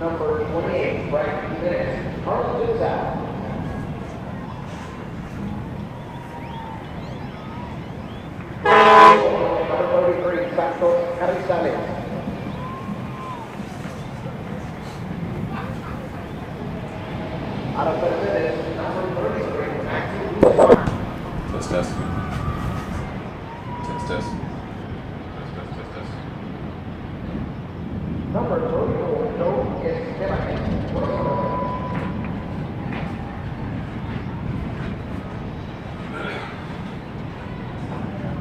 Number 28, Frank Jimenez, Harlingen South. Number 33, Santos Carizales. Out of Mercedes, number 33, Maxi Guzman. Test, test. Test, test. Test. Number 34, Joe Esteban.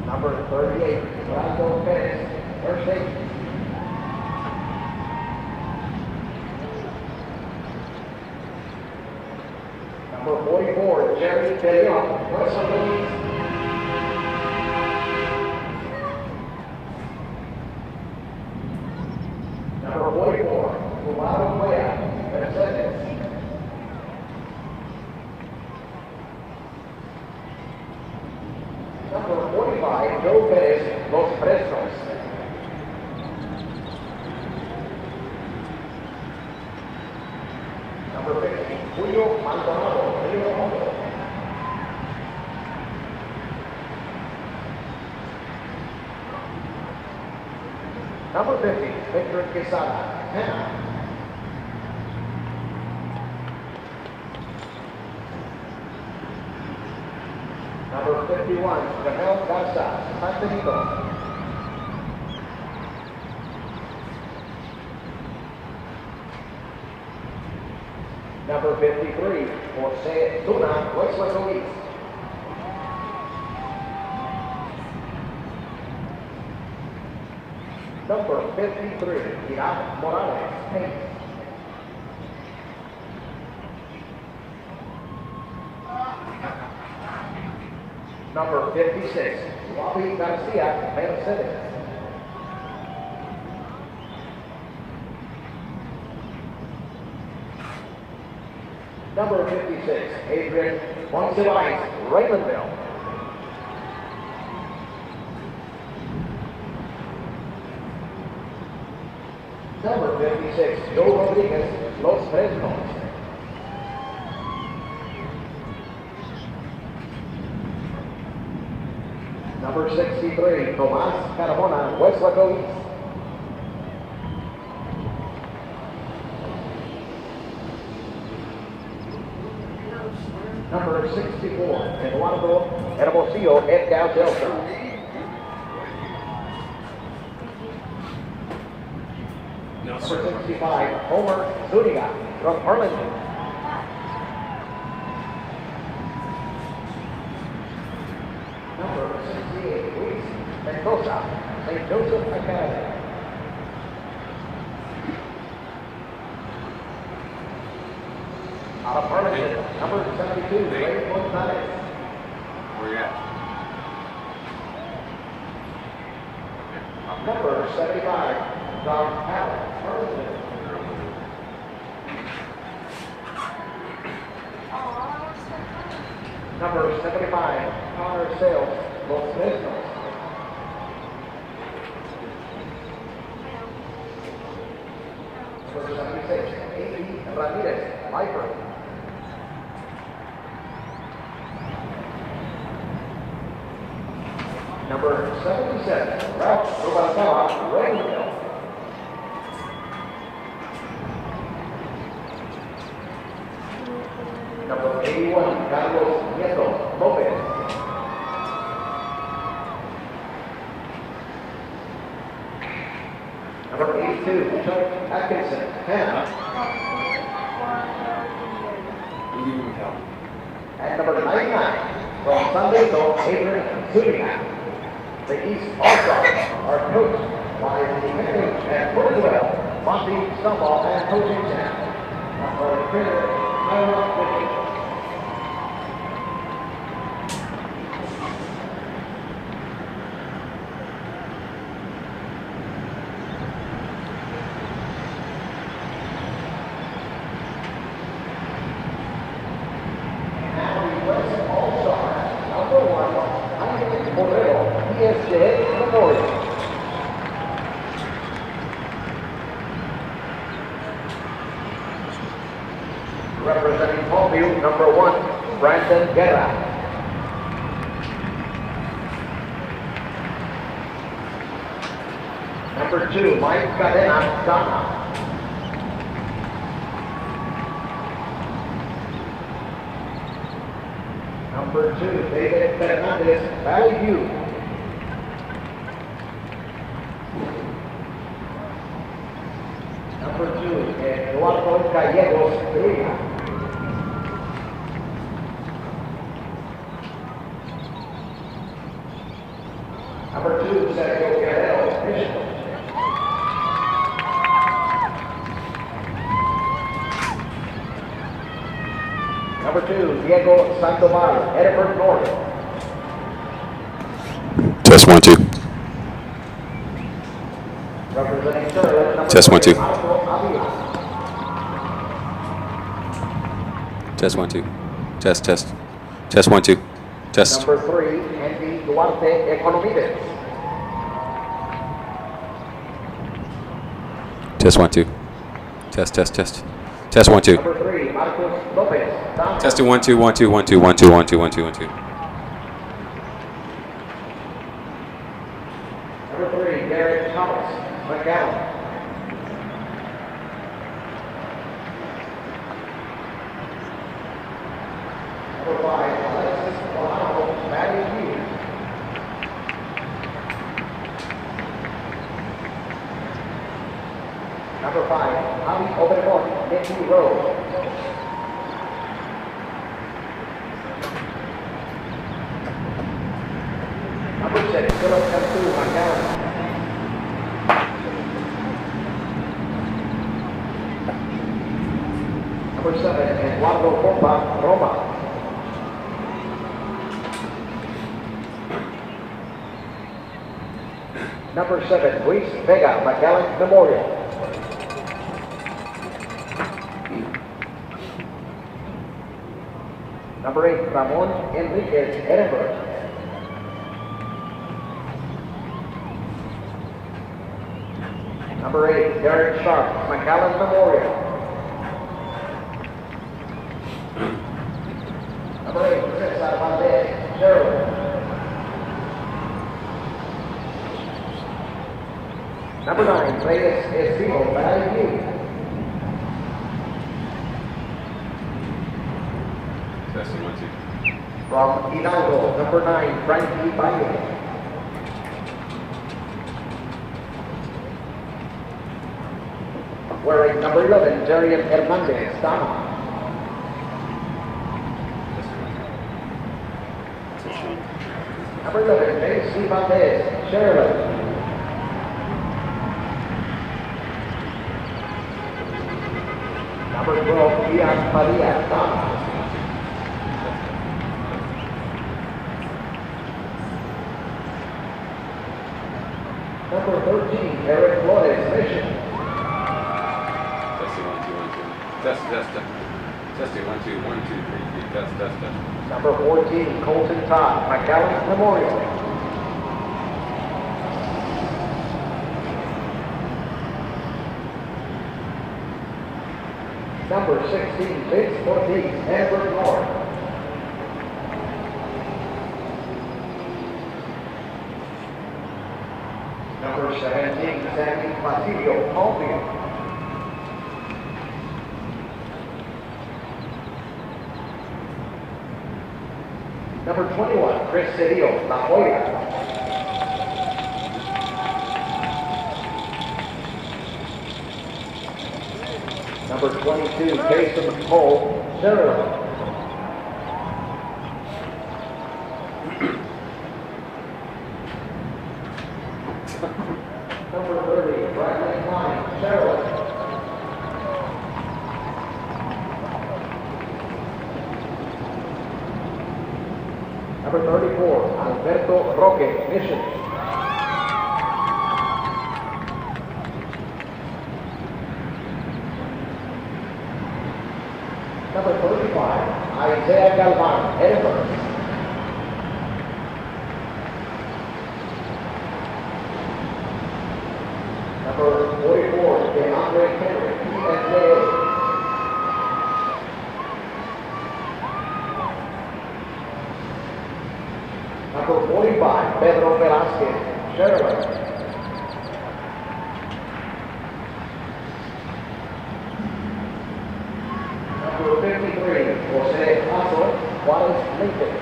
Number 38, Brando Perez, first safety. Number 44, Jerry De Leon, first safety. Number 44, Romano Cuella, Mercedes. Number 45, Joe Perez, Los Fresnos. Number 50, Julio Maldonado, Rio Hondo. Number 50, Victor Quesada, Hannah. Number 51, Jamel Garza, San Benito. Number 53, Jose Luna, Westward East. Number 53, Irán Morales, Pace. Number 56, Bobby Garcia, Mercedes. Number 56, Adrian Monsiváis, Raymondville. Number 56, Joe Rodriguez, Los Fresnos. Number 63, Tomas Carmona, Westwood East. Number 64, Eduardo Hermosillo, Edgar Delta. Number 65, Homer Zuniga from Arlington. Number 68, Luis Mendoza, St. Joseph Academy. Out of Arlington, number 72, Ray Gonzalez. Where you at? Number 75, John Allen, Arlington. Number 75, Connor Sales, Los Fresnos. Number 76, A.B. Ramirez, Viper. Number 77, Ralph Rubalcaba, Raymondville. Number 81, Carlos Nieto, Lopez. Number 82, Chuck Atkinson, Hannah. And number 99, from San Benito, Adrian Zuniga. The East All-Stars are coached by the head coach at Portugal, Monty Stumball, and coaching staff. For the trainer, Iowa Vicky. Representing Palmview, number 1, Brandon Guerra. Number 2, Mike Cadena Dana. Number 2, David Fernandez, Valley View. Number 2, Eduardo Gallegos, Villa. Number 2, Sergio Guerrero, Michigan. Number 2, Diego Sandoval, Edinburgh North. Test 1, 2. Representing Charlotte, number Test 1, 2. 3, Marco Avila. Test 1, 2. Test, test. Test 1, 2. Test. Number 3, Andy Duarte Economides. Test 1, 2. Test, test, test. Test 1, 2. Number 3, Marcos Lopez. Dana. Testing 1, 2, 1, 2, 1, 2, 1, 2, 1, 2, 1, 2, 1, 2. Number 3, Derek Thomas McGowan. Number 5, Alexis Olano, Valley View. Number 5, Javi Obregón, Nicky Rowe. Number 6, Philip Cantu, McGowan. Number 7, Eduardo Pompa, Roma. Number 7, Luis Vega, McAllen Memorial. Number 8, Ramon Enriquez, Edinburgh. Number 8, Derek Sharp, McAllen Memorial. Number 8, Cesar Valdez, Sherwood. Number 9, Reyes Espino, Valley View. Testing 1, 2. From Hidalgo, number 9, Frankie Valle. Wearing number 11, Jerian Hernandez, Dana. Number 11, J.C. Valdez, Sherwood. Number 12, Ian Padilla, Dana. Number 13, Eric Flores, Mission. Testing 1, 2, 1, 2. Test, test, test. Testing 1, 2, 1, 2, 3, 3. Test, test, test. Number 14, Colton Todd, McAllen Memorial. Number 16, Vince Ortiz, Edinburgh North. Number 17, Sammy Basilio, Palmview. Number 21, Chris Cedillo, La Joya. Number 22, Jason Cole, Sherwood. Number 30, Bradley Klein, Sherwood. Number 34, Alberto Roque, Mission. Number 35, Isaiah Galvan, Edinburgh. Number 44, DeAndre Henry, PSA. Pedro Velasquez, Sherwood. Number 53, Jose Paso, Juarez Lincoln.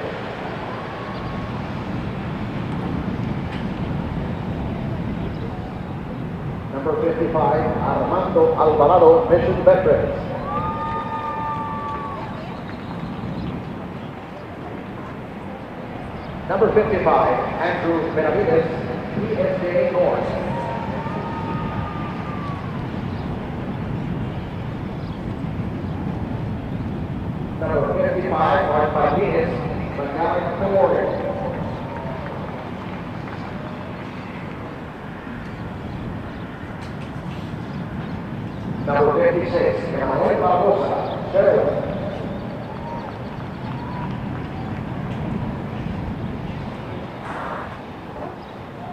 Number 55, Armando Alvarado, Mission Veterans. Number 55, Andrew Benavides, ESJ North. Number 55, Mark Martinez, McAllen Memorial. Number 56, Emmanuel Barbosa, Sherwood.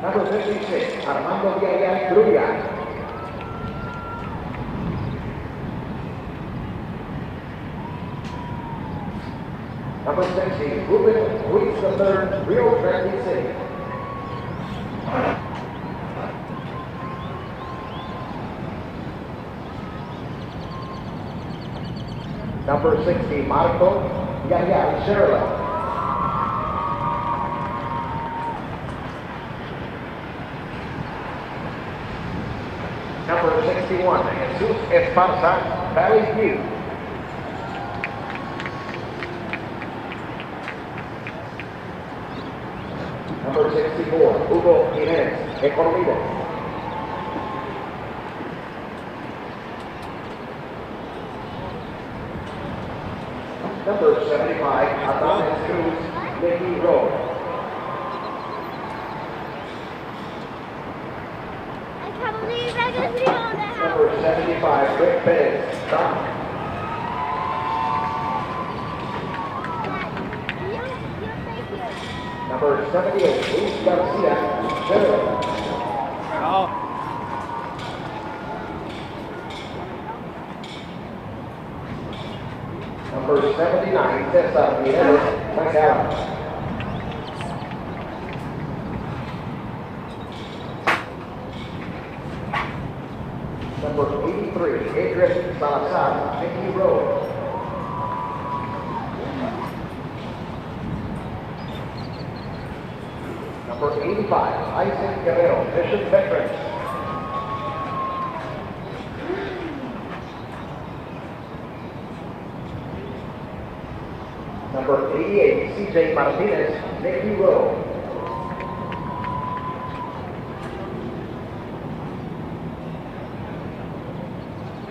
Number 56, Armando Villarreal Gruya. Number 60, Ruben Ruiz III, Rio Grande City. Number 60, Marco Villarreal, Sherwood. Number 61, Jesus Esparza, Valley View. Number 64, Hugo Jimenez, Economía. Number 75, Adonis Cruz, Mickey Road. Number 75, Rick Perez, Don. Number 78, Luis Garcia, Sherwood. Number 79, Cesar Mireles, McAllen. Number 83, Adrian Salazar, Mickey Road. Number 85, Isaac Guerrero, Mission Veterans. Number 88, CJ Martinez, Mickey Road.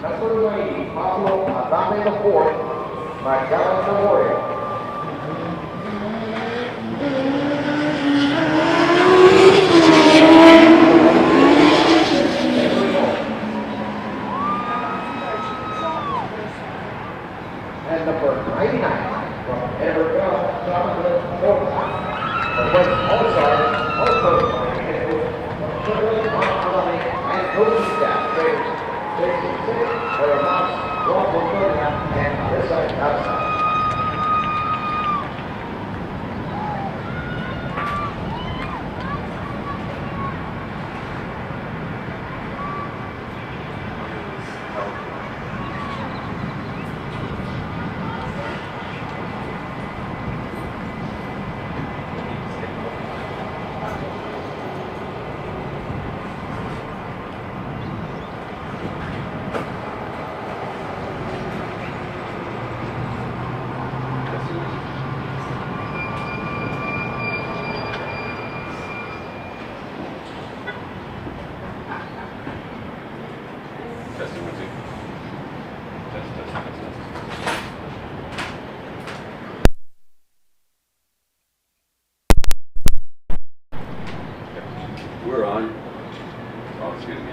Number 90, Pablo Adame IV, McAllen Memorial. And number 99, from Everett, Jonathan Forsyth. The West All-Stars, also playing head coach, Shirley Adame, and coaching staff, trainers Jason Sick, Larry Moss, Rob Ferdinand, and Alyssa Absa. We're on. Oh, excuse me.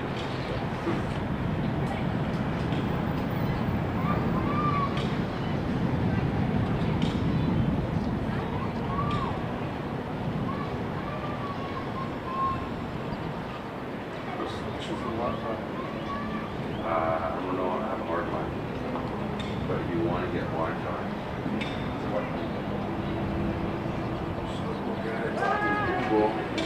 I don't know. I have a hard time. But if you want to get Wi-Fi, Google.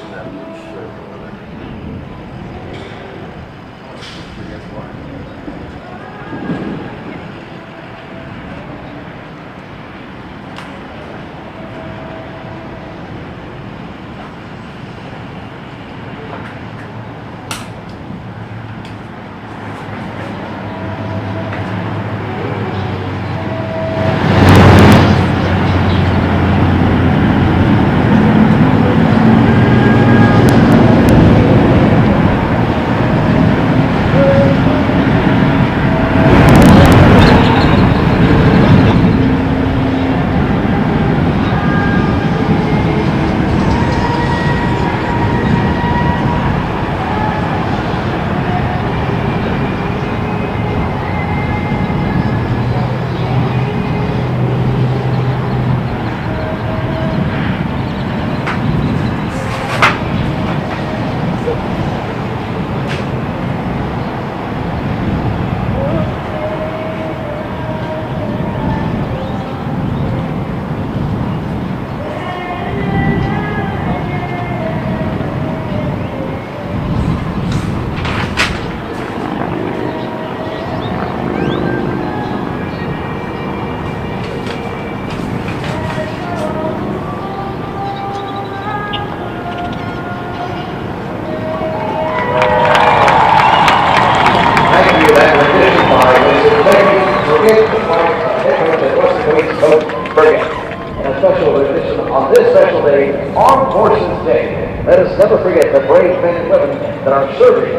On this special day, Armed Forces Day, let us never forget the brave men and women that are serving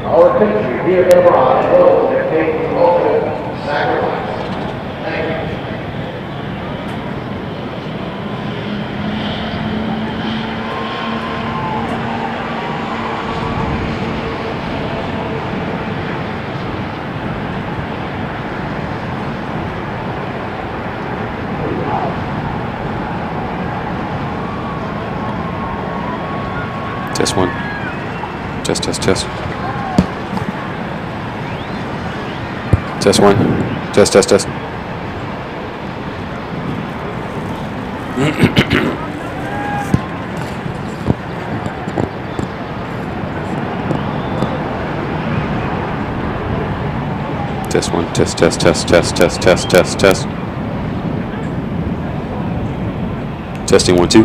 our country here and abroad, and those that take the ultimate sacrifice. Thank you. Test one. Test. Test one. Test. Test one. Test. Testing 1 2.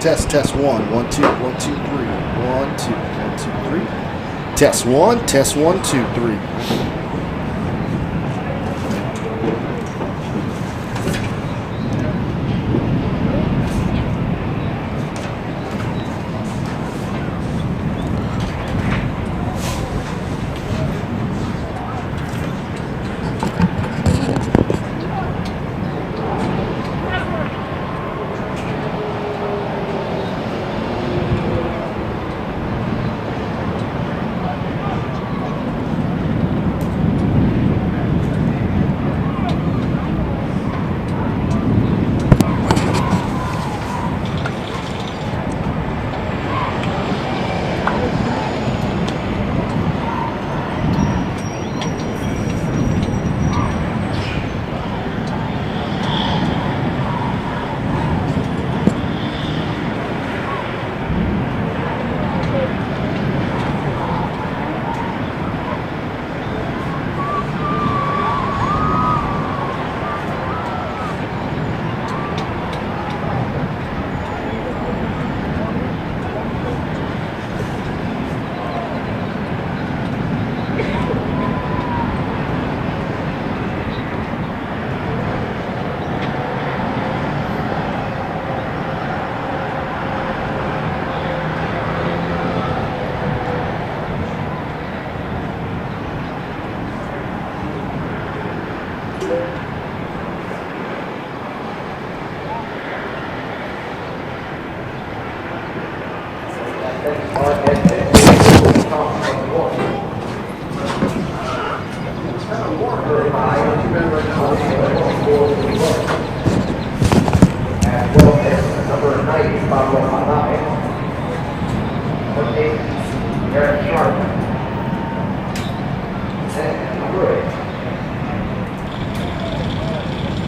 Test 1 1 2 1 2 3 1 2 1 2 3. Test 1 2 3.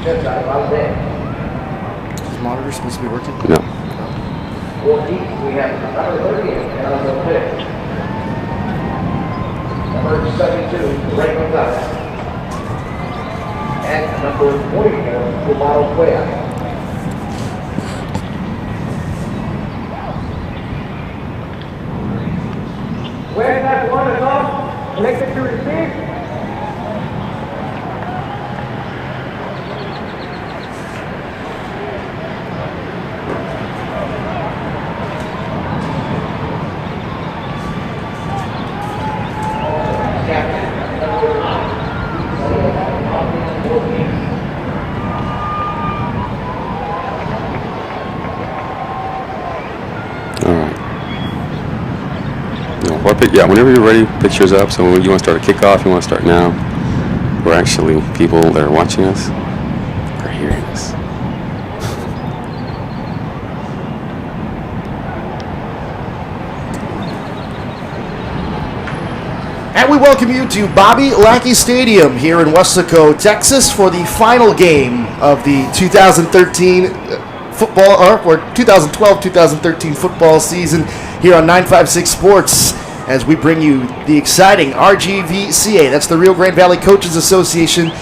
Is the monitor supposed to be working? No. For East, we have number 38, Alonzo Pitt. Number 72, Ray Gonzalez. And number 44, Kumaro Cuella. Where's that one is off? Elected to receive. Yeah, whenever you're ready, pictures up. So you want to start a kickoff, you want to start now. We're actually, people that are watching us are hearing us. And we welcome you to Bobby Lackey Stadium here in Weslaco, Texas for the final game of the 2013 football, or 2012-2013 football season here on 956 Sports, as we bring you the exciting RGVCA, that's the Rio Grande Valley Coaches Association,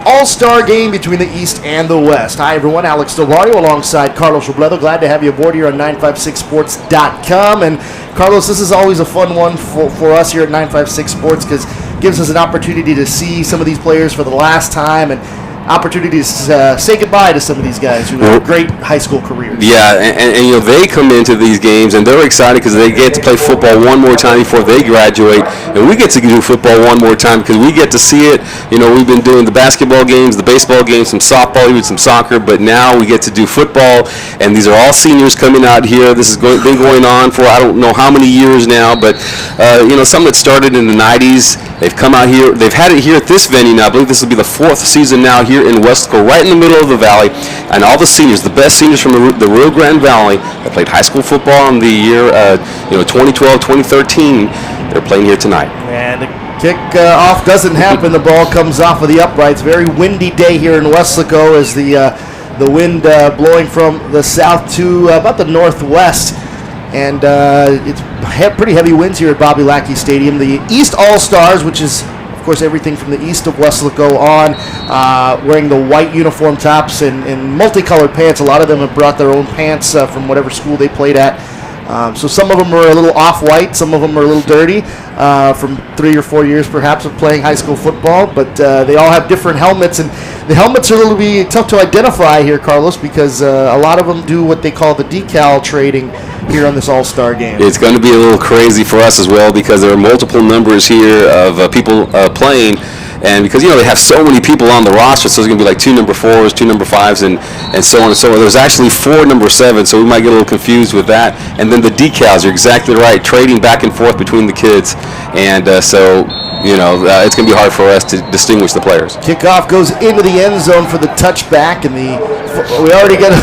all-star game between the East and the West. Hi everyone, Alex Del Barrio alongside Carlos Robledo. Glad to have you aboard here on 956sports.com. And Carlos, this is always a fun one for us here at 956 Sports because it gives us an opportunity to see some of these players for the last time and opportunities to say goodbye to some of these guys who have great high school careers. Yeah, and you know, they come into these games and they're excited because they get to play football one more time before they graduate, and we get to do football one more time because we get to see it. You know, we've been doing the basketball games, the baseball games, some softball, even some soccer, but now we get to do football, and these are all seniors coming out here. This has been going on for I don't know how many years now, but you know, some that started in the 90s. They've come out here. They've had it here at this venue now. I believe this will be the 4th season now here in Weslaco, right in the middle of the valley. And all the seniors, the best seniors from the Rio Grande Valley that played high school football in the year 2012, 2013, they're playing here tonight. And the kick off doesn't happen. The ball comes off of the uprights. Very windy day here in Weslaco as the wind blowing from the south to about the northwest. And it's pretty heavy winds here at Bobby Lackey Stadium. The East All-Stars, which is, of course, everything from the east of Weslaco on, wearing the white uniform tops and multicolored pants. A lot of them have brought their own pants from whatever school they played at. So some of them are a little off-white, some of them are a little dirty from 3 or 4 years perhaps of playing high school football, but they all have different helmets, and the helmets are a little bit tough to identify here, Carlos, because a lot of them do what they call the decal trading here on this all-star game. It's going to be a little crazy for us as well because there are multiple numbers here of people playing. And because, you know, they have so many people on the roster, so there's going to be like 2 number 4s, 2 number 5s, and so on and so on. There's actually 4 number 7s, so we might get a little confused with that. And then the decals, you're exactly right, trading back and forth between the kids. And so, you know, it's going to be hard for us to distinguish the players. Kickoff goes into the end zone for the touchback, and we already get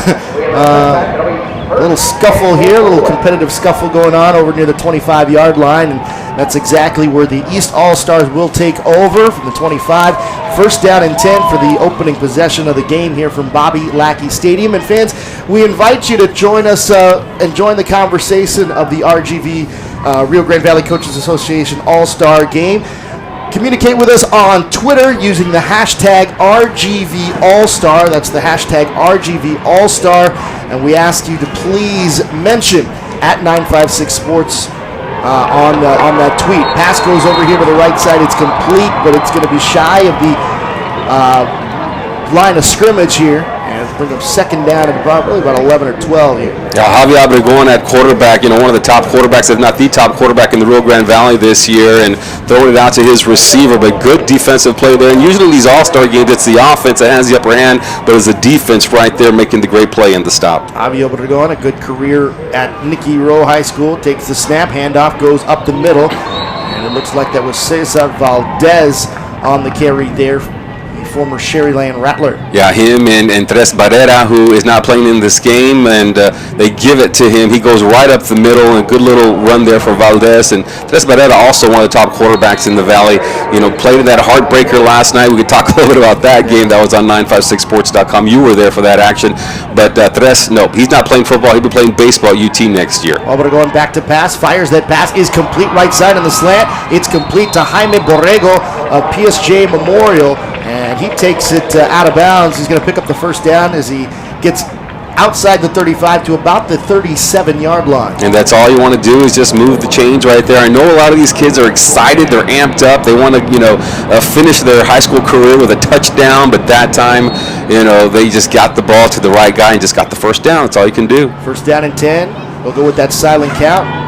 a little scuffle here, a little competitive scuffle going on over near the 25-yard line, and that's exactly where the East All-Stars will take over from the 25. First down and 10 for the opening possession of the game here from Bobby Lackey Stadium. And fans, we invite you to join us and join the conversation of the RGV Rio Grande Valley Coaches Association All-Star Game. Communicate with us on Twitter using the hashtag RGVAllStar. That's the hashtag RGVAllStar. And we ask you to please mention at 956 Sports on that tweet. Pass goes over here to the right side. It's complete, but it's going to be shy of the line of scrimmage here. And it's bring up second down and probably about 11 or 12 here. Yeah, Javier Obregón at quarterback, you know, one of the top quarterbacks, if not the top quarterback in the Rio Grande Valley this year, and throwing it out to his receiver, but good defensive play there. And usually these all-star games, it's the offense that has the upper hand, but it's the defense right there making the great play and the stop. Javier Obregón, a good career at Nicky Rowe High School, takes the snap, handoff goes up the middle, and it looks like that was Cesar Valdez on the carry there. former Sherryland Rattler. Yeah, him and Tres Barrera, who is not playing in this game, and they give it to him. He goes right up the middle, and a good little run there for Valdez. And Tres Barrera, also one of the top quarterbacks in the Valley, played in that heartbreaker last night. We could talk a little bit about that game. That was on 956sports.com. You were there for that action. But Tres, no, he's not playing football. He'll be playing baseball at UT next year. Obregon back to pass, fires that pass, is complete right side on the slant. It's complete to Jaime Borrego of PSJ Memorial, and he takes it out of bounds. He's going to pick up the first down as he gets outside the 35 to about the 37-yard line. And that's all you want to do is just move the chains right there. I know a lot of these kids are excited. They're amped up. They want to, finish their high school career with a touchdown, but that time, they just got the ball to the right guy and just got the first down. That's all you can do. First down and 10. They'll go with that silent count.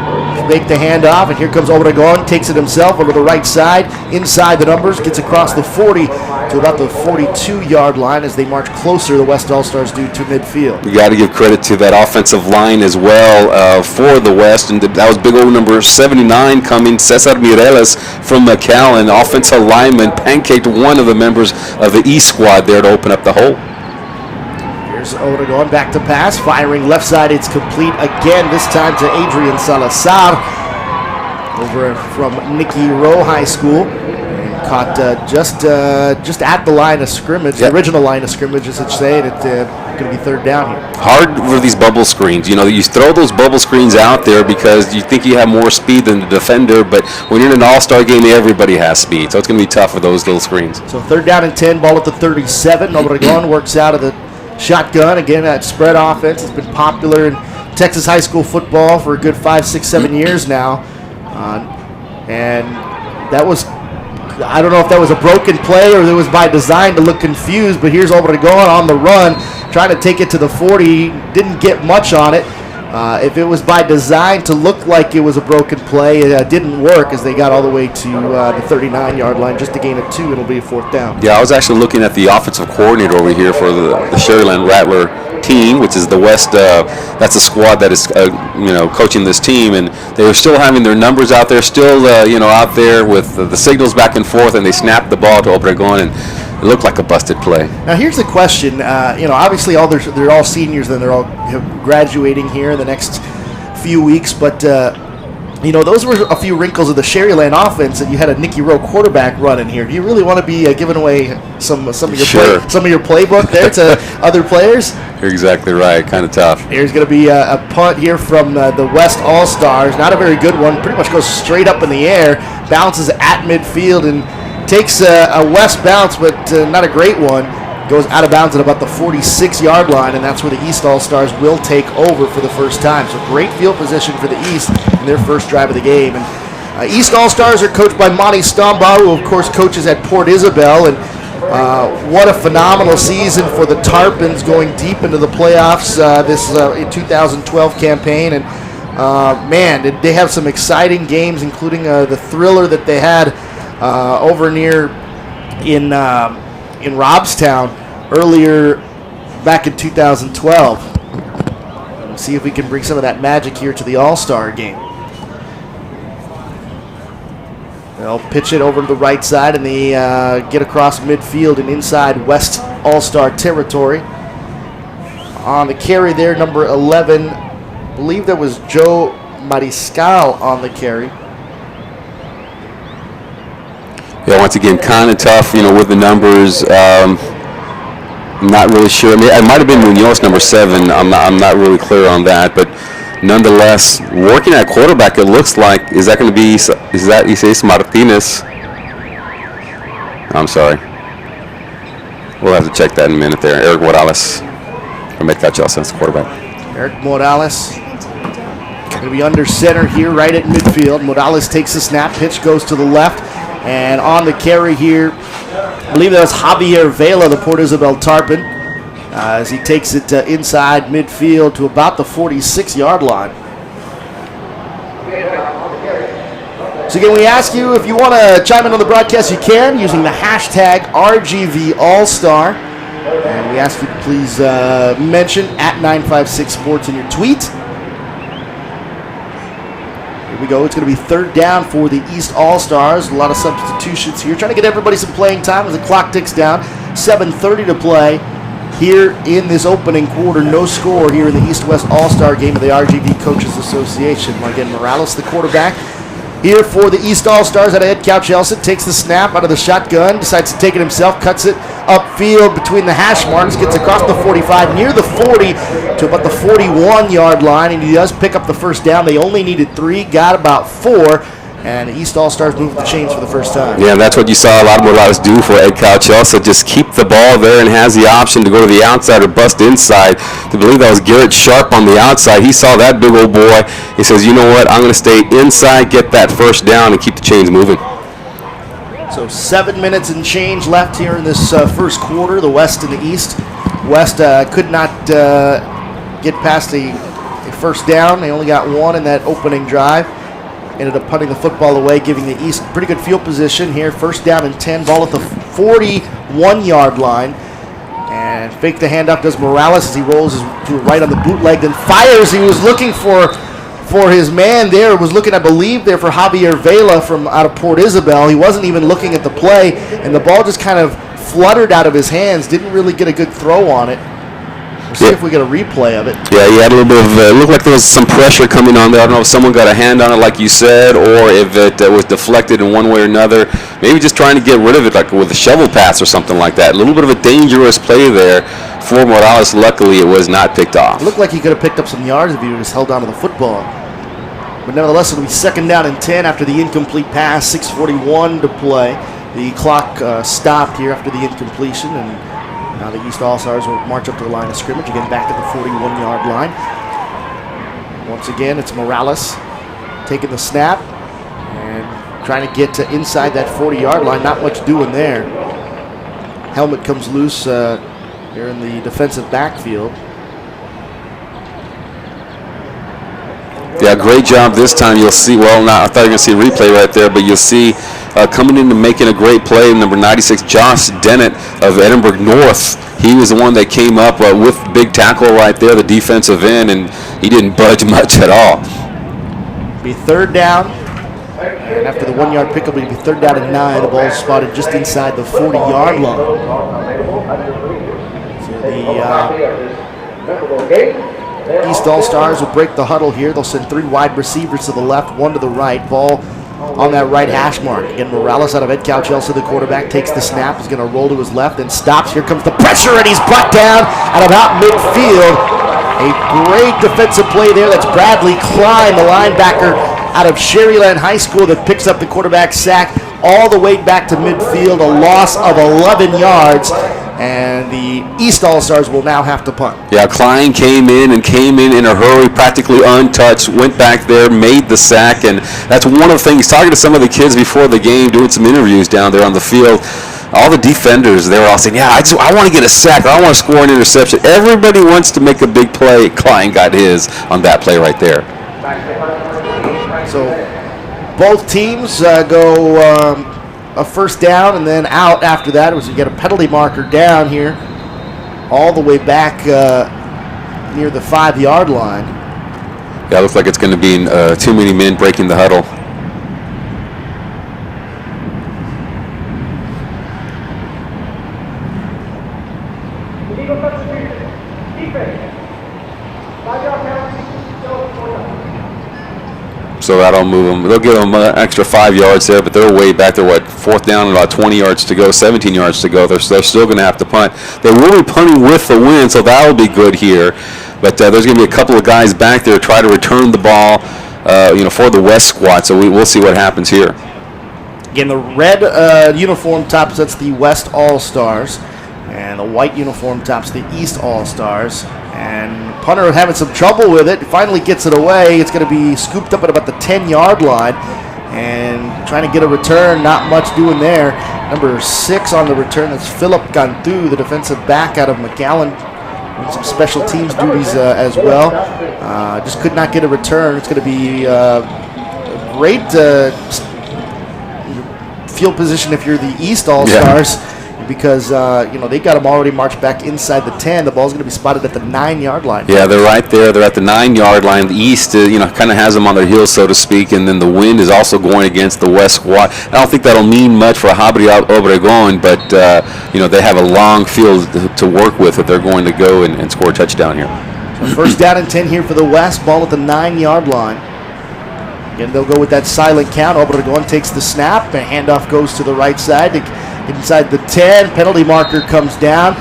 Make the handoff, and here comes Obregon, takes it himself over the right side, inside the numbers, gets across the 40 to about the 42-yard line as they march closer, the West All-Stars do, to midfield. You got to give credit to that offensive line as well for the West, and that was big old number 79 coming, Cesar Mireles from McAllen. Offensive lineman pancaked one of the members of the East squad there to open up the hole. Here's Obregon back to pass, firing left side. It's complete again, this time to Adrian Salazar over from Nicky Rowe High School. And caught just at the line of scrimmage, yep. The original line of scrimmage, as it's saying. It's going to be third down here. Hard for these bubble screens. You throw those bubble screens out there because you think you have more speed than the defender, but when you're in an all-star game, everybody has speed. So it's going to be tough for those little screens. So third down and 10, ball at the 37. Obregon works out of the shotgun. Again, that spread offense has been popular in Texas high school football for a good 5, 6, 7 years now. And that was, I don't know if that was a broken play or it was by design to look confused, but here's Obregon on the run, trying to take it to the 40. Didn't get much on it. If it was by design to look like it was a broken play, it didn't work as they got all the way to the 39-yard line. Just a gain of 2, it'll be a fourth down. Yeah, I was actually looking at the offensive coordinator over here for the Sherryland Rattler team, which is the West. That's a squad that is, coaching this team, and they were still having their numbers out there, still, out there with the signals back and forth, and they snapped the ball to Obregon, and it looked like a busted play. Now here's the question. Obviously they're all seniors, and they're all graduating here in the next few weeks. But those were a few wrinkles of the Sherryland offense that you had a Nicky Rowe quarterback running here. Do you really want to be giving away some of your some of your playbook there to other players? You're exactly right. Kind of tough. Here's going to be a punt here from the West All-Stars. Not a very good one. Pretty much goes straight up in the air, bounces at midfield, and takes a West bounce, but not a great one. Goes out of bounds at about the 46-yard line, and that's where the East All-Stars will take over for the first time. So great field position for the East in their first drive of the game. And East All-Stars are coached by Monty Stombaugh, who of course coaches at Port Isabel. And what a phenomenal season for the Tarpons, going deep into the playoffs this 2012 campaign. And man, did they have some exciting games, including the thriller that they had over near in Robstown earlier back in 2012. Let's see if we can bring some of that magic here to the All-Star game. They'll pitch it over to the right side, and they get across midfield and inside West All-Star territory. On the carry there, number 11, I believe that was Joe Mariscal on the carry. Yeah, once again, kind of tough, with the numbers. I'm not really sure. I mean, it might have been Munoz, number 7. I'm not really clear on that, but nonetheless, working at quarterback, it looks like, is that Isis Martinez? I'm sorry. We'll have to check that in a minute there. Eric Morales from Metcalfe, quarterback. Eric Morales going to be under center here, right at midfield. Morales takes the snap, pitch goes to the left, and on the carry here, I believe that was Javier Vela, the Port Isabel Tarpon, as he takes it inside midfield to about the 46-yard line. So again, we ask you if you want to chime in on the broadcast, you can using the hashtag RGVAllstar. And we ask you to please mention at 956 Sports in your tweet. Here we go. It's going to be third down for the East All-Stars. A lot of substitutions here. Trying to get everybody some playing time as the clock ticks down. 7:30 to play here in this opening quarter. No score here in the East-West All-Star game of the RGV Coaches Association. Again, Morales, the quarterback, here for the East All-Stars out of Ed Couch-Elson. Takes the snap out of the shotgun, decides to take it himself, cuts it upfield between the hash marks, gets across the 45, near the 40 to about the 41-yard line, and he does pick up the first down. They only needed 3, got about 4, and the East All-Stars moved the chains for the first time. Yeah, that's what you saw a lot of Morales do for Ed Couch-Elson. Just keep the ball there and has the option to go to the outside or bust inside. I believe that was Garrett Sharp on the outside. He saw that big old boy. He says, you know what, I'm going to stay inside, get that first down, and keep the chains moving. So 7 minutes and change left here in this first quarter, the West and the East. West could not get past a first down. They only got 1 in that opening drive. Ended up punting the football away, giving the East pretty good field position here. First down and 10, ball at the 41-yard line. And fake the handoff does Morales as he rolls to the right on the bootleg, then fires. He was looking for his man there, was looking, I believe, there for Javier Vela from out of Port Isabel. He wasn't even looking at the play, and the ball just kind of fluttered out of his hands. Didn't really get a good throw on it. We'll see if we get a replay of it. Yeah, he had a little bit of, it looked like there was some pressure coming on there. I don't know if someone got a hand on it like you said, or if it was deflected in one way or another. Maybe just trying to get rid of it like with a shovel pass or something like that. A little bit of a dangerous play there for Morales. Luckily, it was not picked off. It looked like he could have picked up some yards if he just held on to the football. But nevertheless, it'll be second down and 10 after the incomplete pass. 6:41 to play. The clock stopped here after the incompletion, and now the East All-Stars will march up to the line of scrimmage, again back at the 41-yard line. Once again, it's Morales taking the snap and trying to get to inside that 40-yard line. Not much doing there. Helmet comes loose here in the defensive backfield. Yeah, great job this time. You'll see, well, I thought you were going to see a replay right there, but you'll see coming in and making a great play, number 96, Josh Dennett of Edinburgh North. He was the one that came up with big tackle right there, the defensive end, and he didn't budge much at all. Be third down, and after the 1-yard pickup, it'll be third down and 9. The ball is spotted just inside the 40-yard line. So the East All-Stars will break the huddle here. They'll send 3 wide receivers to the left, 1 to the right. Ball on that right hash mark. Again, Morales out of Ed Couch-Elson, the quarterback, takes the snap. He's going to roll to his left and stops. Here comes the pressure, and he's brought down at about midfield. A great defensive play there. That's Bradley Klein, the linebacker out of Sherryland High School, that picks up the quarterback sack all the way back to midfield. A loss of 11 yards. And the East All-Stars will now have to punt. Yeah, Klein came in in a hurry, practically untouched, went back there, made the sack, and that's one of the things. Talking to some of the kids before the game, doing some interviews down there on the field, all the defenders, they were all saying, yeah, I want to get a sack, or I want to score an interception. Everybody wants to make a big play. Klein got his on that play right there. So both teams go a first down and then out after that. You get a penalty marker down here all the way back near the 5-yard line. Yeah, it looks like it's going to be too many men breaking the huddle. So that'll move them. They'll give them an extra 5 yards there, but they're way back. They're fourth down and about 20 yards to go, 17 yards to go. They're still going to have to punt. They will be punting with the wind, so that'll be good here. But there's going to be a couple of guys back there to try to return the ball, for the West squad. So we'll see what happens here. Again, the red uniform tops, that's the West All-Stars, and the white uniform tops the East All-Stars. And punter having some trouble with it. Finally gets it away. It's going to be scooped up at about the 10-yard line. And trying to get a return, not much doing there. Number 6 on the return, that's Philip Gantu, the defensive back out of McAllen. Doing some special teams duties as well. Just could not get a return. It's going to be a great field position if you're the East All-Stars. Yeah. because they got them already marched back inside the 10. The ball's going to be spotted at the 9-yard line. Yeah, they're right there. They're at the 9-yard line. The East, kind of has them on their heels, so to speak, and then the wind is also going against the West squad. I don't think that'll mean much for Habri Obregon, but they have a long field to work with if they're going to go and score a touchdown here. So first down and 10 here for the West. Ball at the 9-yard line. Again, they'll go with that silent count. Obregon takes the snap, and handoff goes to the right side inside the 10. Penalty marker comes down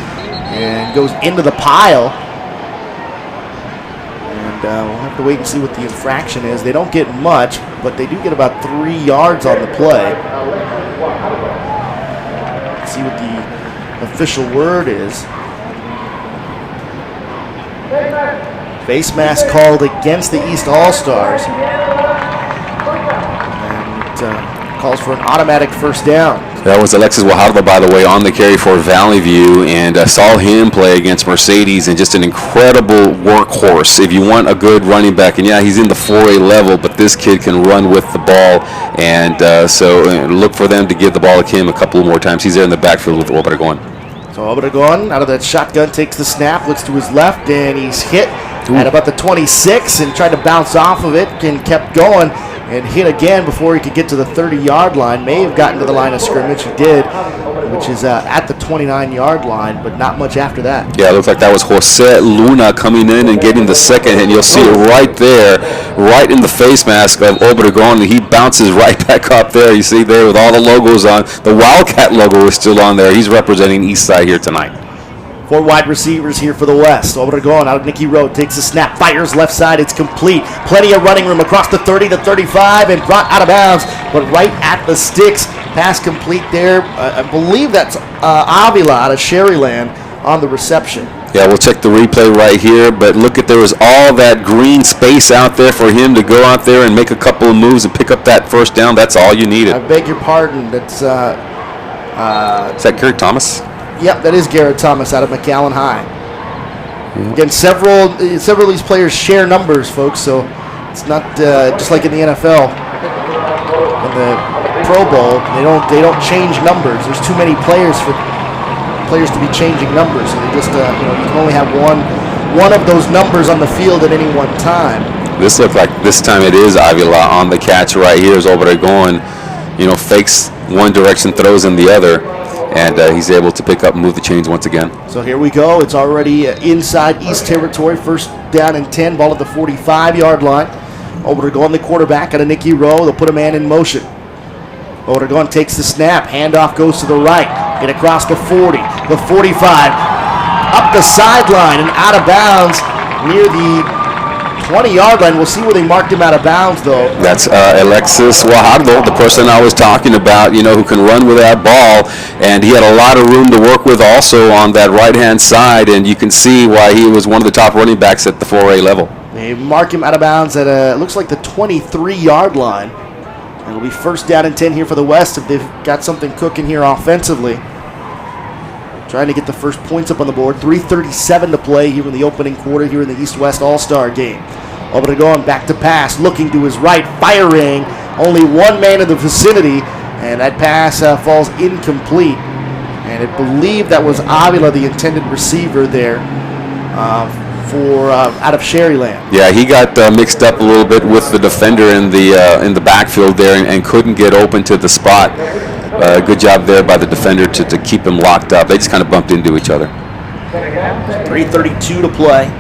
and goes into the pile. And we'll have to wait and see what the infraction is. They don't get much, but they do get about 3 yards on the play. Let's see what the official word is. Face mask called against the East All-Stars. And calls for an automatic first down. That was Alexis Guajardo, by the way, on the carry for Valley View, and saw him play against Mercedes, and just an incredible workhorse. If you want a good running back, and yeah, he's in the 4A level, but this kid can run with the ball, and so look for them to give the ball to him a couple more times. He's there in the backfield with Obregon. So Obregon, out of that shotgun, takes the snap, looks to his left, and he's hit at about the 26 and tried to bounce off of it and kept going and hit again before he could get to the 30-yard line. May have gotten to the line of scrimmage. He did, which is at the 29-yard line, but not much after that. Yeah, it looks like that was Jose Luna coming in and getting the second, and you'll see it right there, right in the face mask of Obregon. He bounces right back up there. You see there with all the logos on. The Wildcat logo is still on there. He's representing Eastside here tonight. 4 wide receivers here for the West. Obregon out of Nicky Road takes a snap, fires left side, it's complete. Plenty of running room across the 30 to 35 and brought out of bounds, but right at the sticks. Pass complete there. I believe that's Avila out of Sherryland on the reception. Yeah, we'll check the replay right here, but look at, there was all that green space out there for him to go out there and make a couple of moves and pick up that first down. That's all you needed. I beg your pardon. That's is that Garrett Thomas? Yep, that is Garrett Thomas out of McAllen High. Again, several of these players share numbers, folks, so it's not just like in the NFL. In the Pro Bowl, they don't change numbers. There's too many players for players to be changing numbers, so they just you can only have one of those numbers on the field at any one time. This looked like this time it is Avila on the catch right here as Obregon, fakes one direction, throws in the other. And he's able to pick up and move the chains once again. So here we go. It's already inside East territory. First down and 10. Ball at the 45-yard line. Obregon, the quarterback, out of Nicky Rowe. They'll put a man in motion. Obregon takes the snap. Handoff goes to the right. Get across the 40, the 45, up the sideline and out of bounds near the 20-yard line. We'll see where they marked him out of bounds, though. That's Alexis Guajardo, the person I was talking about, who can run with that ball. And he had a lot of room to work with also on that right-hand side, and you can see why he was one of the top running backs at the 4A level. They mark him out of bounds at, looks like the 23-yard line. It'll be first down and 10 here for the West if they've got something cooking here offensively. Trying to get the first points up on the board. 3:37 to play here in the opening quarter here in the East-West All-Star game. Obregon back to pass, looking to his right, firing. Only one man in the vicinity, and that pass falls incomplete. And I believe that was Avila, the intended receiver there for out of Sherryland. Yeah, he got mixed up a little bit with the defender in the backfield there and couldn't get open to the spot. Good job there by the defender to keep him locked up. They just kind of bumped into each other. 3:32 to play.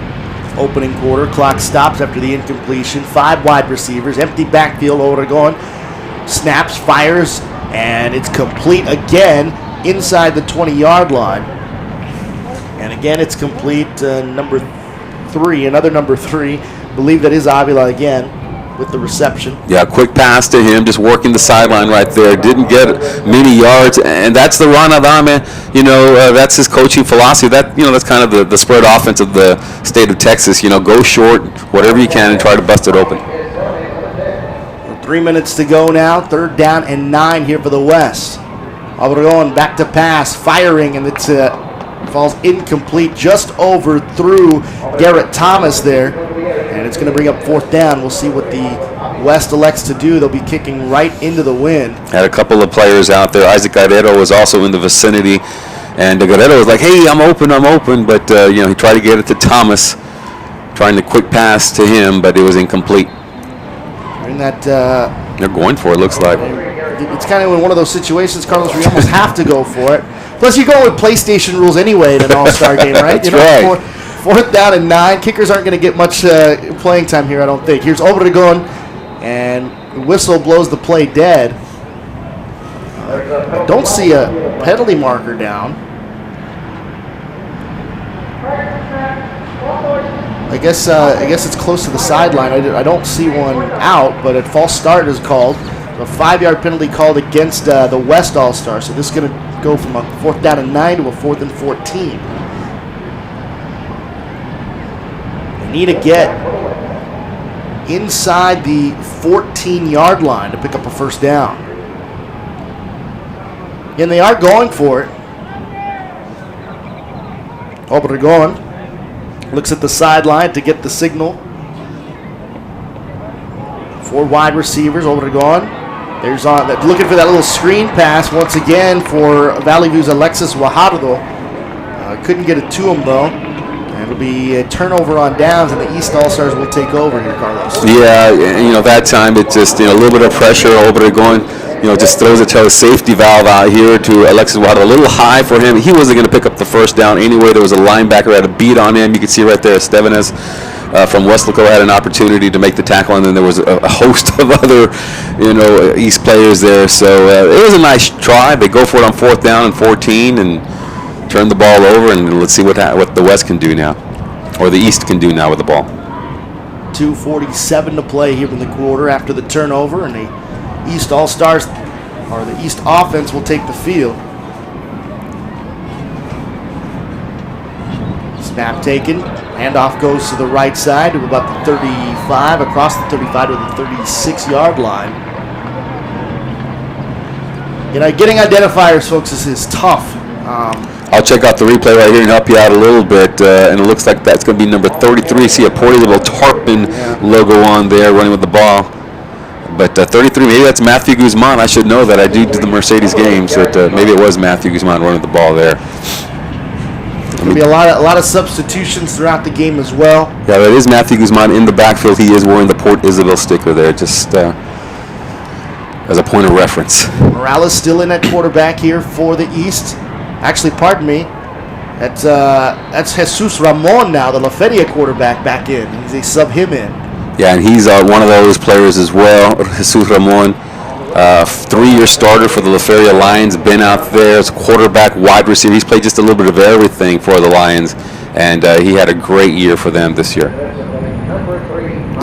Opening quarter. Clock stops after the incompletion. 5 wide receivers. Empty backfield. Obregon snaps, fires, and it's complete again inside the 20-yard line. And again, it's complete. Number 3, another number 3. Believe that is Avila again with the reception. Yeah, quick pass to him, just working the sideline right there. Didn't get many yards, and that's the Ron Adame. That's his coaching philosophy. That's kind of the spread offense of the state of Texas. Go short, whatever you can, and try to bust it open. 3 minutes to go now. 3rd down and 9 here for the West. Obregon back to pass, firing, and it's falls incomplete, just overthrew Garrett Thomas there. And it's going to bring up 4th down. We'll see what the West elects to do. They'll be kicking right into the wind. Had a couple of players out there. Isaac Guerrero was also in the vicinity. And Guerrero was like, "Hey, I'm open," but he tried to get it to Thomas, trying to quick pass to him, but it was incomplete. In that, they're going for it. Looks like it's kind of in one of those situations, Carlos, where you almost have to go for it. Plus, you're going with PlayStation rules anyway in an All-Star game, right? That's right. Fourth down and 9. Kickers aren't going to get much playing time here, I don't think. Here's Obregon, and the whistle blows the play dead. I don't see a penalty marker down. I guess it's close to the sideline. I don't see one out, but a false start is called. A 5-yard penalty called against the West All-Star. So this is going to go from a 4th down and 9 to a 4th and 14. They need to get inside the 14-yard line to pick up a first down. And they are going for it. Obregon looks at the sideline to get the signal. 4 wide receivers. Obregon. There's looking for that little screen pass once again for Valley View's Alexis Guajardo. Couldn't get it to him though. And it'll be a turnover on downs, and the East All-Stars will take over here, Carlos. Yeah, that time it just a little bit of pressure. Obregon, just throws it to a safety valve out here to Alexis Guajardo. A little high for him. He wasn't going to pick up the first down anyway. There was a linebacker that had a beat on him. You can see right there, Estevanes from Westlaco had an opportunity to make the tackle, and then there was a host of other, East players there. So it was a nice try. They go for it on 4th down and 14 and turn the ball over, and let's see what the West can do now, or the East can do now with the ball. 2:47 to play here in the quarter after the turnover, and the East All-Stars, or the East offense, will take the field. Snap taken. Handoff goes to the right side to about the 35, across the 35 to the 36-yard line. Getting identifiers, folks, is tough. I'll check out the replay right here and help you out a little bit. And it looks like that's going to be number 33. See a poorly little Tarpon logo on there running with the ball. But 33, maybe that's Matthew Guzman. I should know that. I do the Mercedes games. So maybe it was Matthew Guzman running the ball there. There'll be a lot of substitutions throughout the game as well. Yeah, that is Matthew Guzman in the backfield. He is wearing the Port Isabel sticker there, just as a point of reference. Morales still in at quarterback here for the East. Actually, pardon me, that's Jesus Ramon now, the La Feria quarterback, back in. They sub him in. Yeah, and he's one of those players as well, Jesus Ramon. 3-year starter for the La Feria Lions, been out there as a quarterback, wide receiver. He's played just a little bit of everything for the Lions, and he had a great year for them this year.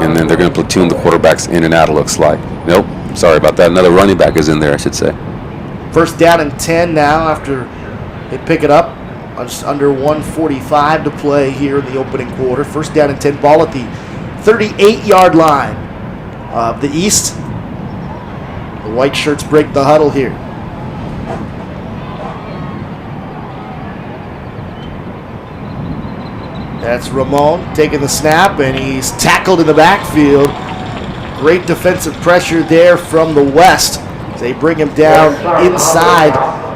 And then they're going to platoon the quarterbacks in and out, it looks like. Nope, sorry about that. Another running back is in there, I should say. 1st down and 10 now after they pick it up. Just under 1:45 to play here in the opening quarter. 1st down and 10, ball at the 38-yard line of the East. The white shirts break the huddle here. That's Ramon taking the snap, and he's tackled in the backfield. Great defensive pressure there from the West. They bring him down inside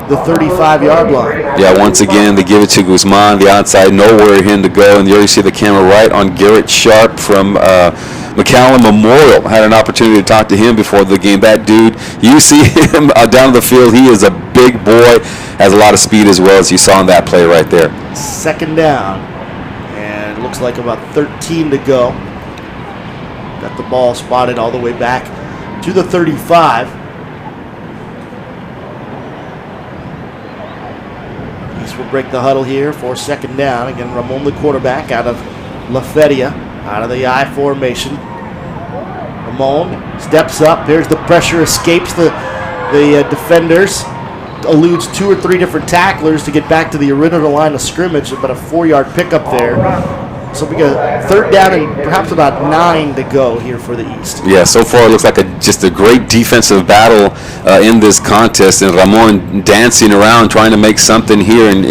the 35-yard line. Yeah, once again, they give it to Guzman, the outside, nowhere him to go. And you already see the camera right on Garrett Sharp from McAllen Memorial. Had an opportunity to talk to him before the game. That dude, you see him down the field. He is a big boy, has a lot of speed as well, as you saw in that play right there. 2nd down, and it looks like about 13 to go. Got the ball spotted all the way back to the 35. East will break the huddle here for 2nd down. Again, Ramon, the quarterback, out of La Feria, out of the I formation. Ramon steps up. There's the pressure, escapes the defenders, eludes 2 or 3 different tacklers to get back to the original line of scrimmage. About a 4-yard pickup there. So we got 3rd down and perhaps about 9 to go here for the East. Yeah, so far it looks like just a great defensive battle in this contest, and Ramon dancing around trying to make something here. And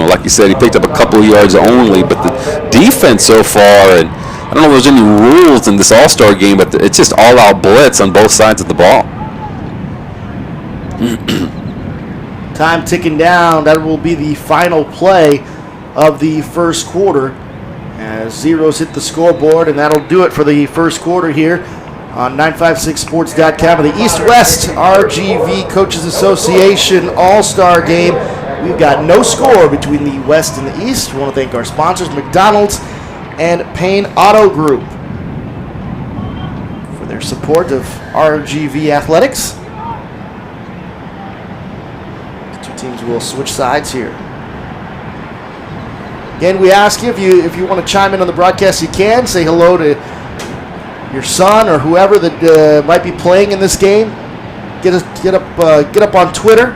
like you said, he picked up a couple of yards only, but the defense so far, and I don't know if there's any rules in this All-Star game, but it's just all-out blitz on both sides of the ball. Time ticking down. That will be the final play of the first quarter as zeros hit the scoreboard, and that'll do it for the first quarter here on 956sports.com. The East-West RGV Coaches Association All-Star Game. We've got no score between the West and the East. We want to thank our sponsors, McDonald's and Payne Auto Group, for their support of RGV Athletics. The two teams will switch sides here. Again, we ask you if you want to chime in on the broadcast, you can. Say hello to your son or whoever that might be playing in this game. Get up on Twitter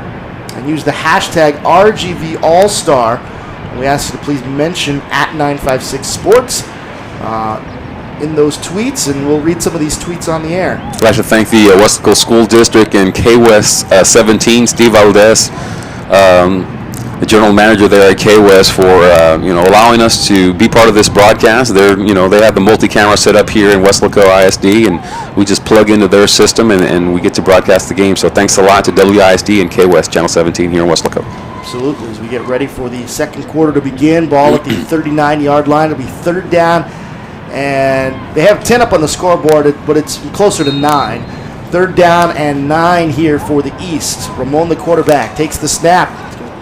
and use the hashtag RGV All-Star. And we ask you to please mention @956sports in those tweets, and we'll read some of these tweets on the air. I'd like to thank the Westlaco School District and K-West 17, Steve Valdez, the general manager there at K-West, for allowing us to be part of this broadcast. They have the multi-camera set up here in Westlaco ISD, and we just plug into their system and we get to broadcast the game. So thanks a lot to WISD and K-West Channel 17 here in Westlaco. Absolutely. As we get ready for the second quarter to begin, ball at the 39-yard line. It'll be third down, and they have 10 up on the scoreboard, but it's closer to 9. Third down and 9 here for the East. Ramon, the quarterback, takes the snap.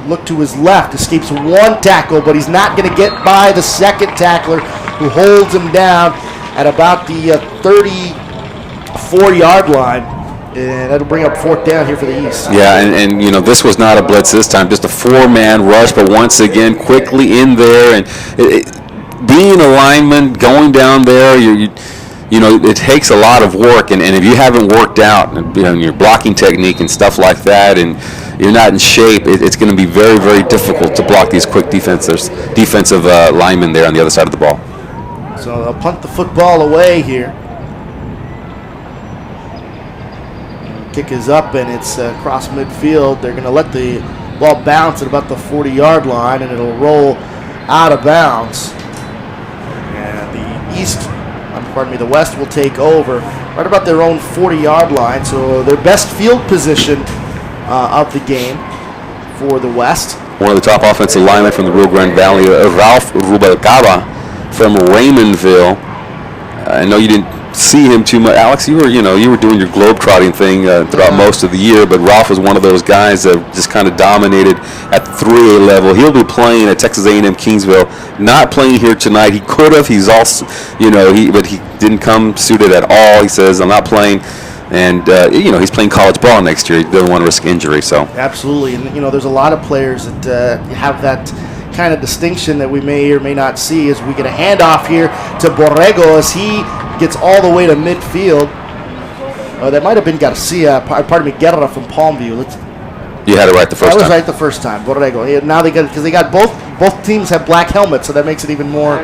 Look to his left, escapes one tackle, but he's not going to get by the second tackler, who holds him down at about the 34-yard line. And that'll bring up fourth down here for the East. Yeah, and this was not a blitz this time, just a 4-man rush, but once again, quickly in there. And being a lineman, going down there, it takes a lot of work. And if you haven't worked out your blocking technique and stuff like that, and you're not in shape, it's going to be very, very difficult to block these quick defensive linemen there on the other side of the ball. So they'll punt the football away here. Kick is up, and it's across midfield. They're going to let the ball bounce at about the 40-yard line, and it'll roll out of bounds. And the West will take over right about their own 40-yard line. So their best field position of the game for the West. One of the top offensive linemen from the Rio Grande Valley, Ralph Rubalcaba from Raymondville. I know you didn't see him too much, Alex. You were doing your globe-trotting thing throughout most of the year, but Ralph was one of those guys that just kind of dominated at the 3A level. He'll be playing at Texas A&M Kingsville. Not playing here tonight. He could have. He's also, but he didn't come suited at all. He says, "I'm not playing." And, he's playing college ball next year. He doesn't want to risk injury. So absolutely. And, there's a lot of players that have that kind of distinction that we may or may not see as we get a handoff here to Borrego as he gets all the way to midfield. That might have been Guerra from Palmview. You had it right the first time. I was right the first time. Borrego. Now because they got both teams have black helmets, so that makes it even more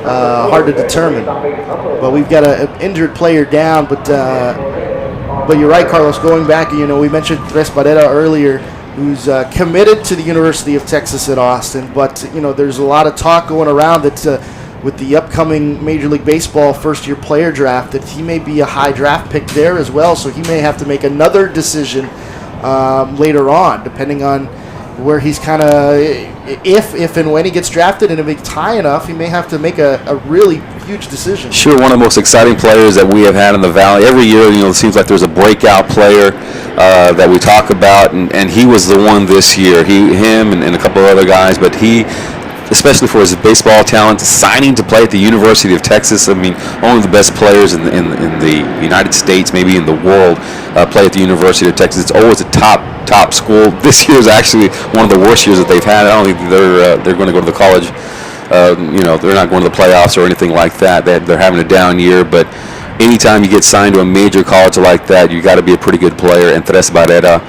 hard to determine. But we've got an injured player down, but you're right, Carlos. Going back, we mentioned Tres Barrera earlier, who's committed to the University of Texas at Austin. But there's a lot of talk going around that with the upcoming Major League Baseball first-year player draft, that he may be a high draft pick there as well. So he may have to make another decision later on, depending on where he's kind of, if and when he gets drafted, and if it's high enough, he may have to make a really huge decision. Sure, one of the most exciting players that we have had in the Valley. Every year, it seems like there's a breakout player that we talk about, and he was the one this year. Him and a couple of other guys, but he, especially for his baseball talent, signing to play at the University of Texas. I mean, only the best players in the United States, maybe in the world, play at the University of Texas. It's always a top school. This year is actually one of the worst years that they've had. I don't think they're going to go to the college. They're not going to the playoffs or anything like that. They're having a down year, but anytime you get signed to a major college like that, you got to be a pretty good player. And Tres Barrera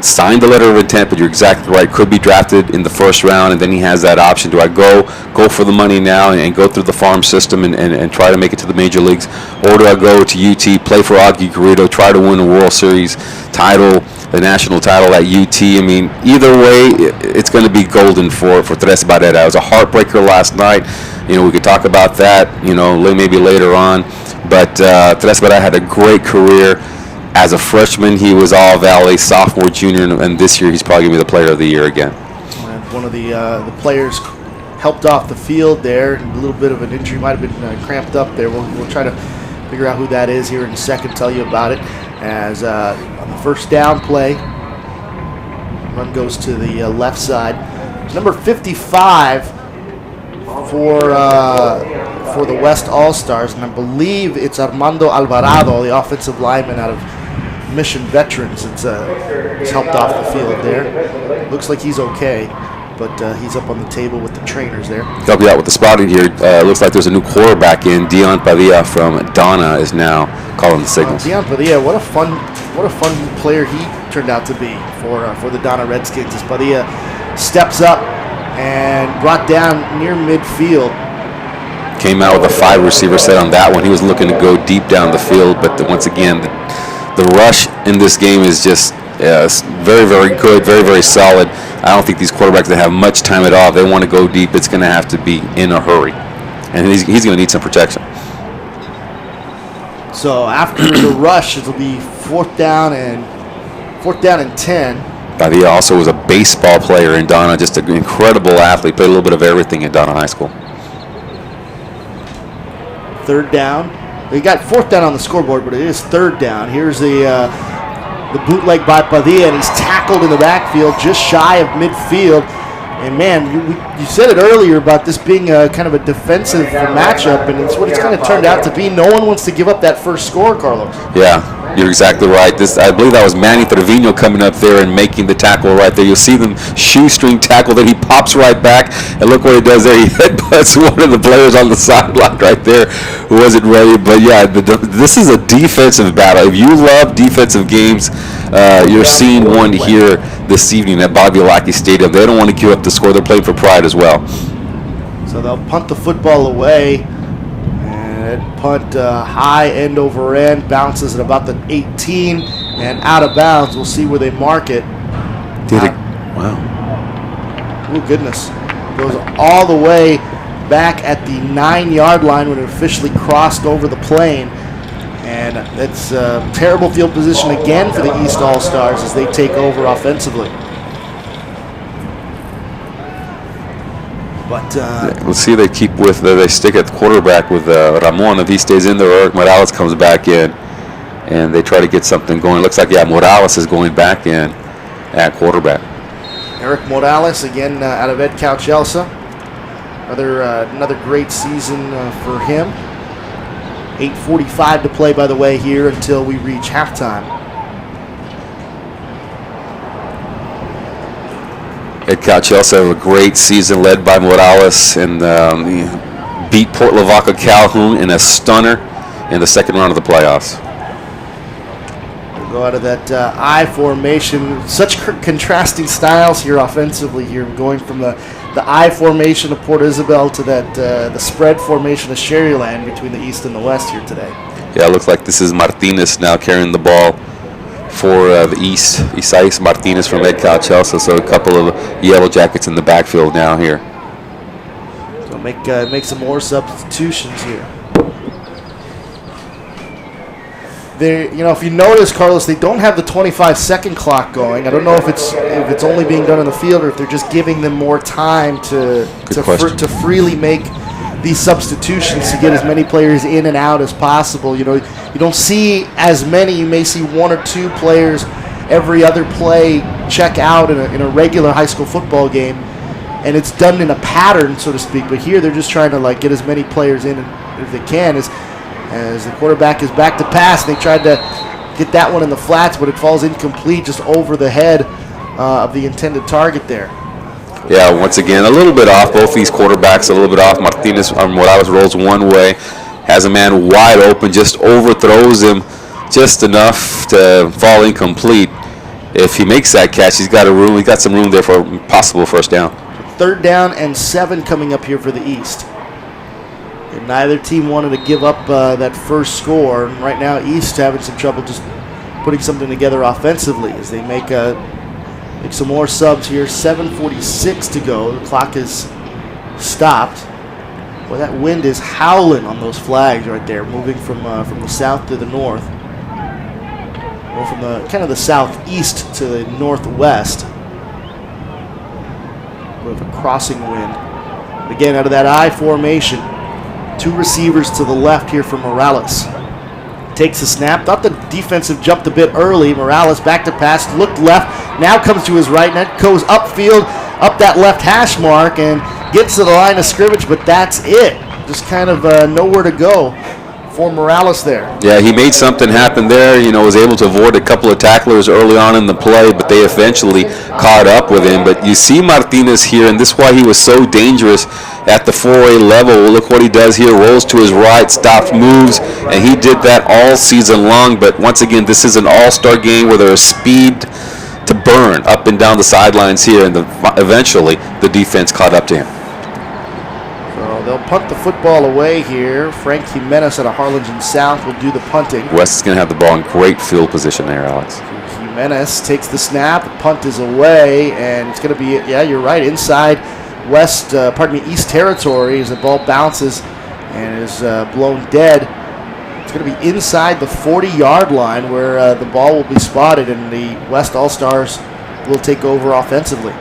signed the letter of intent, but you're exactly right. Could be drafted in the first round, and then he has that option. Do I go for the money now and go through the farm system and try to make it to the major leagues, or do I go to UT, play for Augie Garrido, try to win a World Series title, the national title at UT? I mean, either way, it's going to be golden for Tres Barrera. It was a heartbreaker last night. We could talk about that, maybe later on. But Tres Barrera had a great career. As a freshman, he was all Valley, sophomore, junior, and this year he's probably going to be the player of the year again. And one of the players helped off the field there. A little bit of an injury, might have been cramped up there. We'll try to figure out who that is here in a second, tell you about it. As on the first down play, run goes to the left side. Number 55 for the West All-Stars, and I believe it's Armando Alvarado, the offensive lineman out of Mission Veterans. It's helped off the field there. Looks like he's okay, but he's up on the table with the trainers there. Help you out with the spotting here. Looks like there's a new quarterback in. Dion Padilla from Donna is now calling the signals. Dion Padilla, what a fun player he turned out to be for the Donna Redskins. As Padilla steps up and brought down near midfield. Came out with a 5 receiver set on that one. He was looking to go deep down the field, but once again, the rush in this game is just very, very good, very, very solid. I don't think these quarterbacks that have much time at all, if they want to go deep, it's going to have to be in a hurry. And he's going to need some protection. So after the rush, it'll be fourth down and 10. Padilla also was a baseball player in Donna, just an incredible athlete, played a little bit of everything at Donna High School. Third down. We got fourth down on the scoreboard, but it is third down. Here's the bootleg by Padilla, and he's tackled in the backfield, just shy of midfield. And man, you said it earlier about this being kind of a defensive matchup, and it's what it's kind of turned out to be. No one wants to give up that first score, Carlos. Yeah, you're exactly right. I believe that was Manny Trevino coming up there and making the tackle right there. You'll see them shoestring tackle, then he pops right back, and look what he does there. He headbutts one of the players on the sideline right there who wasn't ready. But yeah, this is a defensive battle. If you love defensive games, you're seeing one here this evening at Bobby Lackey Stadium. They don't want to give up the score. They're playing for pride as well. So they'll punt the football away. And punt high, end over end, bounces at about the 18 and out of bounds. We'll see where they mark it. Wow. Oh, goodness. Goes all the way back at the 9-yard line when it officially crossed over the plane. And it's terrible field position again for the East All-Stars as they take over offensively. But let's see if they keep with, they stick at the quarterback with Ramon. If he stays in there, Eric Morales comes back in, and they try to get something going. Looks like, yeah, Morales is going back in at quarterback. Eric Morales, again, out of Ed Cauchelsa. Another great season for him. 8:45 to play, by the way, here until we reach halftime. Ed Cauchelsa had a great season led by Morales, and beat Port Lavaca Calhoun in a stunner in the second round of the playoffs. We'll go out of that I formation. Such contrasting styles here offensively here, going from the I formation of Port Isabel to that the spread formation of Sherryland between the East and the West here today. Yeah, it looks like this is Martinez now carrying the ball for the East. Isais Martinez from Ed Cauchelsa, so a couple of Yellow Jackets in the backfield now here. So make some more substitutions here. If you notice, Carlos, they don't have the 25-second clock going. I don't know if it's only being done in the field or if they're just giving them more time to freely make these substitutions to get as many players in and out as possible. You don't see as many. You may see one or two players every other play check out in a regular high school football game, and it's done in a pattern, so to speak. But here they're just trying to get as many players in as they can. As the quarterback is back to pass, they tried to get that one in the flats, but it falls incomplete just over the head of the intended target there. Yeah, once again, a little bit off. Both these quarterbacks a little bit off. Morales rolls one way, has a man wide open, just overthrows him just enough to fall incomplete. If he makes that catch, he's got some room there for a possible first down. Third down and 7 coming up here for the East. And neither team wanted to give up that first score. And right now, East having some trouble just putting something together offensively as they make some more subs here. 7:46 to go. The clock is stopped. Boy, that wind is howling on those flags right there, moving from the south to the north. Go from the kind of the southeast to the northwest. With a crossing wind. Again, out of that I formation. 2 receivers to the left here for Morales. Takes a snap. Thought the defensive jumped a bit early. Morales back to pass. Looked left. Now comes to his right. Net goes upfield, up that left hash mark, and gets to the line of scrimmage, but that's it. Just kind of nowhere to go for Morales there. Yeah, he made something happen there. Was able to avoid a couple of tacklers early on in the play, but they eventually caught up with him. But you see Martinez here, and this is why he was so dangerous at the 4A level. Look what he does here. Rolls to his right, stops, moves, and he did that all season long. But once again, this is an all-star game where there is speed to burn up and down the sidelines here, and eventually the defense caught up to him. So they'll punt the football away here. Frank Jimenez out of Harlingen South will do the punting. West is going to have the ball in great field position there, Alex. Jimenez takes the snap. The punt is away, and it's going to be, yeah, you're right, inside East territory as the ball bounces and is blown dead. It's going to be inside the 40-yard line where the ball will be spotted, and the West All-Stars will take over offensively.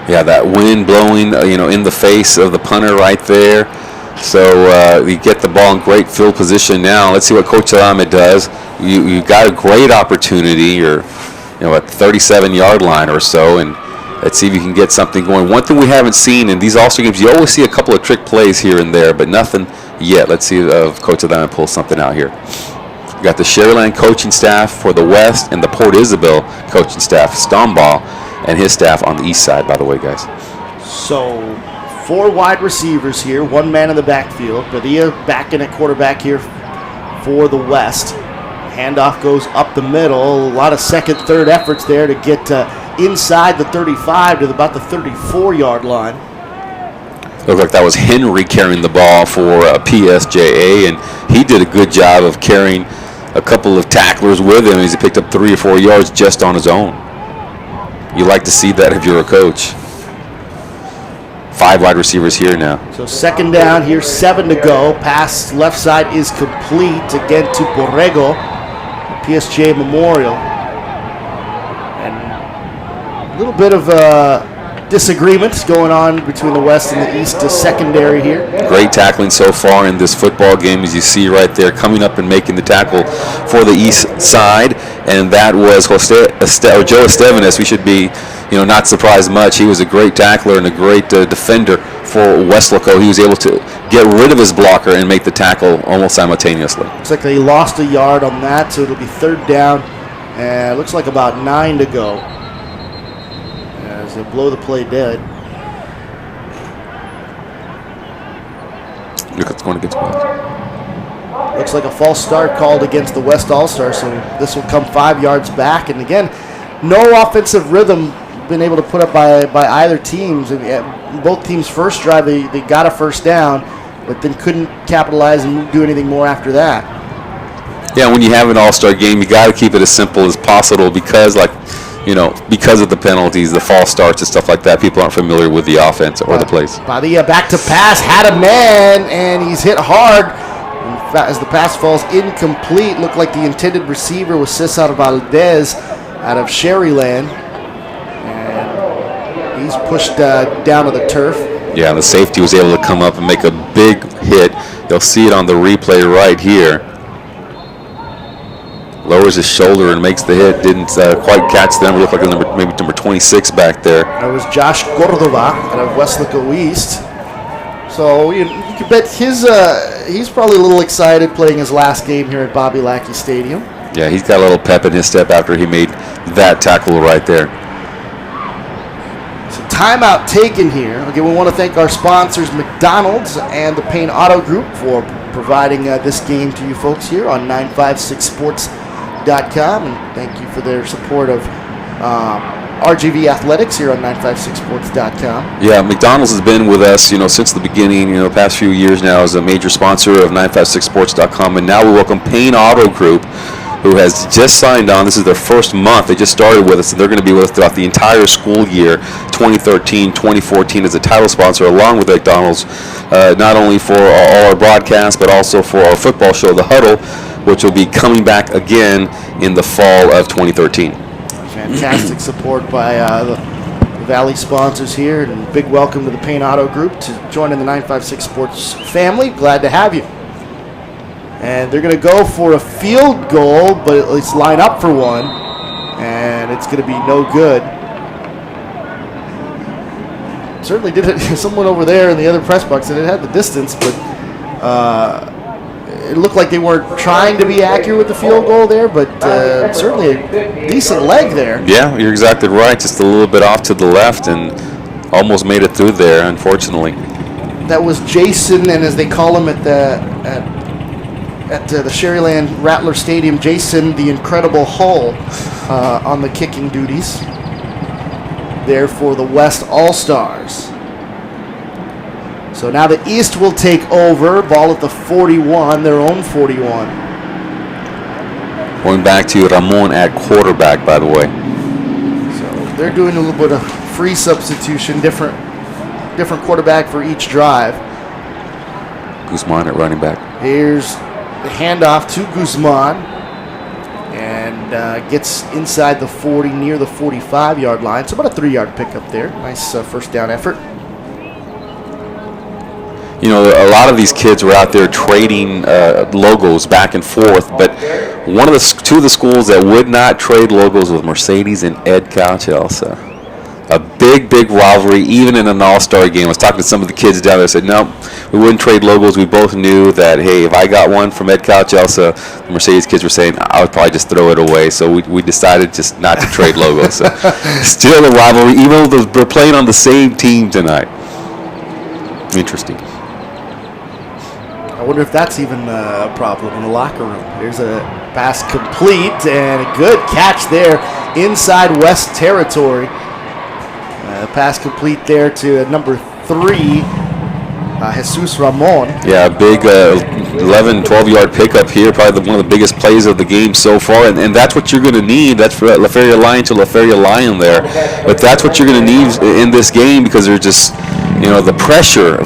Yeah, that wind blowing, in the face of the punter right there. So you get the ball in great field position now. Let's see what Coach Adame does. You got a great opportunity. You're, at the 37-yard line or so, and let's see if you can get something going. One thing we haven't seen in these All-Star games, you always see a couple of trick plays here and there, but nothing yet. Let's see if Coach Adame pulls something out here. You got the Sharyland coaching staff for the West and the Port Isabel coaching staff, Stomball, and his staff on the east side, by the way, guys. So 4 wide receivers here, 1 man in the backfield. Padilla back in at quarterback here for the West. Handoff goes up the middle. A lot of second, third efforts there to get inside the 35 to about the 34-yard line. Looked like that was Henry carrying the ball for PSJA, and he did a good job of carrying a couple of tacklers with him. He picked up 3 or 4 yards just on his own. You like to see that if you're a coach. 5 wide receivers here now. So second down here, 7 to go. Pass left side is complete again to Borrego, PSJ Memorial. And a little bit of disagreements going on between the West and the East secondary here. Great tackling so far in this football game, as you see right there, coming up and making the tackle for the East side, and that was Joe Estevanes. We should be, not surprised much. He was a great tackler and a great defender for Westlaco. He was able to get rid of his blocker and make the tackle almost simultaneously. Looks like they lost a yard on that, so it'll be third down, and it looks like about 9 to go. They'll blow the play dead. Look, it's going against West. Looks like a false start called against the West All-Stars, so this will come 5 yards back. And again, no offensive rhythm been able to put up by either teams. Both teams' first drive, they got a first down, but then couldn't capitalize and do anything more after that. Yeah, when you have an all-star game, you got to keep it as simple as possible because, because of the penalties, the false starts and stuff like that, people aren't familiar with the offense or the plays. Padilla back to pass, had a man, and he's hit hard. As the pass falls incomplete, looked like the intended receiver was Cesar Valdez out of Sharyland. And he's pushed down to the turf. Yeah, the safety was able to come up and make a big hit. You'll see it on the replay right here. Lowers his shoulder and makes the hit. Didn't quite catch the number. Looked like maybe number 26 back there. That was Josh Cordova out of Westlaco East. So you can bet he's probably a little excited playing his last game here at Bobby Lackey Stadium. Yeah, he's got a little pep in his step after he made that tackle right there. So timeout taken here. Again, we want to thank our sponsors, McDonald's and the Payne Auto Group, for providing this game to you folks here on 956sports.com. And thank you for their support of RGV Athletics here on 956sports.com. Yeah, McDonald's has been with us, since the beginning, the past few years now as a major sponsor of 956sports.com. And now we welcome Payne Auto Group, who has just signed on. This is their first month. They just started with us, and they're going to be with us throughout the entire school year 2013, 2014 as a title sponsor along with McDonald's, not only for all our broadcasts but also for our football show, The Huddle, which will be coming back again in the fall of 2013. Fantastic support by the Valley sponsors here, and big welcome to the Payne Auto Group to join in the 956 Sports family. Glad to have you. And they're going to go for a field goal, but at least line up for one, and it's going to be no good. Certainly did it. Someone over there in the other press box said it had the distance, but it looked like they weren't trying to be accurate with the field goal there, but certainly a decent leg there. Yeah, you're exactly right. Just a little bit off to the left and almost made it through there, unfortunately. That was Jason, and as they call him at the Sherryland Rattler Stadium, Jason the Incredible Hull on the kicking duties there for the West All-Stars. So now the East will take over. Ball at the 41, their own 41. Going back to Ramon at quarterback, by the way. So they're doing a little bit of free substitution, different quarterback for each drive. Guzman at running back. Here's the handoff to Guzman, and gets inside the 40, near the 45-yard line. So about a 3-yard pickup there. Nice first down effort. You know, a lot of these kids were out there trading logos back and forth, but two of the schools that would not trade logos was Mercedes and Ed Calchelse. A big rivalry, even in an all-star game. I was talking to some of the kids down there. Said, no, we wouldn't trade logos. We both knew that, hey, if I got one from Ed Calchelse, the Mercedes kids were saying I would probably just throw it away. So we decided just not to trade logos. So still a rivalry, even though they're playing on the same team tonight. Interesting. I wonder if that's even a problem in the locker room. Here's a pass complete and a good catch there inside West territory. Pass complete there to number 3, Jesus Ramon. Yeah, big 11, 12-yard pickup here, probably one of the biggest plays of the game so far, and that's what you're going to need. That's for La Feria Lion to La Feria Lion there. But that's what you're going to need in this game, because they're just, you know, the pressure,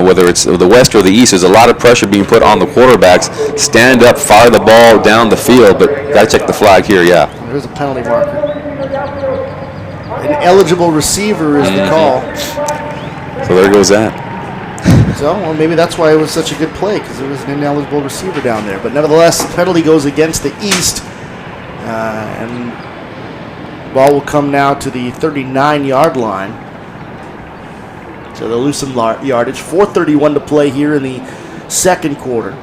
whether it's the West or the East, there's a lot of pressure being put on the quarterbacks. Stand up, fire the ball down the field, but got to check the flag here, yeah. There's a penalty marker. An eligible receiver is the call. So there goes that. So, well, maybe that's why it was such a good play, because there was an ineligible receiver down there. But nevertheless, the penalty goes against the East. And ball will come now to the 39-yard line. So they'll lose some yardage. 4:31 to play here in the second quarter.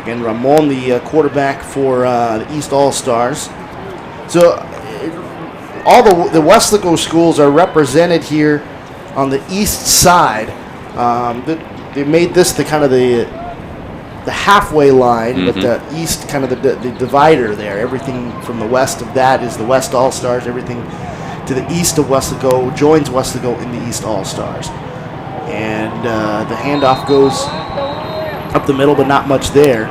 Again, Ramon, the quarterback for the East All-Stars. So all the Westlaco schools are represented here on the east side. They made this the kind of the halfway line, but the east kind of the divider there. Everything from the west of that is the West All-Stars. Everything to the east of Westlaco joins Westlaco in the East All-Stars. And the handoff goes up the middle, but not much there.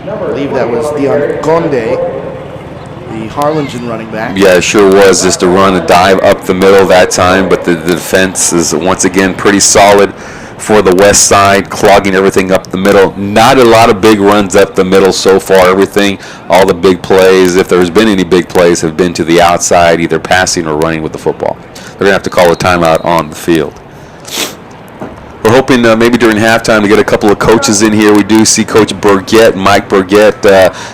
I believe that was Dion Conde, the Harlingen running back. Yeah, it sure was. Just a run, a dive up the middle that time, but the defense is once again pretty solid for the west side, clogging everything up the middle. Not a lot of big runs up the middle so far. Everything, all the big plays, if there's been any big plays, have been to the outside, either passing or running with the football. They're going to have to call a timeout on the field. We're hoping maybe during halftime to get a couple of coaches in here. We do see Coach Burgett, Mike Burgett,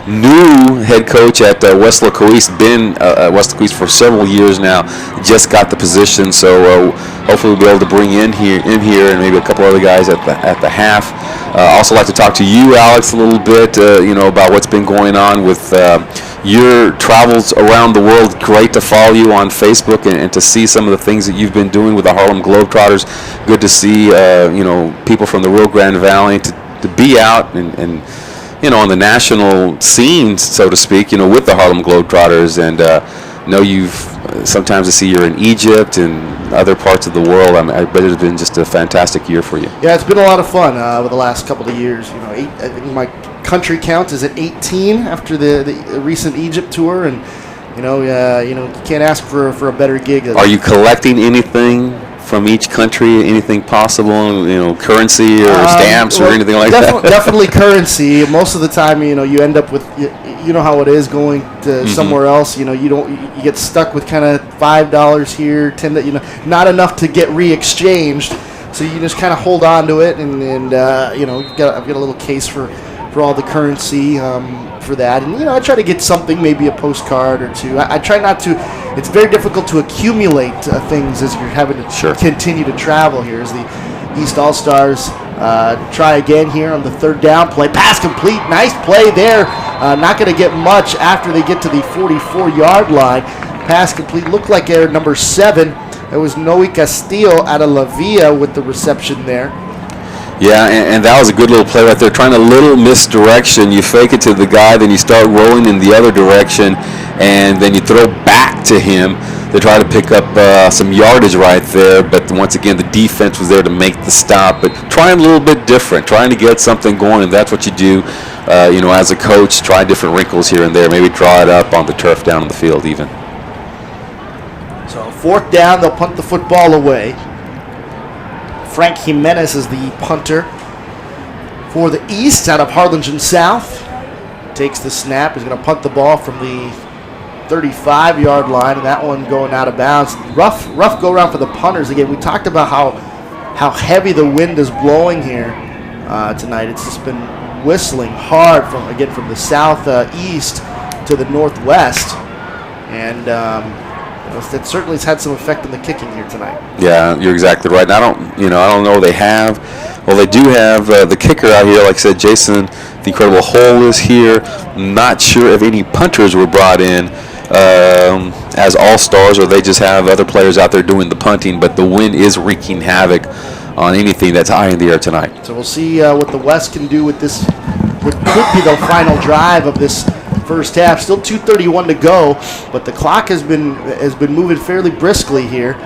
new head coach at Westlaco East, been at Westlaco East for several years now, just got the position, so hopefully we'll be able to bring in here and maybe a couple other guys at the half. Also like to talk to you, Alex, a little bit, about what's been going on with your travels around the world. Great to follow you on Facebook and to see some of the things that you've been doing with the Harlem Globetrotters. Good to see, people from the Rio Grande Valley to be out and on the national scene, so to speak, with the Harlem Globetrotters. And know you've sometimes to see you're in Egypt and other parts of the world. I mean, I bet it's been just a fantastic year for you. Yeah, it's been a lot of fun over the last couple of years. I think my country count is at 18 after the recent Egypt tour, and you can't ask for a better gig. Are you collecting anything from each country, anything possible, currency or stamps or anything like that? Definitely currency. Most of the time, you end up with, you know how it is going to somewhere else. You get stuck with kind of $5 here, $10, not enough to get re-exchanged. So you just kind of hold on to it, and I've got a little case for all the currency for that, and I try to get something, maybe a postcard or two. I try not to. It's very difficult to accumulate things as you're having to continue to travel here. As the East All-Stars try again here on the third down play, pass complete, nice play there. Not going to get much after they get to the 44-yard line. Pass complete, looked like error number 7. It was Noe Castillo out of La Villa with the reception there. Yeah, and that was a good little play right there. Trying a little misdirection. You fake it to the guy, then you start rolling in the other direction, and then you throw back to him to try to pick up some yardage right there. But once again, the defense was there to make the stop. But trying a little bit different, trying to get something going, and that's what you do. As a coach, try different wrinkles here and there. Maybe draw it up on the turf down on the field even. So fourth down, they'll punt the football away. Frank Jimenez is the punter for the East out of Harlingen South. Takes the snap. He's going to punt the ball from the 35-yard line, and that one going out of bounds. Rough go around for the punters. Again, we talked about how heavy the wind is blowing here tonight. It's just been whistling hard from the southeast to the northwest, and that certainly has had some effect on the kicking here tonight. Yeah, you're exactly right. And I don't know they have. Well, they do have the kicker out here. Like I said, Jason, the Incredible Hole is here. Not sure if any punters were brought in as all-stars, or they just have other players out there doing the punting. But the wind is wreaking havoc on anything that's high in the air tonight. So we'll see what the West can do with this. What could be the final drive of this first half. Still 2:31 to go, but the clock has been moving fairly briskly here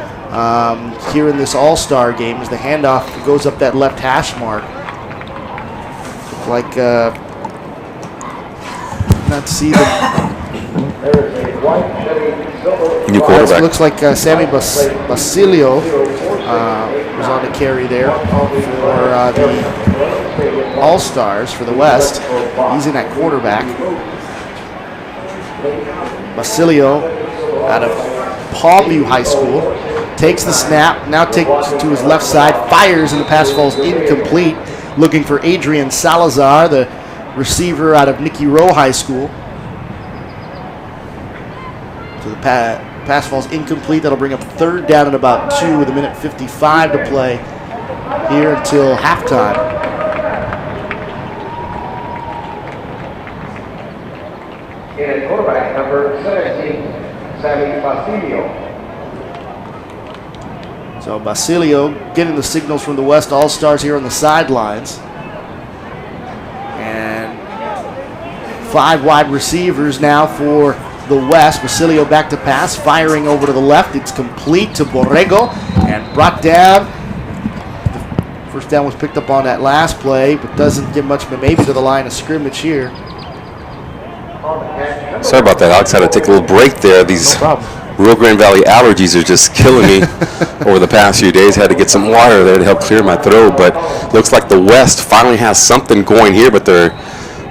in this All-Star game as the handoff goes up that left hash mark. Like not see the new quarterback. Looks like Sammy Basilio was on the carry there for the All-Stars for the West. He's in at quarterback. Basilio out of Palmview High School takes the snap, now takes it to his left side, fires, and the pass falls incomplete. Looking for Adrian Salazar, the receiver out of Nicky Rowe High School. So the pass falls incomplete. That'll bring up third down at about 2 with 1:55 to play here until halftime. And quarterback number 17, Sammy Basilio. So Basilio getting the signals from the West All-Stars here on the sidelines. And 5 wide receivers now for the West. Basilio back to pass, firing over to the left. It's complete to Borrego and brought down. The first down was picked up on that last play, but doesn't get much, maybe to the line of scrimmage here. Sorry about that, Alex. Had to take a little break there. These Rio Grande Valley allergies are just killing me over the past few days. Had to get some water there to help clear my throat. But looks like the West finally has something going here, but they're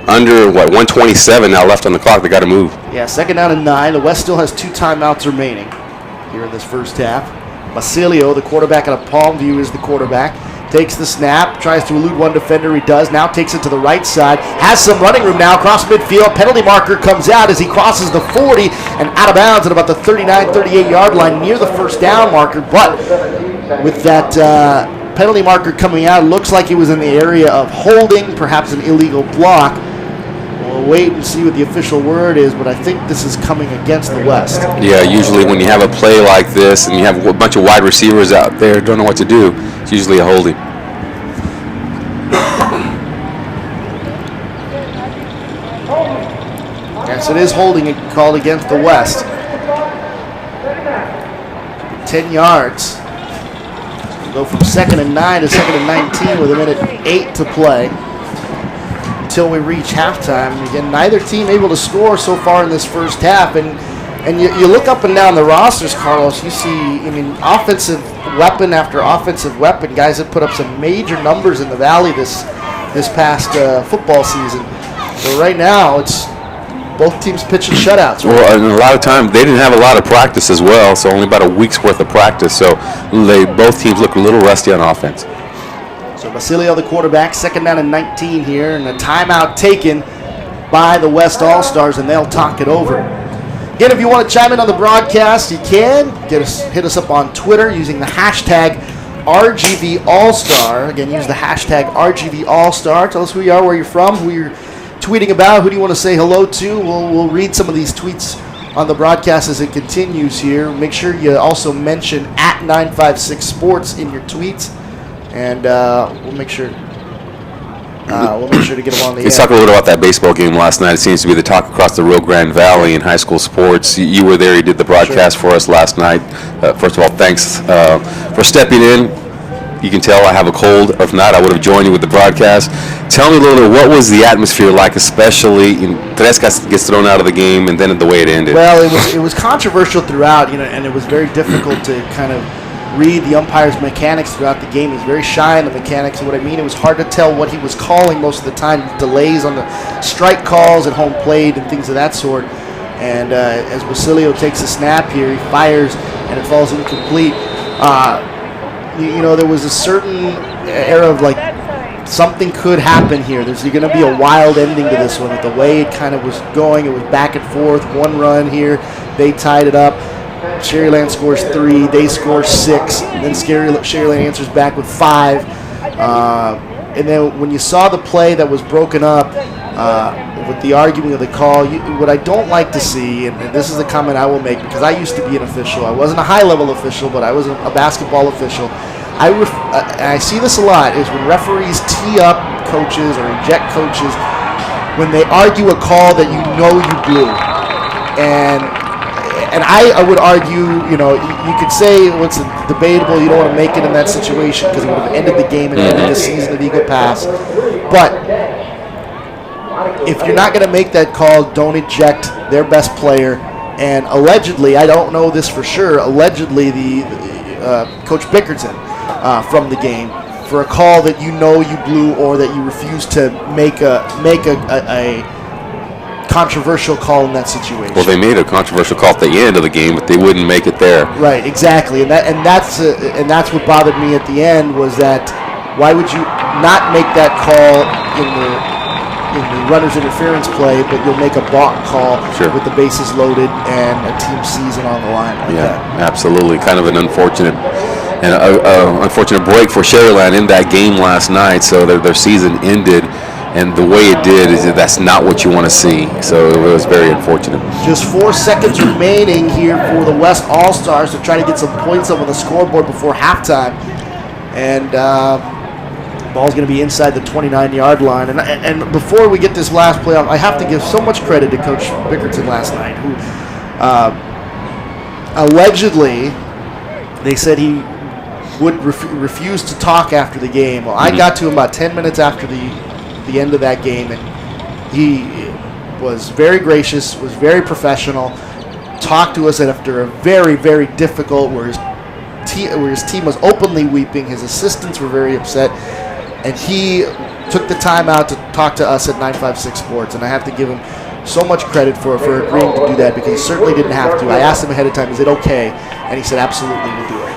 under, 127 now left on the clock. They got to move. Yeah, second down and 9. The West still has 2 timeouts remaining here in this first half. Basilio, the quarterback out of Palmview, is the quarterback. Takes the snap, tries to elude one defender. He does. Now takes it to the right side. Has some running room now across midfield. Penalty marker comes out as he crosses the 40 and out of bounds at about the 39-38-yard line near the first down marker. But with that penalty marker coming out, looks like he was in the area of holding, perhaps an illegal block. We'll wait and see what the official word is, but I think this is coming against the West. Yeah, usually when you have a play like this and you have a bunch of wide receivers out there don't know what to do, it's usually a holding. Yes, it is holding called against the West. 10 yards. Go from 2nd and 9 to 2nd and 19 with 1:08 to play until we reach halftime. Again, neither team able to score so far in this first half. And you look up and down the rosters, Carlos, you see, offensive weapon after offensive weapon, guys that put up some major numbers in the Valley this past football season. So right now, it's both teams pitching shutouts. Right? Well, and a lot of time they didn't have a lot of practice as well, so only about a week's worth of practice. So both teams look a little rusty on offense. So Basilio, the quarterback, 2nd down and 19 here, and a timeout taken by the West All-Stars, and they'll talk it over. Again, if you want to chime in on the broadcast, you can. Hit us up on Twitter using the hashtag RGVAllstar. Again, use the hashtag RGVAllstar. Tell us who you are, where you're from, who you're tweeting about, who do you want to say hello to. We'll read some of these tweets on the broadcast as it continues here. Make sure you also mention @956sports in your tweets, and we'll make sure to get them on the air. Let's talk a little bit about that baseball game last night. It seems to be the talk across the Rio Grande Valley in high school sports. You were there. You did the broadcast for us last night. First of all, thanks for stepping in. You can tell I have a cold. If not, I would have joined you with the broadcast. Tell me a little bit, what was the atmosphere like, especially in Tresca gets thrown out of the game and then the way it ended? Well, it was controversial throughout, and it was very difficult to kind of read the umpire's mechanics throughout the game. He was very shy in the mechanics, and what I mean, it was hard to tell what he was calling most of the time. Delays on the strike calls at home plate and things of that sort. And as Basilio takes a snap here, he fires, and it falls incomplete. There was a certain era of like something could happen here. There's going to be a wild ending to this one. The way it kind of was going, it was back and forth. One run here, they tied it up. Sherryland scores 3, they score 6, and then Sherryland answers back with 5. And then when you saw the play that was broken up with the arguing of the call, what I don't like to see, and this is a comment I will make because I used to be an official. I wasn't a high-level official, but I was a basketball official. I see this a lot, is when referees tee up coaches or eject coaches when they argue a call that you blew. And I would argue, you could say it's debatable, you don't want to make it in that situation because it would have ended the game and ended the season of Eagle Pass. But if you're not going to make that call, don't eject their best player. And allegedly, I don't know this for sure, allegedly the Coach Bickerton from the game for a call that you blew or that you refused to make a controversial call in that situation. Well, they made a controversial call at the end of the game, but they wouldn't make it there. Right, exactly, and that's what bothered me at the end was that why would you not make that call in the runner's interference play, but you'll make a balk call with the bases loaded and a team season on the line like that. Absolutely, kind of an unfortunate break for Sherryland in that game last night. So their season ended. And the way it did is that's not what you want to see. So it was very unfortunate. Just 4 seconds remaining here for the West All-Stars to try to get some points up on the scoreboard before halftime. And ball's going to be inside the 29-yard line. And before we get this last playoff, I have to give so much credit to Coach Bickerton last night, who allegedly they said he would refuse to talk after the game. Well, I got to him about 10 minutes after the end of that game, and he was very gracious, was very professional, talked to us after a very, very difficult where his team was openly weeping, his assistants were very upset, and he took the time out to talk to us at 956 Sports, and I have to give him so much credit for agreeing to do that because he certainly didn't have to. I asked him ahead of time, is it okay? And he said, absolutely, we'll do it.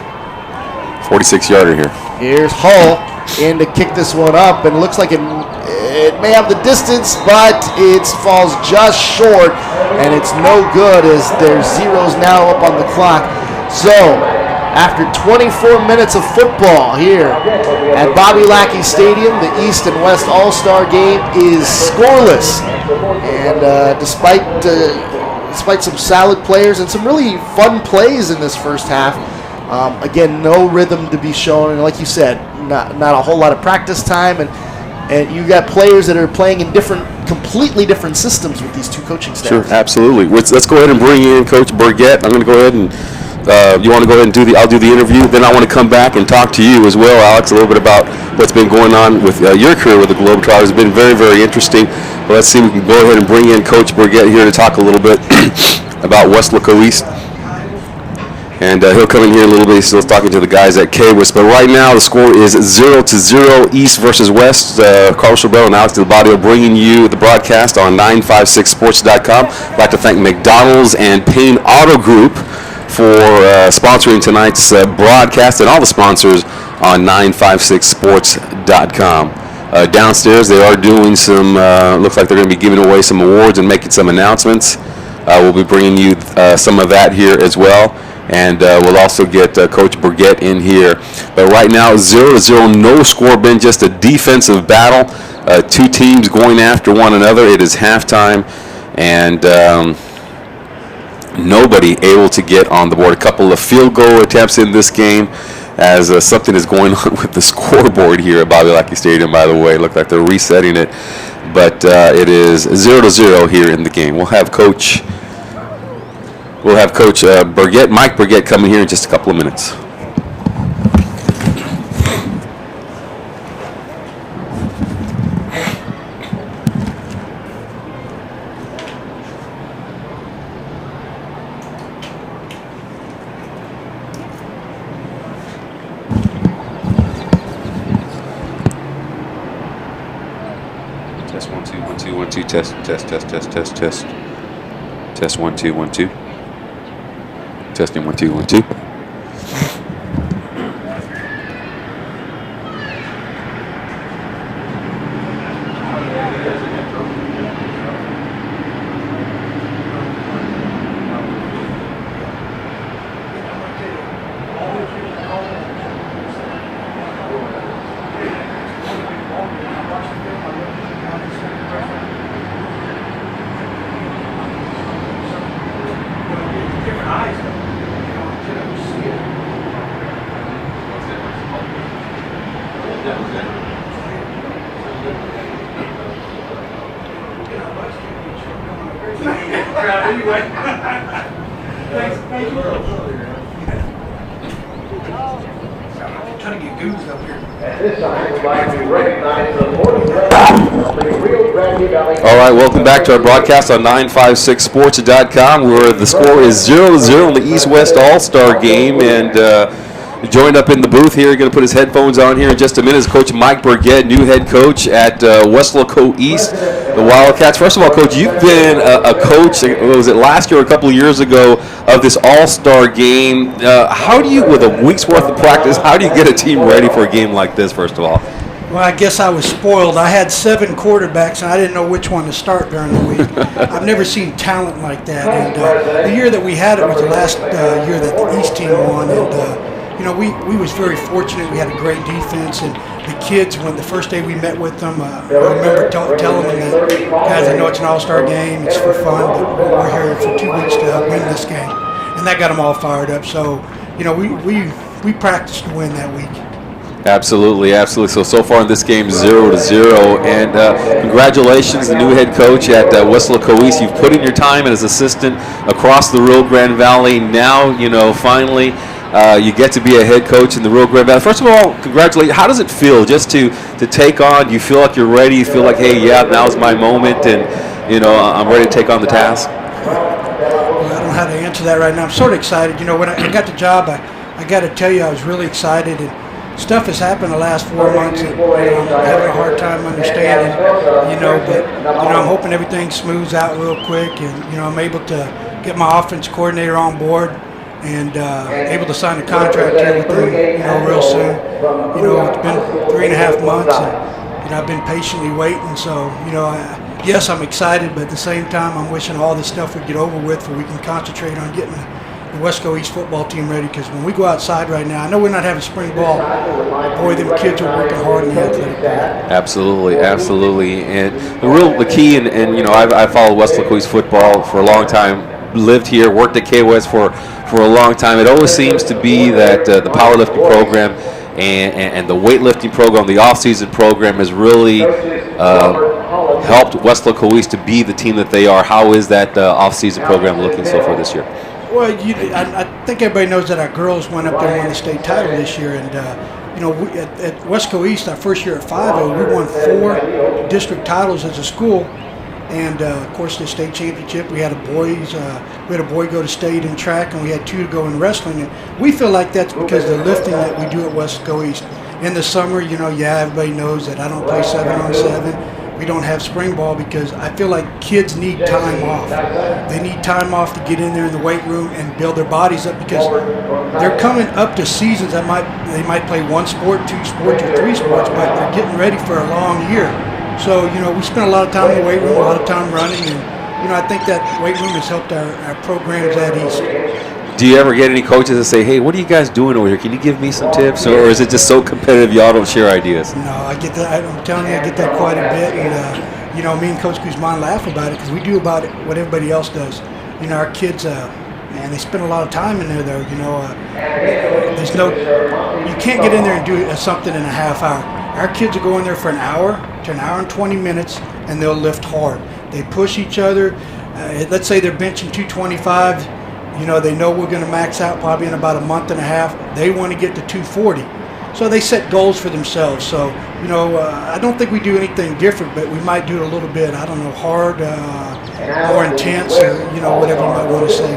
46-yarder here. Here's Hull in to kick this one up, and it looks like it may have the distance, but it falls just short, and it's no good as there's zeros now up on the clock. So, after 24 minutes of football here at Bobby Lackey Stadium, the East and West All-Star game is scoreless. And despite some solid players and some really fun plays in this first half, again, no rhythm to be shown, and like you said, not a whole lot of practice time, and you got players that are playing in completely different systems with these two coaching staffs. Sure, absolutely. Let's go ahead and bring in Coach Burgett. I'm going to go ahead and you want to go ahead and I'll do the interview. Then I want to come back and talk to you as well, Alex, a little bit about what's been going on with your career with the Globetrotters. It's been very, very interesting. But let's see if we can go ahead and bring in Coach Burgett here to talk a little bit about Weslaco East. And he'll come in here in a little bit. He's still talking to the guys at K-West. But right now, the score is 0-0, East versus West. Carlos Rebel and Alex Delbadio bringing you the broadcast on 956sports.com. I'd like to thank McDonald's and Payne Auto Group for sponsoring tonight's broadcast, and all the sponsors on 956sports.com. Downstairs, they are doing some, looks like they're going to be giving away some awards and making some announcements. We'll be bringing you some of that here as well. And we'll also get Coach Burgett in here. But right now, 0-0, no score, been just a defensive battle. Two teams going after one another. It is halftime, and nobody able to get on the board. A couple of field goal attempts in this game, as something is going on with the scoreboard here at Bobby Lackey Stadium, by the way. Look like they're resetting it. But it is 0-0 here in the game. We'll have Coach Burgett, Mike Burgett, coming here in just a couple of minutes. Test 1 2 1 2 1 2 test 1 2 1 2. Testing 1 2 1 2. All right, welcome back to our broadcast on 956sports.com, where the score is 0-0 in the East-West All-Star game. And joined up in the booth here, going to put his headphones on here in just a minute, is Coach Mike Burgett, new head coach at Weslaco East, the Wildcats. First of all, Coach, you've been a coach, was it last year or a couple of years ago, of this All-Star game. How do you, with a week's worth of practice, how do you get a team ready for a game like this, first of all? Well, I guess I was spoiled. I had 7 quarterbacks, and I didn't know which one to start during the week. I've never seen talent like that. And the year that we had it was the last year that the East team won. And, we was very fortunate. We had a great defense. And the kids, when the first day we met with them, I remember telling them that, guys, I know it's an all-star game. It's for fun, but we're here for 2 weeks to win this game. And that got them all fired up. So, we practiced to win that week. Absolutely. So far in this game, 0-0, and congratulations, the new head coach at Weslaco East. You've put in your time as assistant across the Rio Grande Valley. Now, finally, you get to be a head coach in the Rio Grande Valley. First of all, congratulations. How does it feel just to take on? Do you feel like you're ready? You feel like, hey, yeah, now's my moment, and I'm ready to take on the task? Well, I don't know how to answer that right now. I'm sort of excited. When I got the job, I got to tell you, I was really excited. And stuff has happened the last 4 months that I'm having a hard time understanding, but I'm hoping everything smooths out real quick, and I'm able to get my offense coordinator on board and able to sign a contract here with them, real soon. It's been 3.5 months, and I've been patiently waiting. So, yes, I'm excited, but at the same time, I'm wishing all this stuff would get over with so we can concentrate on getting the Weslaco East football team ready, because when we go outside right now, I know we're not having spring ball, boy, them kids are working hard in the athletic field. Absolutely. And the key, and I followed Weslaco East football for a long time, lived here, worked at K-West for a long time. It always seems to be that the powerlifting program and the weightlifting program, the off-season program, has really helped Weslaco East to be the team that they are. How is that off-season program looking so far this year? Well, I think everybody knows that our girls went up there and won the state title this year, and at Westco East, our first year at 5A, we won 4 district titles as a school, and of course the state championship. We had a boy go to state in track, and we had 2 to go in wrestling, and we feel like that's because of the lifting that we do at Westco East. In the summer, everybody knows that I don't play 7-on-7. We don't have spring ball because I feel like kids need time off. They need time off to get in there in the weight room and build their bodies up because they're coming up to seasons that they might play 1 sport, 2 sports, or 3 sports, but they're getting ready for a long year. So, we spend a lot of time in the weight room, a lot of time running, and, I think that weight room has helped our programs at East. Do you ever get any coaches that say, hey, what are you guys doing over here? Can you give me some tips? Or is it just so competitive y'all don't share ideas? No, I get that. I'm telling you, I get that quite a bit. And, me and Coach Guzman laugh about it because we do about it what everybody else does. Our kids, man, they spend a lot of time in there, though. You can't get in there and do something in a half hour. Our kids will go in there for an hour to an hour and 20 minutes, and they'll lift hard. They push each other. Let's say they're benching 225. They know we're going to max out probably in about a month and a half. They want to get to 240. So they set goals for themselves. So, I don't think we do anything different, but we might do it a little bit, hard, more intense, or, whatever you might want to say.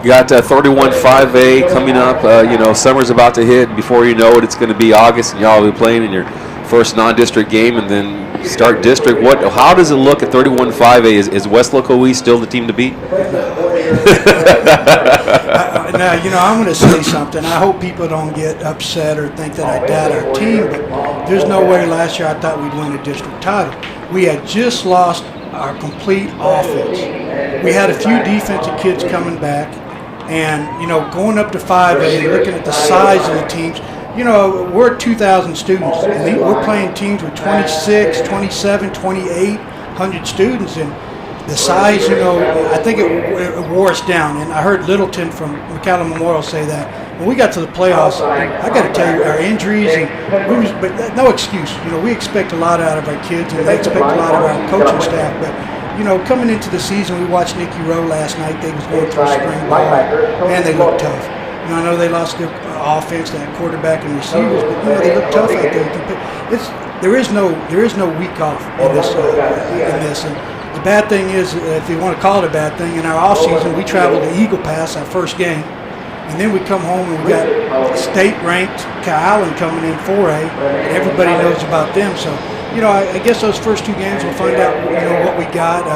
You got 31-5A coming up. Summer's about to hit. Before you know it, it's going to be August, and y'all will be playing in your first non-district game and then start district. How does it look at 31-5A? Is West Loco East still the team to beat? Now, I'm going to say something. I hope people don't get upset or think that I doubt our team, but there's no way last year I thought we'd win a district title. We had just lost our complete offense. We had a few defensive kids coming back, and, going up to 5A and looking at the size of the teams, we're 2,000 students, and we're playing teams with 26, 27, 2,800 students, and the size, I think it wore us down. And I heard Littleton from McAllen Memorial say that when we got to the playoffs, I got to tell you, our injuries, but no excuse. We expect a lot out of our kids, and they expect a lot of our coaching staff. But coming into the season, we watched Nicky Rowe last night. They was going through spring ball, and they looked tough. I know they lost their offense, that quarterback and receivers, but they look tough out there. There is no week off in this. And the bad thing is, if you want to call it a bad thing, in our off season we traveled to Eagle Pass our first game, and then we come home and we got state-ranked Cow Island coming in 4A, and everybody knows about them. So I guess those first 2 games we'll find out what we got.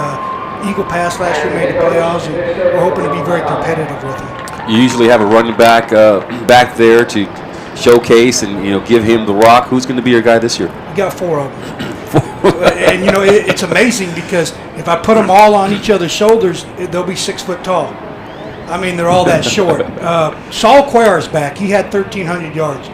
Eagle Pass last year made the playoffs, and we're hoping to be very competitive with them. You usually have a running back back there to showcase and give him the rock. Who's going to be your guy this year? We got 4 of them. And it's amazing because if I put them all on each other's shoulders, they'll be 6 foot tall. I mean, they're all that short. Saul Cuer's back. He had 1,300 yards.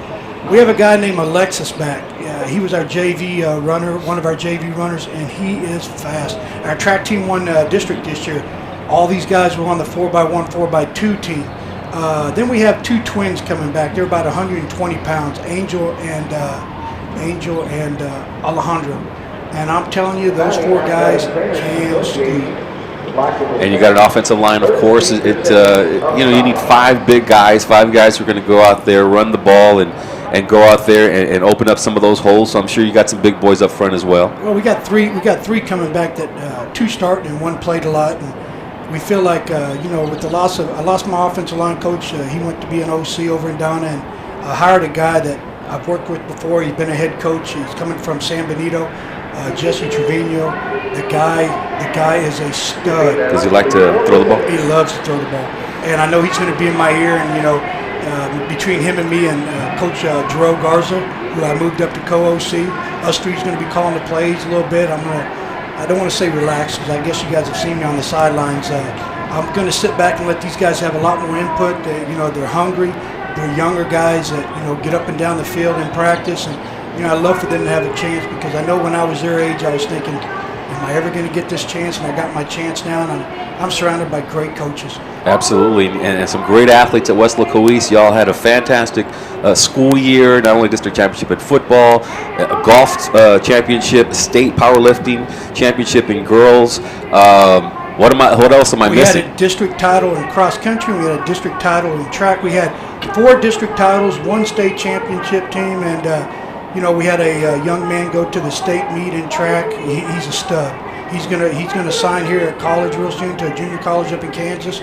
We have a guy named Alexis back. He was our JV runner, one of our JV runners, and he is fast. Our track team won district this year. All these guys were on the 4x1, 4x2 team. Then we have 2 twins coming back. They're about 120 pounds, Angel and Alejandro. And I'm telling you, those 4 guys can ski. And you got an offensive line, of course. You need 5 big guys, 5 guys who are going to go out there, run the ball, and go out there and open up some of those holes. So I'm sure you got some big boys up front as well. Well, we got 3 coming back that 2 starting and 1 played a lot. And we feel like, with the loss of, I lost my offensive line coach. He went to be an OC over in Donna, and I hired a guy that I've worked with before. He's been a head coach. He's coming from San Benito, Jesse Trevino. The guy is a stud. Does he like to throw the ball? He loves to throw the ball, and I know he's going to be in my ear. And between him and me and Coach Jerome Garza, who I moved up to co-OC, us 3's going to be calling the plays a little bit. I don't want to say relax because I guess you guys have seen me on the sidelines. I'm going to sit back and let these guys have a lot more input. They're hungry. They're younger guys that get up and down the field in practice, and I'd love for them to have a chance because I know when I was their age, I was thinking, am I ever going to get this chance? And I got my chance now, and I'm surrounded by great coaches. Absolutely, and some great athletes at West Loco East. Y'all had a fantastic school year, not only district championship in football, a golf championship, state powerlifting championship in girls. What else am I missing? We had a district title in cross country. We had a district title in track. We had 4 district titles, 1 state championship team, and we had a young man go to the state meet in track. He's a stud. He's gonna sign here at college real soon, to a junior college up in Kansas.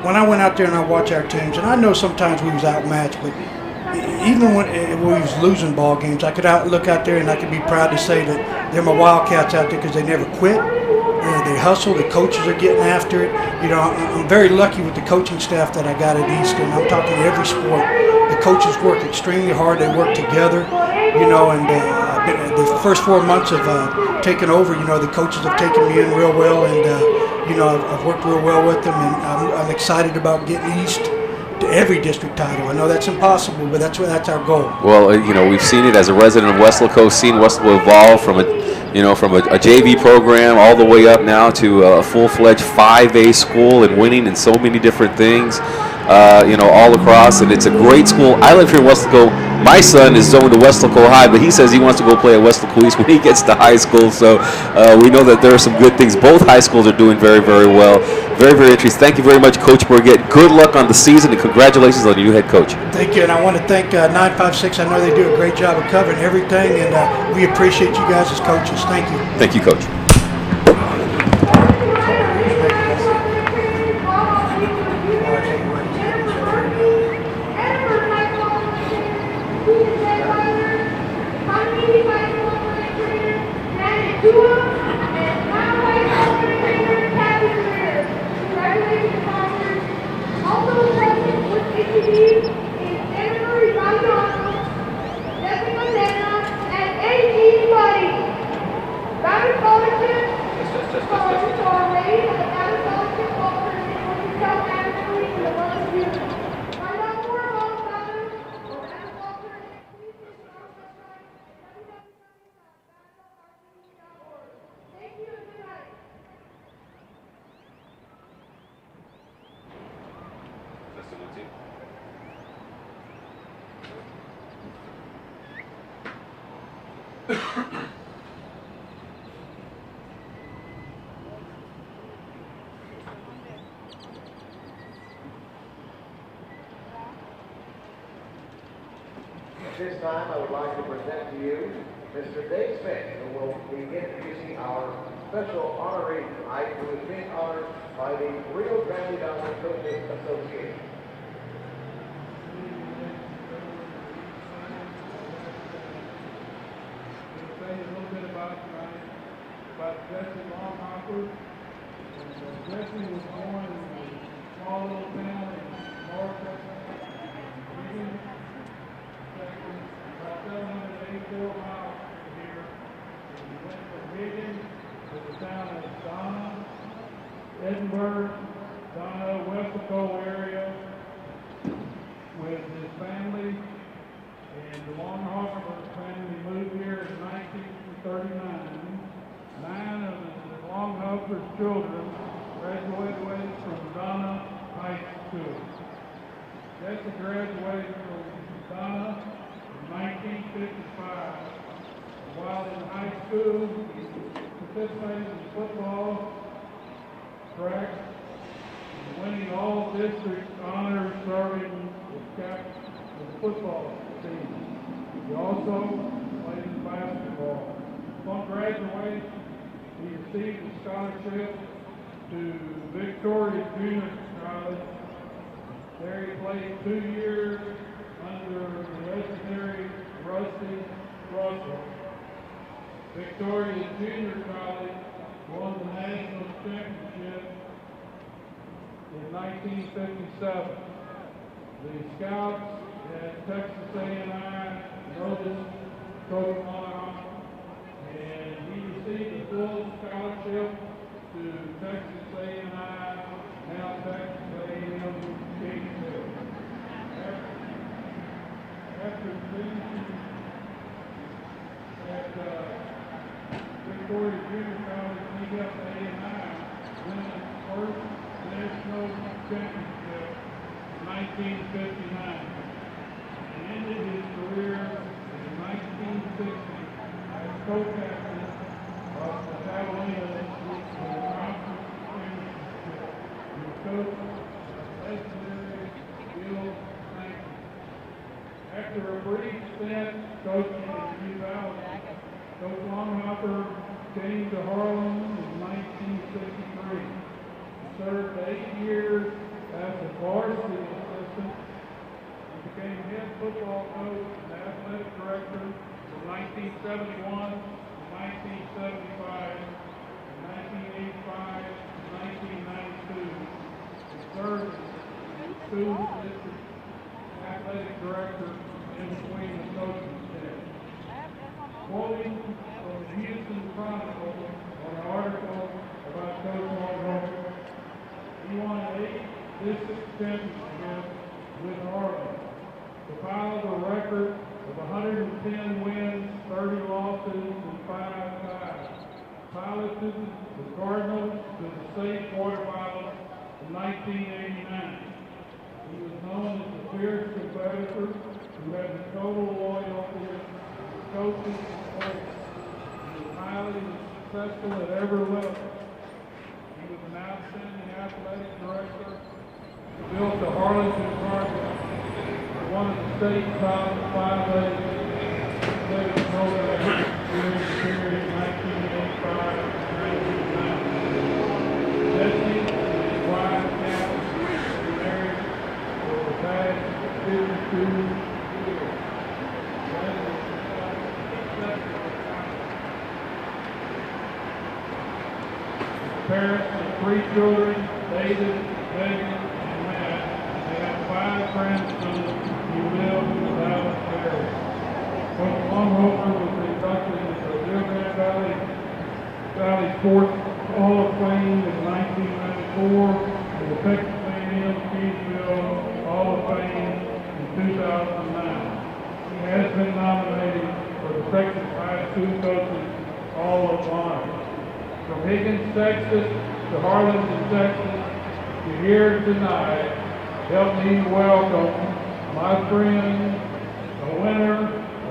When I went out there and I watched our teams, and I know sometimes we was outmatched, but even when we was losing ball games, I could look out there and I could be proud to say that they're my Wildcats out there, because they never quit. They hustle. The coaches are getting after it. I'm very lucky with the coaching staff that I got at Eastern. I'm talking every sport. The coaches work extremely hard. They work together. And the first 4 months of taking over, the coaches have taken me in real well, and I've worked real well with them, and I'm excited about getting East to every district title. I know that's impossible, but that's our goal. Well, we've seen it as a resident of Weslaco, seen Weslaco evolve from a JV program all the way up now to a full-fledged 5A school, and winning in so many different things, all across. And it's a great school. I live here in Weslaco. My son is going to Weslaco High, but he says he wants to go play at Weslaco East when he gets to high school. So we know that there are some good things. Both high schools are doing very, very well. Very, very interesting. Thank you very much, Coach Burgett. Good luck on the season, and congratulations on your new head coach. Thank you, and I want to thank 956. I know they do a great job of covering everything, and we appreciate you guys as coaches. Thank you. Thank you, Coach. At this time, I would like to present to you Mr. Dave Smith, who will be introducing our special honoree tonight, who is being honored by the Rio Grande Valley Coaches Association. Say a little bit about Jesse Longhopper. Jesse was born in a small little town in North Michigan, about 784 miles from here. And he went from Michigan to the town of Donna, Edinburgh, Donna, Weslaco area with his family. And the Longhopper family moved here in 1939. 9 of the Longhopper's children graduated from Donna High School. Jesse graduated from Donna in 1955. While in high school, he participated in football, track, and winning all district honors, serving as captain of the football team. He also played in basketball. Upon graduation, he received a scholarship to Victoria Junior College. There he played 2 years under the legendary Rusty Russell. Victoria Junior College won the national championship in 1957. The Scouts at Texas A&I noticed Coach Longhopper, and he received a full scholarship to Texas A&I, now Texas A&M Kingsville. After finishing at Victoria Junior College, he got to A&I, winning his first national championship in 1959. He ended his career in 1960 as co-captain of the Catalina stint coaching at New Valley. Coach Longhopper came to Harlan in 1963. He served 8 years as a varsity assistant. He became head football coach and athletic director from 1971 to 1975 and 1985 to 1992. He served as school district athletic director in between the coaching staff. Quoting from the Houston Chronicle on an article about Coach Longhopper, he won 8 district championships with Harlan. The pilot a record of 110 wins, 30 losses, and 5 ties. Piloted the Cardinals to the state quarterfinals in 1989. He was known as the fierce competitor who had the total loyalty of coaches and players. He was highly successful at every level. He was an outstanding athletic director. He built the Harlingen Cardinals, one of the state's top 5A athletic programs during the period 1985 to 1990. Jesse and his wife, Kathy, were married for the past 52 years. Parents of 3 children, David, Megan, and Matt. They have 5 grandsons who live in the Dallas area. Coach Longhopper was inducted into the Rio Grande Valley Sports Hall of Fame in 1994 and the Texas A&M Keysville Hall of Fame in 2009. He has been nominated for the Texas High School Coaches Hall of Honor. From Higgins, Texas, to Harlingen, Texas, to here tonight, help me welcome my friend, a winner,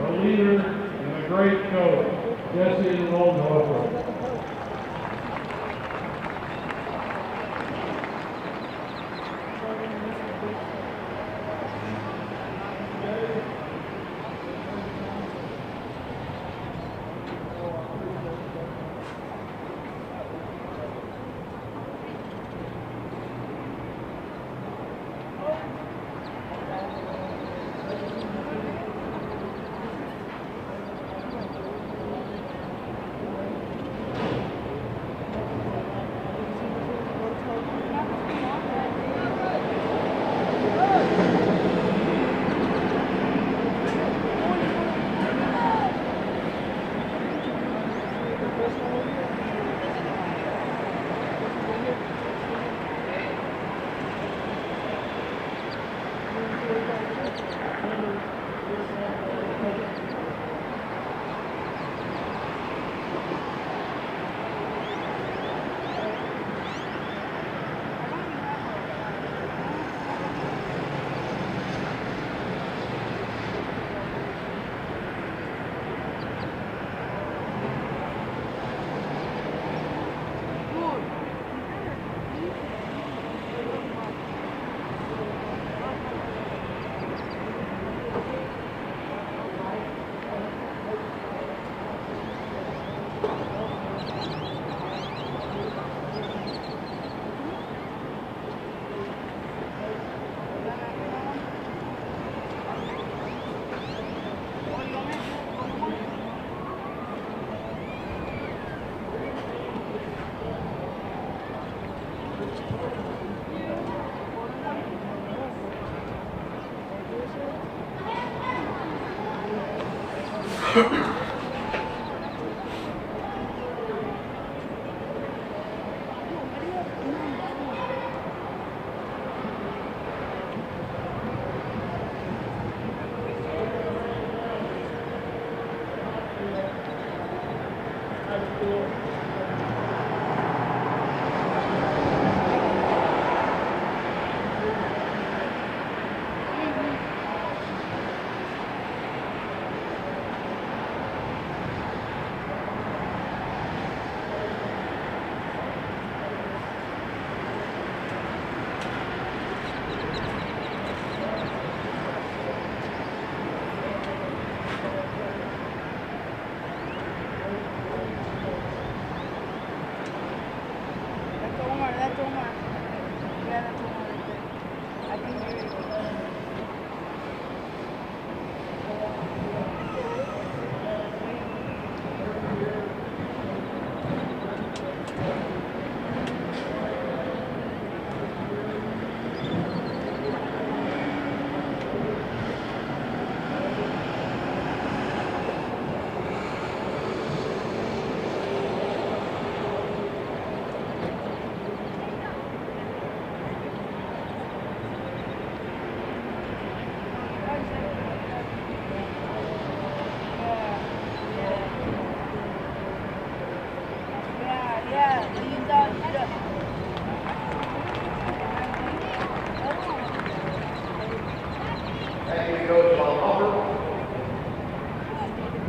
a leader, and a great coach, Jesse Longhopper.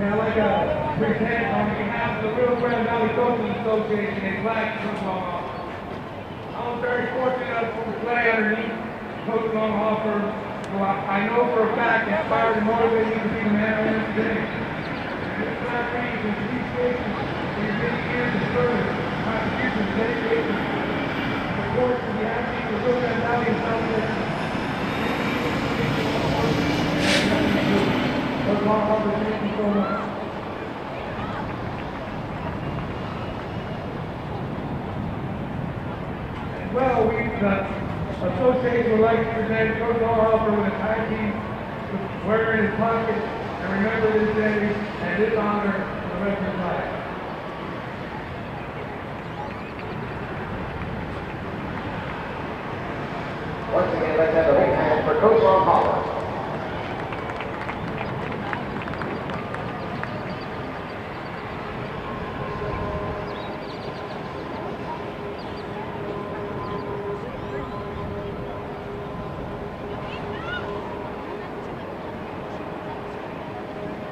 Now, like a present on behalf of the Rio Grande Valley Coaching Association and Flag Football Office. I was very fortunate to play underneath Coach Longhoffer, who I know for a fact inspired and motivated me to be the man I am today. This flag range and appreciation for your many years of service, contributions, dedication, support to the athletes of Rio Grande Valley and Southwest. Coach Longhoffer, thank you so much. Well, the association would like to present Coach Longhoffer with a tag team to wear in his pocket and remember this day and this honor for the rest of his life. Once again, let's have a big hand for Coach Longhoffer.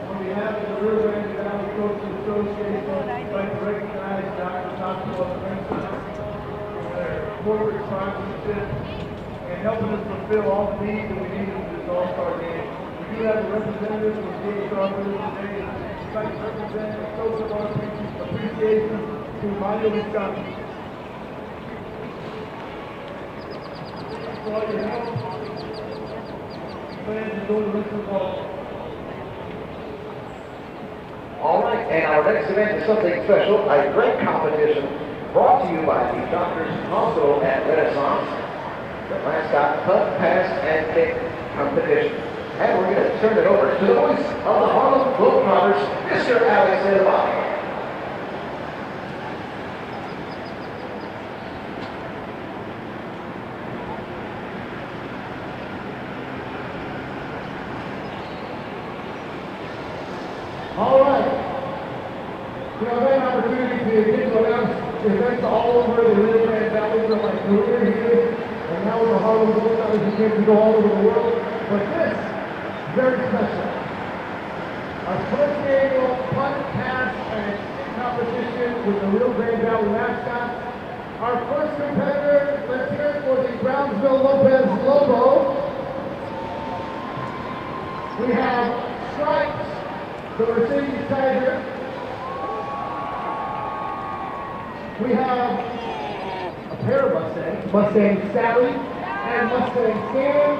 On behalf of the Rio Grande Valley Coaches Association, I'd like to recognize Dr. Hospital of for their corporate sponsorship and helping us fulfill all the needs that we need in this All-Star game. We do have a representative from DHR with us today. I'd like to represent the social appreciation to Mario Wisconsin. For all your help, plans to go to the rest of the ball. All right, and our next event is something special, a great competition brought to you by the Doctors Hospital at Renaissance, the mascot punt, pass, and kick competition. And we're going to turn it over to the voice of the Harlem Globetrotters, Mr. Alex Edebani. All right. You know, I've had an opportunity to get to announce events all over the Rio Grande Valley for my career here, and now with the Harlem Globetrotters, we get to go all over the world. But this is very special. Our first annual punt, pass, and kick competition with the Rio Grande Valley mascot. Our first competitor, let's hear it for the Brownsville Lopez Lobo. We have Stripes, the Mercedes Tiger. We have a pair of Mustangs, Mustang Sally and Mustang Sam.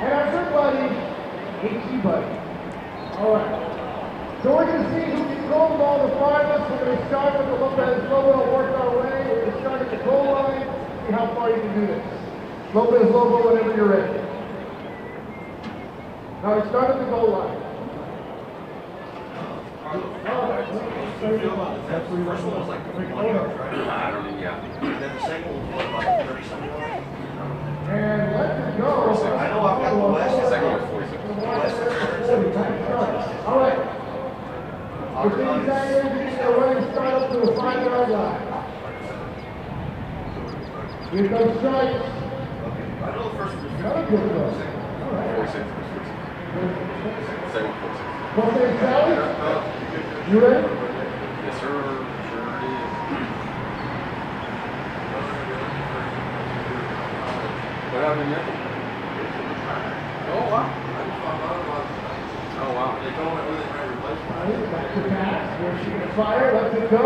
And our good buddy, H.E. Buddy. All right. So we're going to see who can throw the ball the farthest. We're going to start with the Lopez Lobo and work our way. We're going to start at the goal line, see how far you can do this. Lopez Lobo, whenever you're ready. Now we start at the goal line. That's where you want to like the big owner, right? I don't know, yeah. And then the second one was like 30 something. And let it go. I know I've got the West. The second one was 46. All right. For these guys, they're ready to start up to the 5-yard line. Here comes Stripes. I know the first one was 50. Another good one. All right. 46. Second 46. Mustang Sally? You ready? Yes, sir. Sure is. What happened yet? Oh, wow. Oh, wow. They told me who they might replace All right, back to pass. Where's she going to fire? Let's it go.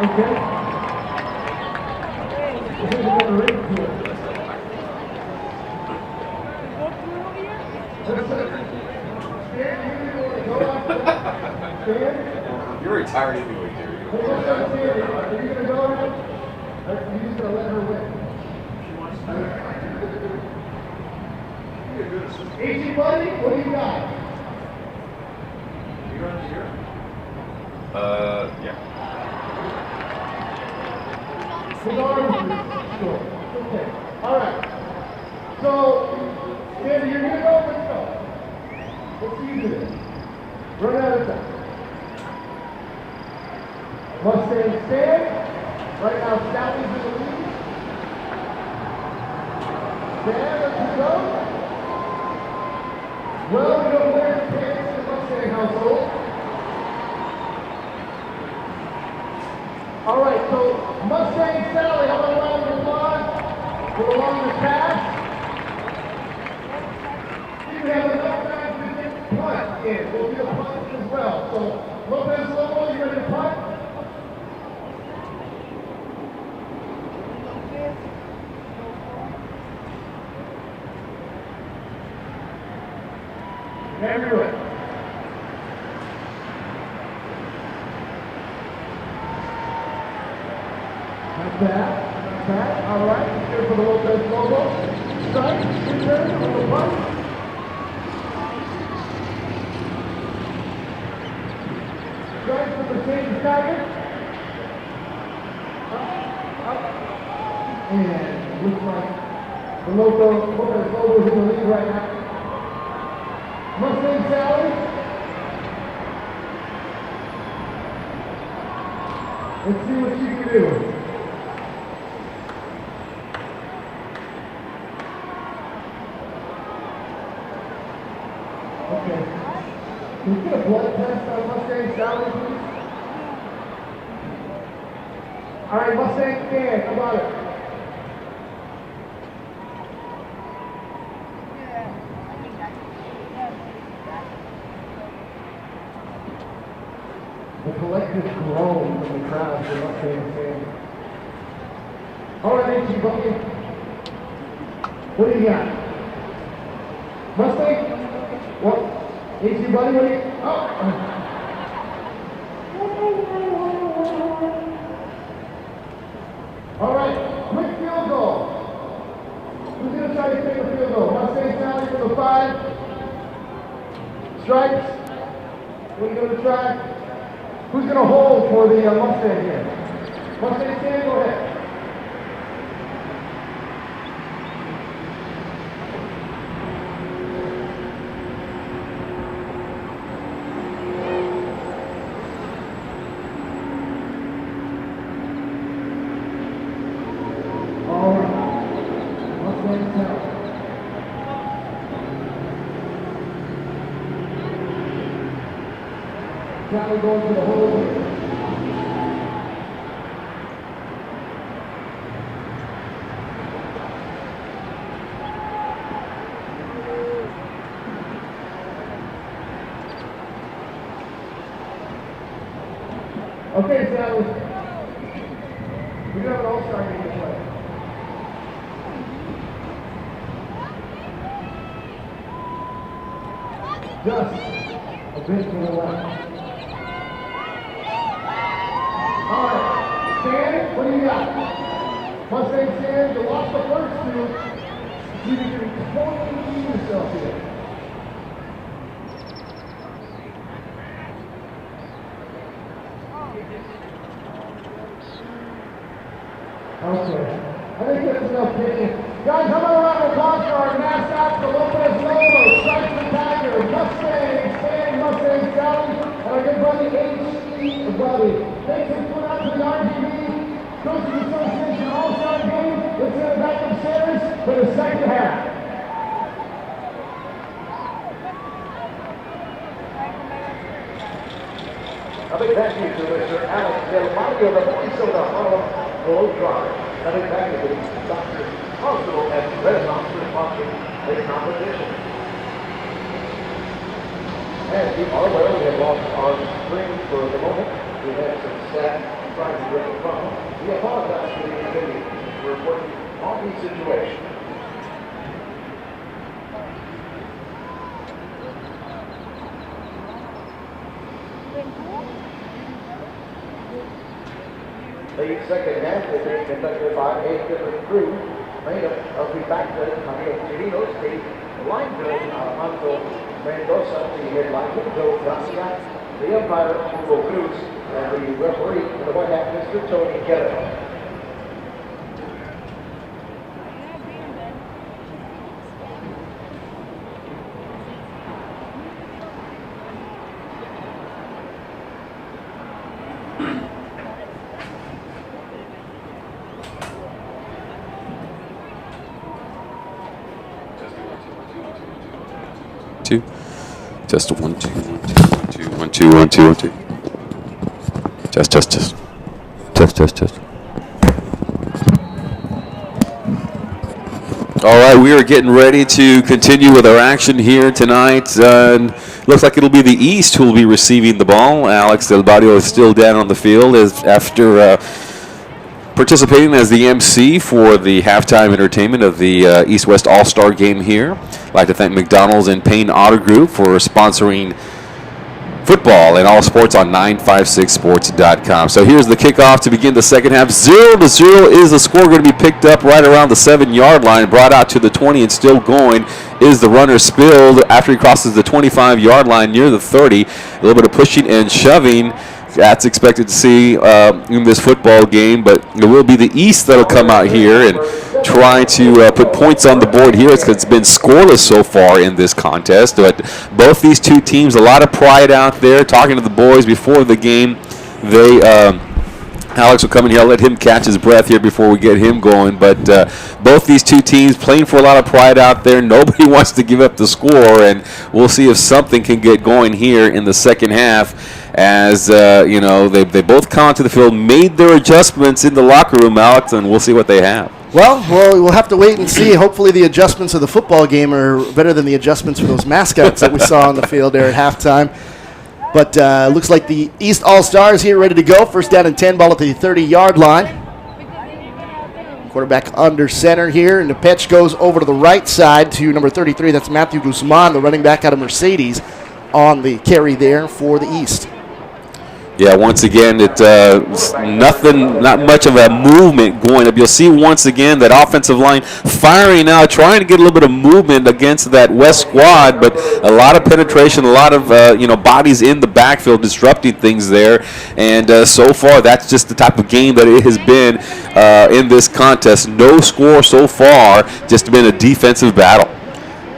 Okay. Here's another ring to it. You're retired anyway, Jerry. Are you going to go now? Or are you just going to let her win? H.E. Buddy, what do you got? You run here? Yeah. His arms are short. Okay. All right. So, Andy, you're going to go? Let's go. Let's see you do this. Run out of time. Mustang stand. Right now, Sally's in the lead. Stand, let's go. Mustang household. All right, so Mustang Sally, how about a round of applause for the longest pass? You have enough time to get punt in. We'll get a punt as well. So Lopez Lobo, you ready to punt? Everyone. Not bad. Not bad. All right. Here for the Lopez Lobo. Strike. Return on the punt. Strike for the Mercedes Tiger. Up. And looks like the Lopez Lobo is in the lead right now. Mustang Sally. Let's see what she can do. Okay. Can we get a blood test on Mustang Sally, please? All right, Mustang scan. How about it? The collective groan from the crowd for Mustang fan. All right, H.E. Bucky. What do you got? Mustang? What? H.E. Buddy, what do you... Oh! All right, quick field goal. Who's going to try to take a field goal? Mustang Sally for the 5. Stripes. What are you going to try? Who's going to hold for the Mustang here? Mustang stand, go ahead. All right. Mustang stand. Sally going to the hold here. Okay, Sally. We have an all-star game to play. Just a bit to the left. All right, Stan, what do you got? Mustang Stan, you lost the first 2. You can totally see yourself here. Okay, I think that's enough kicking. Guys, how about a round of applause for our mascot, the Lopez Lobo, Stripes the Tiger, Mustang Stan, Mustang Sally, and our good buddy H.E. Buddy. Thanks for putting out to the RGV Coaches Association All-Star Game. Let's get it back upstairs for the second half. A big thank you to Mr. Alex Del Mario, the voice of the Harlem Globetrotters. A big thank you to Dr. Hospital and Renaissance for sponsoring this competition. And we are aware we have lost our screen for the moment. We had some staff trying to bring it from. We apologize for the inconvenience. We're working on the situation. The second half is being conducted by 8 different crews made up of the back judge, Javier Chirinos, the line judge, Alfonso Mendoza, the head linesman, Joe Garcia, the umpire, Hugo Cruz, and the referee in the white hat, Mr. Tony Guerrero. Test 1 2 1 2 1 2 1 2 1 2 1 2. Test. All right, we are getting ready to continue with our action here tonight. Looks like it'll be the East who will be receiving the ball. Alex Del Barrio is still down on the field after participating as the MC for the halftime entertainment of the East-West All-Star game here. I'd like to thank McDonald's and Payne Auto Group for sponsoring football and all sports on 956sports.com. So here's the kickoff to begin the second half. 0-0 is the score, going to be picked up right around the 7-yard line, brought out to the 20 and still going is the runner spilled after he crosses the 25-yard line near the 30. A little bit of pushing and shoving. That's expected to see in this football game, but it will be the East that'll come out here and try to put points on the board here. It's been scoreless so far in this contest, but both these two teams, a lot of pride out there. Talking to the boys before the game, Alex will come in here. I'll let him catch his breath here before we get him going. But both these two teams playing for a lot of pride out there. Nobody wants to give up the score, and we'll see if something can get going here in the second half. As they both come onto the field, made their adjustments in the locker room, Alex, and we'll see what they have. Well, we'll have to wait and see. Hopefully the adjustments of the football game are better than the adjustments for those mascots that we saw on the field there at halftime. But looks like the East All-Stars here ready to go. First down and 10, ball at the 30-yard line. Quarterback under center here, and the pitch goes over to the right side to number 33. That's Matthew Guzman, the running back out of Mercedes, on the carry there for the East. Yeah, once again, it's not much of a movement going up. You'll see once again that offensive line firing out, trying to get a little bit of movement against that West squad, but a lot of penetration, a lot of bodies in the backfield disrupting things there. And so far, that's just the type of game that it has been in this contest. No score so far, just been a defensive battle.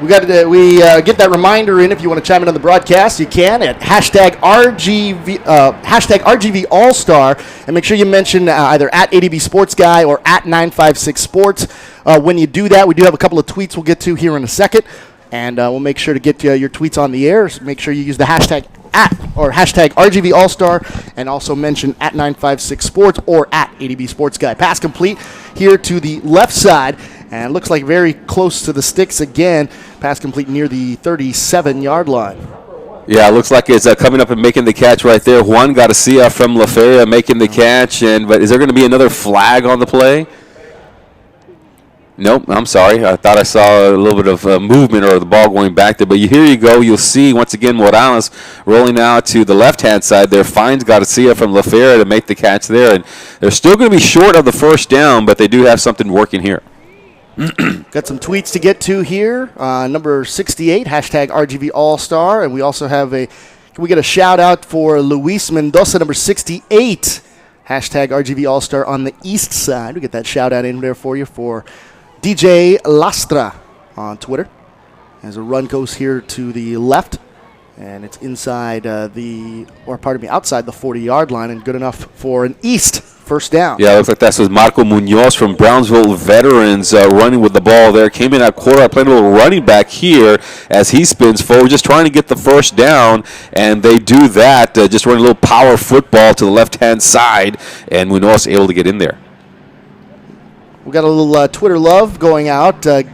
We get that reminder in. If you want to chime in on the broadcast, you can at hashtag RGV All-Star, and make sure you mention either at ADB Sports Guy or at 956 Sports. When you do that, we do have a couple of tweets we'll get to here in a second, and we'll make sure to get your tweets on the air. So make sure you use the hashtag RGV All-Star, and also mention at 956 Sports or at ADB Sports Guy. Pass complete here to the left side. And looks like very close to the sticks again. Pass complete near the 37-yard line. Yeah, it looks like it's coming up and making the catch right there. Juan Garcia from La Feria making the catch. But is there going to be another flag on the play? Nope, I'm sorry. I thought I saw a little bit of movement or the ball going back there. But here you go. You'll see, once again, Morales rolling out to the left-hand side there. Finds Garcia from La Feria to make the catch there. And they're still going to be short of the first down, but they do have something working here. Got some tweets to get to here. Number 68, hashtag RGV All-Star. And we also have can we get a shout-out for Luis Mendoza, number 68, hashtag RGV All-Star on the east side. We get that shout-out in there for you for DJ Lastra on Twitter. As a run goes here to the left, and it's outside the 40-yard line, and good enough for an East first down. Yeah, it looks like that's with Marco Munoz from Brownsville Veterans running with the ball there. Came in at quarterback, playing a little running back here as he spins forward, just trying to get the first down, and they do that, just running a little power football to the left-hand side, and Munoz able to get in there. We got a little Twitter love going out at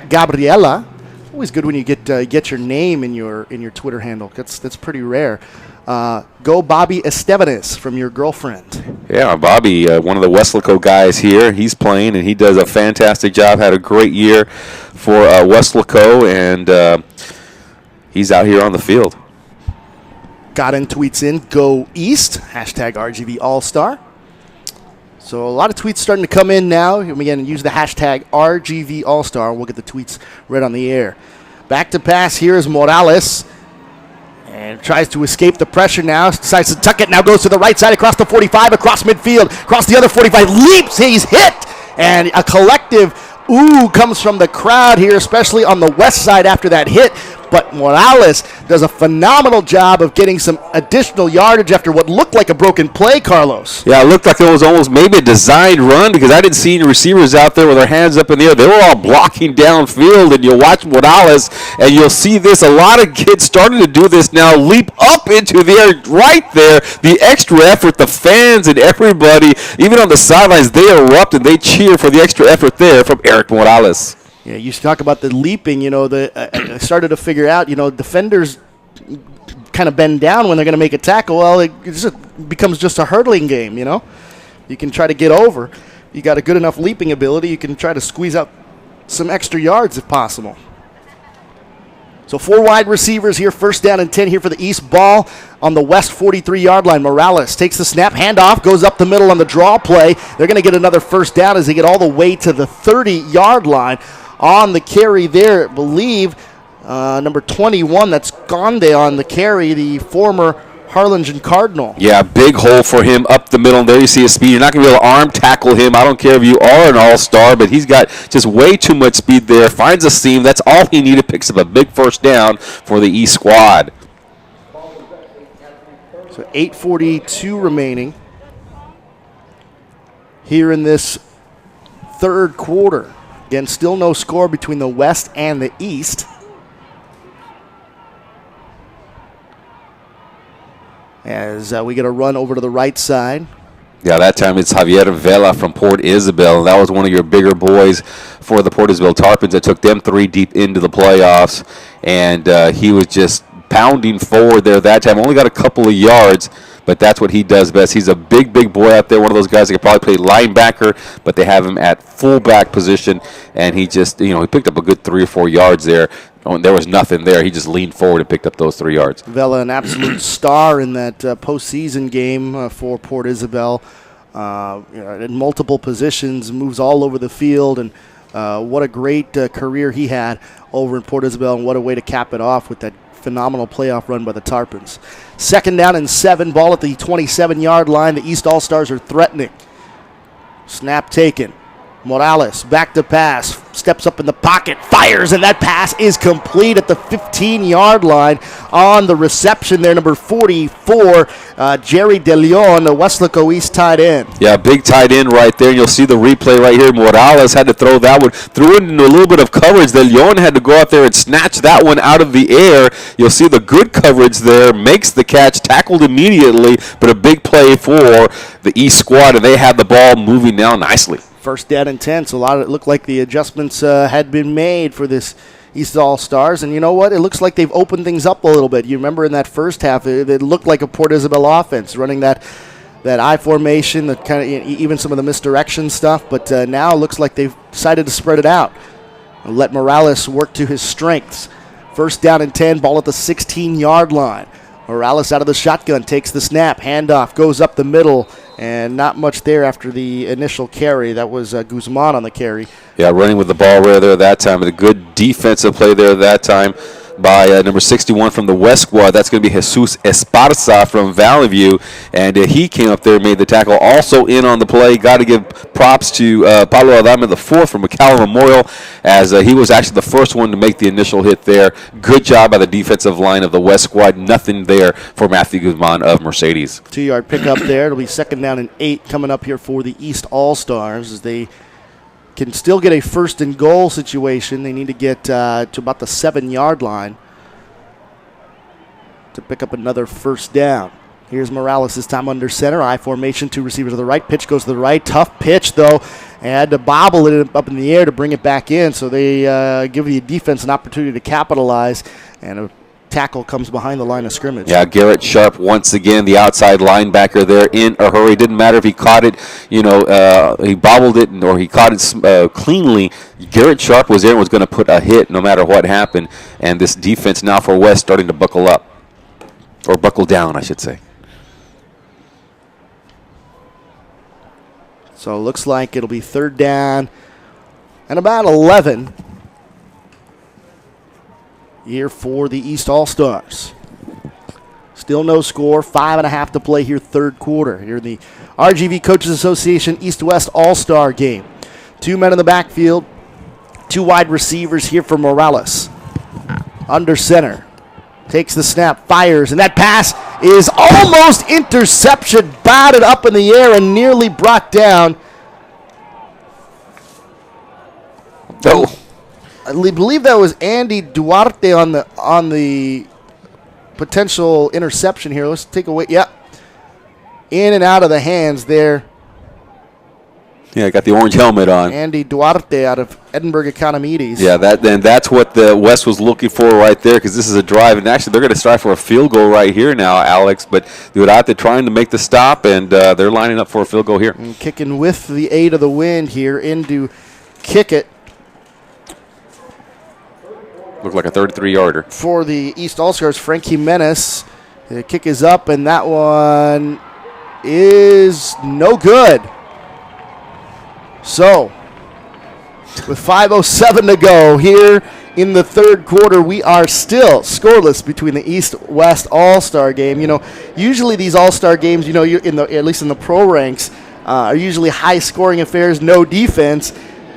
Gabriela. Always good when you get your name in your Twitter handle. That's pretty rare. Go Bobby Estevanes from your girlfriend. Yeah, Bobby, one of the Weslaco guys here. He's playing, and he does a fantastic job. Had a great year for Weslaco, and he's out here on the field. Godin tweets in, Go East, hashtag RGV All-Star. So a lot of tweets starting to come in now. And again, use the hashtag RGV All-Star, and we'll get the tweets right on the air. Back to pass here is Morales. And tries to escape the pressure now. Decides to tuck it. Now goes to the right side across the 45, across midfield, across the other 45. Leaps. He's hit. And a collective ooh comes from the crowd here, especially on the west side after that hit. but Morales does a phenomenal job of getting some additional yardage after what looked like a broken play, Carlos. Yeah, it looked like it was almost maybe a designed run because I didn't see any receivers out there with their hands up in the air. They were all blocking downfield, and you'll watch Morales, and you'll see this. A lot of kids starting to do this now, leap up into the air right there. The extra effort, the fans and everybody, even on the sidelines, they erupt and they cheer for the extra effort there from Eric Morales. Yeah, you talk about the leaping. I started to figure out, defenders kind of bend down when they're going to make a tackle. Well, it becomes just a hurdling game, You can try to get over. You got a good enough leaping ability, you can try to squeeze out some extra yards if possible. So 4 wide receivers here, first down and 10 here for the East. Ball on the West 43-yard line. Morales takes the snap, handoff, goes up the middle on the draw play. They're going to get another first down as they get all the way to the 30-yard line. On the carry there, I believe, number 21, that's Gonde on the carry, the former Harlingen Cardinal. Yeah, big hole for him up the middle. There you see his speed. You're not going to be able to arm tackle him. I don't care if you are an all-star, but he's got just way too much speed there. Finds a seam. That's all he needed. Picks up a big first down for the East squad. So 8:42 remaining here in this third quarter. Again, still no score between the West and the East. As we get a run over to the right side. Yeah, that time it's Javier Vela from Port Isabel. That was one of your bigger boys for the Port Isabel Tarpons that took them 3 deep into the playoffs. And he was just pounding forward there that time. Only got a couple of yards, but that's what he does best. He's a big, big boy out there, one of those guys that could probably play linebacker, but they have him at fullback position, and he just, he picked up a good 3 or 4 yards there. There was nothing there. He just leaned forward and picked up those 3 yards. Vela, an absolute star in that postseason game for Port Isabel. In multiple positions, moves all over the field, and what a great career he had over in Port Isabel, and what a way to cap it off with that phenomenal playoff run by the Tarpons. Second down and 7, ball at the 27-yard line. The East All-Stars are threatening. Snap taken. Morales back to pass, steps up in the pocket, fires, and that pass is complete at the 15-yard line. On the reception there, number 44, Jerry De Leon, the Westlaco East tight end. Yeah, big tight end right there. You'll see the replay right here. Morales had to throw that one, threw it into a little bit of coverage. De Leon had to go out there and snatch that one out of the air. You'll see the good coverage there, makes the catch, tackled immediately, but a big play for the East squad, and they had the ball moving now nicely. First down and 10, so it looked like the adjustments had been made for this East All-Stars. And you know what? It looks like they've opened things up a little bit. You remember in that first half, it looked like a Port Isabel offense, running that I formation, that kind of even some of the misdirection stuff. But now it looks like they've decided to spread it out and let Morales work to his strengths. First down and 10, ball at the 16-yard line. Morales out of the shotgun, takes the snap, handoff, goes up the middle, and not much there after the initial carry. That was Guzman on the carry. Yeah, running with the ball right there that time. And a good defensive play there that time by number 61 from the West squad. That's going to be Jesus Esparza from Valley View. And he came up there and made the tackle. Also in on the play. Got to give props to Pablo Adame, the 4th from McAllen Memorial, as he was actually the first one to make the initial hit there. Good job by the defensive line of the West squad. Nothing there for Matthew Guzman of Mercedes. 2-yard pickup there. It'll be second down and 8 coming up here for the East All-Stars as they can still get a first and goal situation. They need to get to about the 7-yard line to pick up another first down. Here's Morales this time under center. I formation, 2 receivers to the right. Pitch goes to the right. Tough pitch, though. And had to bobble it up in the air to bring it back in. So they give the defense an opportunity to capitalize. And a tackle comes behind the line of scrimmage. Yeah, Garrett Sharp once again, the outside linebacker there in a hurry. Didn't matter if he caught it, he bobbled it or he caught it cleanly. Garrett Sharp was there and was going to put a hit no matter what happened. And this defense now for West starting to buckle up. Or buckle down, I should say. So it looks like it'll be third down and about 11 here for the East All-Stars. Still no score, 5.5 to play here, third quarter. Here in the RGV Coaches Association East-West All-Star game. 2 men in the backfield, 2 wide receivers here for Morales. under center. Takes the snap, fires, and that pass is almost interception, batted up in the air and nearly brought down. Oh. I believe that was Andy Duarte on the potential interception here. Let's take away. Yep. In and out of the hands there. Yeah, got the orange helmet on. Andy Duarte out of Edinburgh Economides. Yeah, that's what the West was looking for right there, because this is a drive, and actually they're going to strive for a field goal right here now, Alex. But Duarte trying to make the stop, and they're lining up for a field goal here. And kicking with the aid of the wind here into kick it. Looked like a 33-yarder. For the East All-Stars, Frank Jimenez. The kick is up, and that one is no good. So, with 5:07 to go here in the third quarter, we are still scoreless between the East-West All-Star game. You know, usually these All-Star games, you know, at least in the pro ranks, are usually high-scoring affairs, no defense.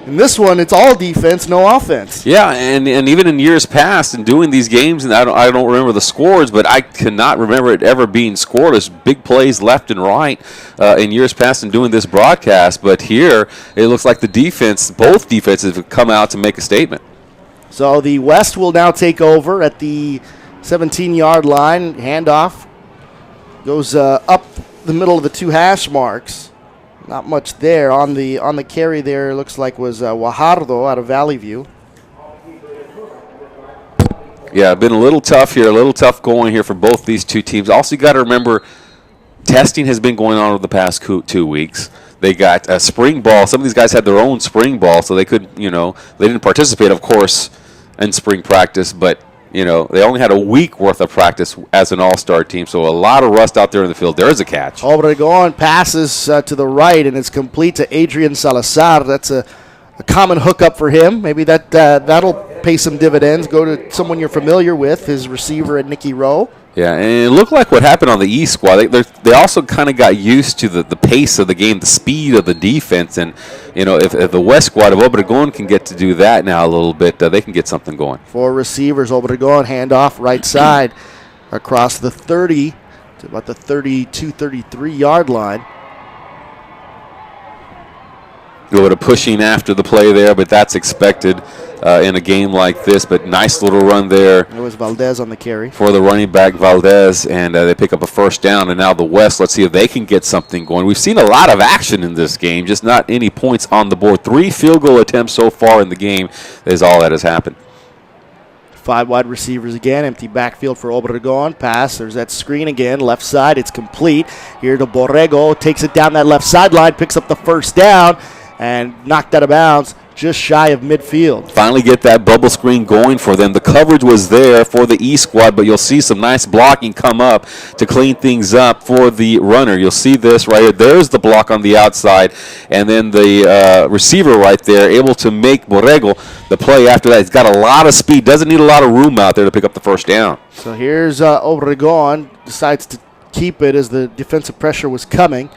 In this one, it's all defense, no offense. Yeah, and even in years past, in doing these games, and I don't remember the scores, but I cannot remember it ever being scoreless. Big plays left and right in years past in doing this broadcast. But here, it looks like both defenses have come out to make a statement. So the West will now take over at the 17-yard line. Handoff goes up the middle of the two hash marks. Not much there on the carry there. Looks like was Guajardo out of Valley View. Yeah, been a little tough here, a little tough going here for both these two teams. Also, you got to remember, testing has been going on over the past 2 weeks. They got a spring ball. Some of these guys had their own spring ball, so they could, they didn't participate, of course, in spring practice, but they only had a week worth of practice as an all-star team, so a lot of rust out there in the field. There is a catch. Obregon passes to the right, and it's complete to Adrian Salazar. That's a common hookup for him. Maybe that'll pay some dividends. Go to someone you're familiar with, his receiver at Nicky Rowe. Yeah, and it looked like what happened on the East squad. They also kind of got used to the pace of the game, the speed of the defense, and if the West squad of Obregon can get to do that now a little bit, they can get something going. Four receivers, Obregon handoff right side across the 30 to about the 32, 33-yard line. A little bit of pushing after the play there, but that's expected in a game like this. But nice little run there. It was Valdez on the carry. For the running back, Valdez, and they pick up a first down. And now the West, let's see if they can get something going. We've seen a lot of action in this game, just not any points on the board. 3 field goal attempts so far in the game is all that has happened. 5 wide receivers again, empty backfield for Obregon. Pass, there's that screen again, left side, it's complete. Here to Borrego, takes it down that left sideline, picks up the first down, and knocked out of bounds just shy of midfield. Finally get that bubble screen going for them. The coverage was there for the East squad, but you'll see some nice blocking come up to clean things up for the runner. You'll see this right here. There's the block on the outside, and then the receiver right there able to make Borrego the play after that. He's got a lot of speed, doesn't need a lot of room out there to pick up the first down. So here's Obregon, decides to keep it as the defensive pressure was coming,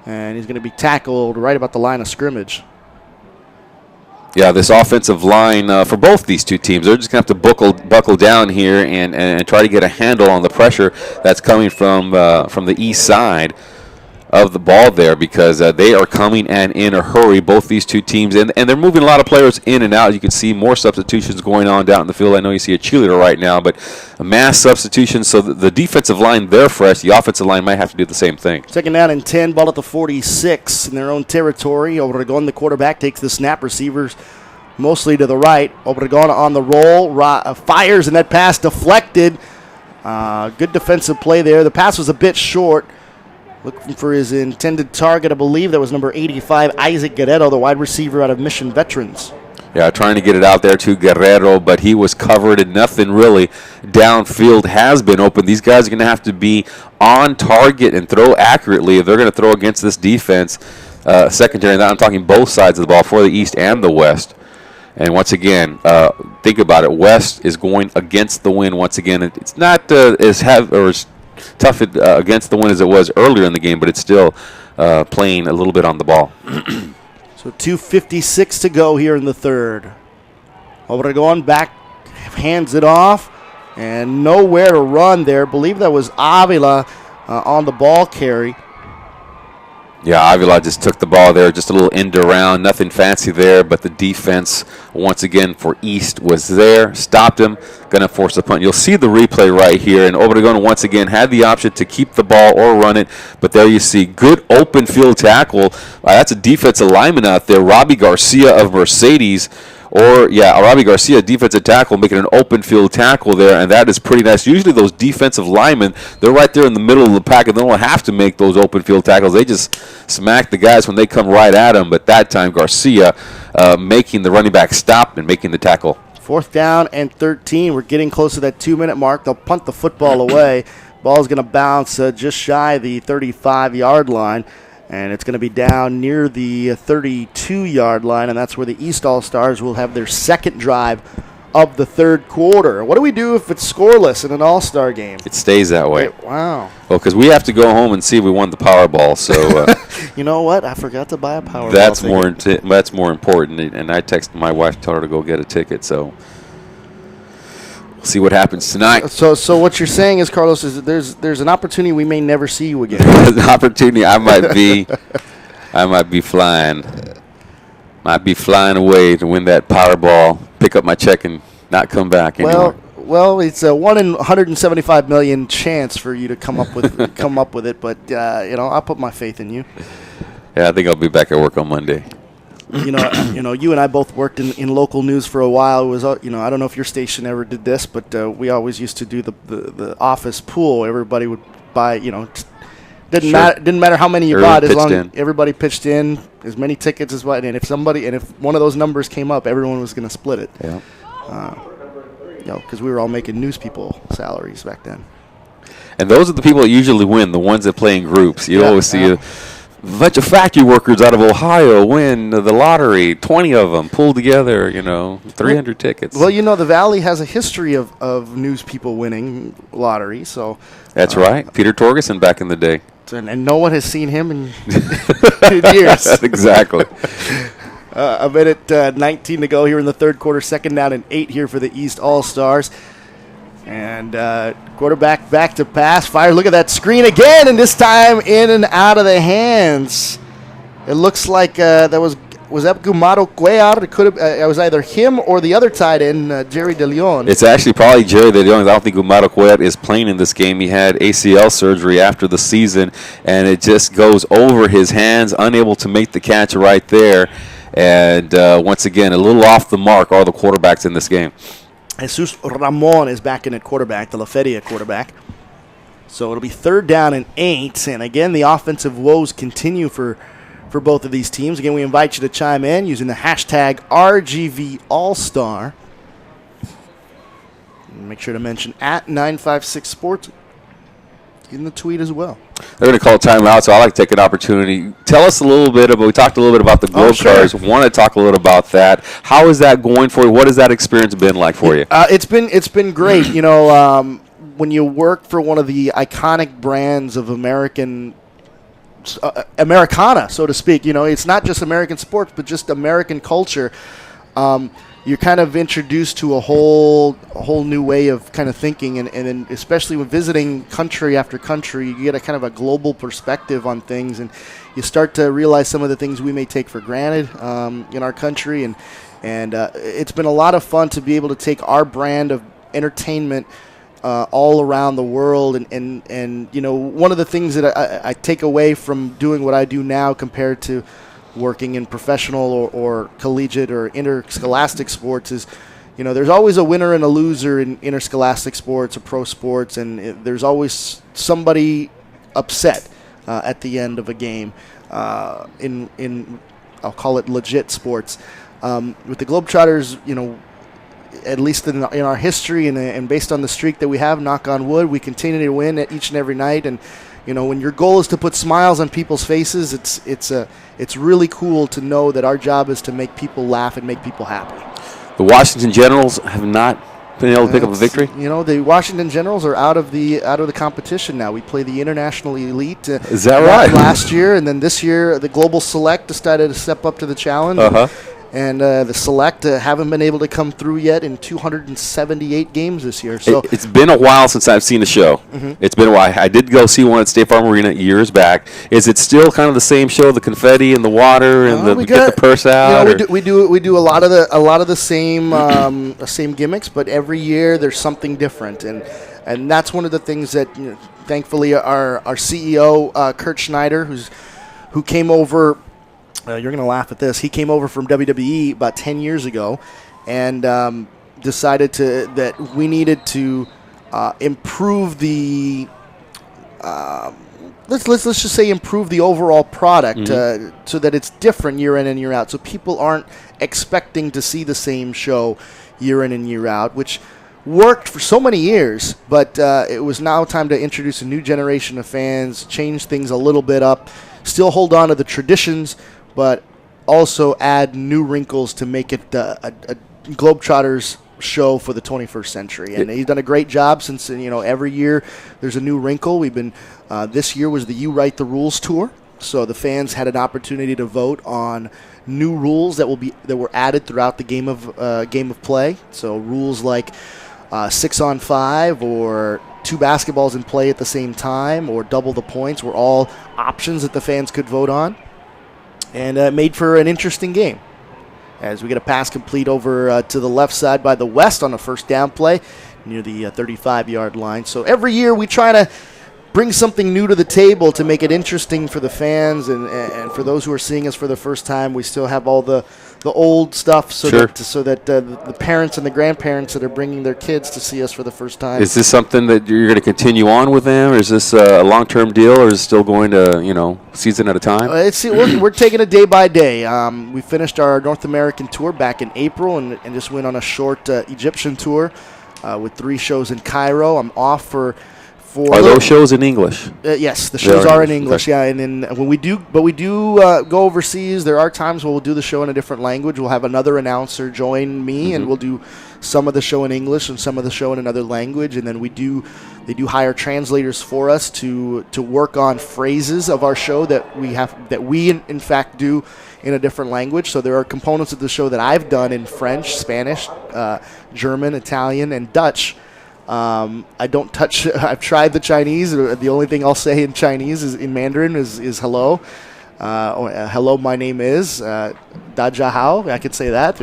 and he's going to be tackled right about the line of scrimmage. Yeah, this offensive line for both these two teams, they're just going to have to buckle down here and try to get a handle on the pressure that's coming from the east side of the ball there, because they are coming and in a hurry, both these two teams, and they're moving a lot of players in and out. You can see more substitutions going on down in the field. I know you see a cheerleader right now, but a mass substitution, so the defensive line, they're fresh. The offensive line might have to do the same thing. Second down and 10, ball at the 46 in their own territory. Obregon, the quarterback, takes the snap. Receivers mostly to the right. Obregon on the roll, fires, and that pass deflected. Good defensive play there. The pass was a bit short. Looking for his intended target, I believe that was number 85, Isaac Guerrero, the wide receiver out of Mission Veterans. Yeah, trying to get it out there to Guerrero, but he was covered and nothing really downfield has been open. These guys are going to have to be on target and throw accurately if they're going to throw against this defense. Secondary, I'm talking both sides of the ball for the East and the West. And once again, think about it. West is going against the wind once again. It's not as tough against the wind as it was earlier in the game, but it's still playing a little bit on the ball. So 2:56 to go here in the third. Obregon back, hands it off. And nowhere to run there. Believe that was Avila on the ball carry. Yeah, Avila just took the ball there, just a little end around, nothing fancy there, but the defense, once again, for East was there, stopped him, going to force the punt. You'll see the replay right here, and Obregon once again had the option to keep the ball or run it, but there you see, good open field tackle. That's a defensive lineman out there, Robbie Garcia of Mercedes, Robbie Garcia, defensive tackle, making an open field tackle there, and that is pretty nice. Usually those defensive linemen, they're right there in the middle of the pack, and they don't have to make those open field tackles. They just smack the guys when they come right at them, but that time Garcia making the running back stop and making the tackle. 4th down and 13. We're getting close to that 2-minute mark. They'll punt the football away. Ball's going to bounce just shy of the 35-yard line. And it's going to be down near the 32-yard line, and that's where the East All-Stars will have their second drive of the third quarter. What do we do if it's scoreless in an All-Star game? It stays that way. Wow. Well, because we have to go home and see if we won the Powerball. So you know what? I forgot to buy a Powerball. That's more important. And I texted my wife, told her to go get a ticket. So we'll see what happens tonight. So what you're saying is, Carlos, is that there's an opportunity we may never see you again. There's an opportunity I might be flying. Might be flying away to win that Powerball, pick up my check, and not come back anymore. Well, it's a 1 in 175 million chance for you to come up with it, but I'll put my faith in you. Yeah, I think I'll be back at work on Monday. You and I both worked in local news for a while. It was, I don't know if your station ever did this, but we always used to do the office pool. Everybody would buy, didn't matter how many you bought, as long as everybody pitched in as many tickets as what. And if one of those numbers came up, everyone was going to split it. Yeah. Because we were all making news people salaries back then. And those are the people that usually win, the ones that play in groups. You always see a bunch of factory workers out of Ohio win the lottery, 20 of them pulled together, 300 tickets. Well, the Valley has a history of news people winning lottery. So that's right. Peter Torgerson back in the day. And no one has seen him in years. Exactly. A minute 19 to go here in the third quarter. 2nd down and 8 here for the East All-Stars. And quarterback back to pass. Fire. Look at that screen again, and this time in and out of the hands. It looks like that was that Gumaro Cuellar? It could have. It was either him or the other tight end, Jerry De Leon. It's actually probably Jerry De Leon. I don't think Gumaro Cuellar is playing in this game. He had ACL surgery after the season, and it just goes over his hands, unable to make the catch right there. And once again, a little off the mark are the quarterbacks in this game. Jesus Ramon is back in at quarterback, the La Feria quarterback. So it'll be 3rd down and 8. And again, the offensive woes continue for both of these teams. Again, we invite you to chime in using the hashtag RGVAllstar. Make sure to mention at 956sports in the tweet as well. They're going to call timeout, so I'd like to take an opportunity. Tell us a little bit about, we talked a little bit about the Globe Cars. Want to talk a little about that. How is that going for you? What has that experience been like for you? It's been great. When you work for one of the iconic brands of Americana, so to speak, it's not just American sports, but just American culture. You're kind of introduced to a whole new way of kind of thinking, and then especially when visiting country after country, you get a kind of a global perspective on things, and you start to realize some of the things we may take for granted in our country, and it's been a lot of fun to be able to take our brand of entertainment all around the world, and one of the things that I take away from doing what I do now compared to working in professional or collegiate or interscholastic sports is, there's always a winner and a loser in interscholastic sports or pro sports, and there's always somebody upset at the end of a game in I'll call it legit sports. With the Globetrotters, at least in our history and based on the streak that we have, knock on wood, we continue to win each and every night. And when your goal is to put smiles on people's faces, it's really cool to know that our job is to make people laugh and make people happy. The Washington Generals have not been able to pick up a victory. The Washington Generals are out of the competition now. We play the International Elite. Is that right? Last year, and then this year, the Global Select decided to step up to the challenge. and the select haven't been able to come through yet in 278 games this year. So It's been a while since I've seen a show. It's been a while. I did go see one at State Farm Arena years back. Is it still kind of the same show, the confetti and the water and get the purse out? We do a lot of the same gimmicks, but every year there's something different, and that's one of the things that thankfully our CEO Kurt Schneider, who came over. You're going to laugh at this. He came over from WWE about 10 years ago, and decided that we needed to improve the. Let's just say improve the overall product so that it's different year in and year out, so people aren't expecting to see the same show year in and year out, which worked for so many years, but it was now time to introduce a new generation of fans, change things a little bit up, still hold on to the traditions, but also add new wrinkles to make it a Globetrotters show for the 21st century. And he's done a great job since, every year there's a new wrinkle. We've been this year was the You Write the Rules tour, so the fans had an opportunity to vote on new rules that were added throughout the game of play. So rules like 6-on-5 or 2 basketballs in play at the same time or double the points were all options that the fans could vote on, and it made for an interesting game. As we get a pass complete over to the left side by the West on a first down play near the 35-yard line. So every year we try to bring something new to the table to make it interesting for the fans and for those who are seeing us for the first time. We still have all the old stuff so that the parents and the grandparents that are bringing their kids to see us for the first time. Is this something that you're going to continue on with them, or is this a long-term deal, or is it still going to, season at a time? We're taking it day by day. We finished our North American tour back in April and just went on a short Egyptian tour with 3 shows in Cairo. I'm off for Are those shows in English? Yes, the shows are in English. Okay. Yeah, and then when we do go overseas, there are times where we'll do the show in a different language. We'll have another announcer join me, and we'll do some of the show in English and some of the show in another language. And then they do hire translators for us to work on phrases of our show that we in fact do in a different language. So there are components of the show that I've done in French, Spanish, German, Italian, and Dutch. I don't touch. I've tried the Chinese. The only thing I'll say in Chinese in Mandarin is hello. Hello, my name is Da Jia Hao. I could say that.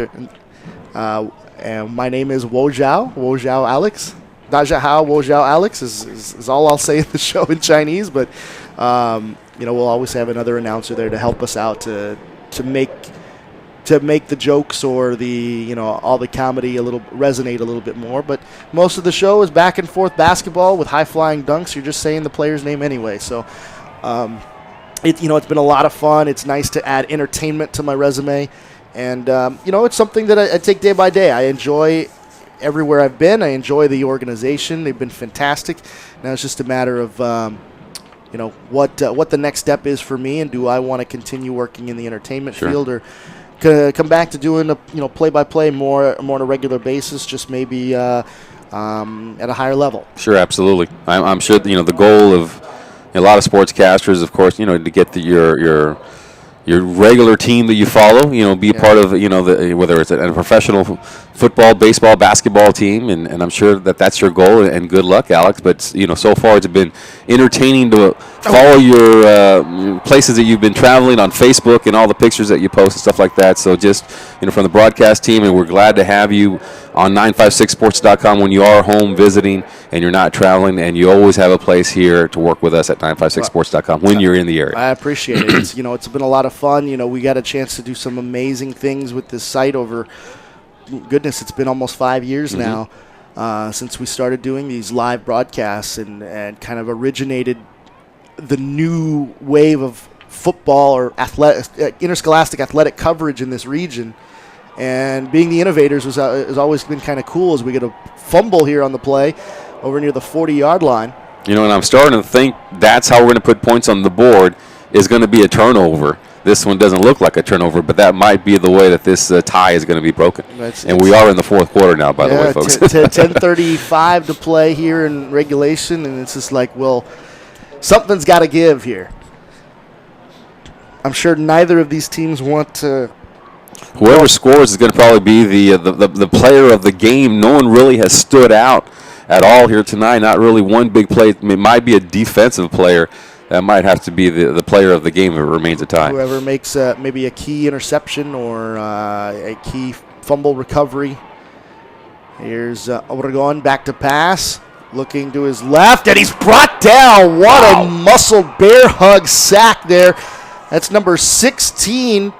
And my name is Wo Zhao Alex. Da Jia Hao, Wo Zhao Alex is all I'll say in the show in Chinese. But we'll always have another announcer there to help us out to make the jokes or the all the comedy resonate a little bit more. But most of the show is back and forth basketball with high flying dunks. You're just saying the player's name anyway. So it's been a lot of fun. It's nice to add entertainment to my resume, and it's something that I take day by day. I enjoy everywhere I've been. I enjoy the organization. They've been fantastic. Now it's just a matter of what the next step is for me, and do I want to continue working in the entertainment field, or come back to doing a play-by-play more on a regular basis, just maybe at a higher level. Sure, absolutely. I'm sure the goal of a lot of sportscasters, of course, to get your regular team that you follow, be a part of, whether it's a professional football, baseball, basketball team, and I'm sure that's your goal, and good luck, Alex. But, so far it's been entertaining to follow your places that you've been traveling on Facebook and all the pictures that you post and stuff like that. So just, from the broadcast team, and we're glad to have you on 956sports.com when you are home visiting and you're not traveling, and you always have a place here to work with us at 956sports.com when you're in the area. I appreciate it. It's been a lot of fun. We got a chance to do some amazing things with this site over, goodness, it's been almost 5 years now since we started doing these live broadcasts and kind of originated the new wave of football or interscholastic athletic coverage in this region. And being the innovators has always been kind of cool, as we get a fumble here on the play over near the 40-yard line. And I'm starting to think that's how we're going to put points on the board, is going to be a turnover. This one doesn't look like a turnover, but that might be the way that this tie is going to be broken. And we are in the fourth quarter now, by the way, folks. 10:35 to play here in regulation, and it's just like, well, something's got to give here. I'm sure neither of these teams want to Whoever scores is going to probably be the player of the game. No one really has stood out at all here tonight. Not really one big play. It might be a defensive player. That might have to be the player of the game if it remains a tie. Whoever makes maybe a key interception or a key fumble recovery. Here's Obregon back to pass. Looking to his left, and he's brought down. What a muscle bear hug sack there. That's number 16.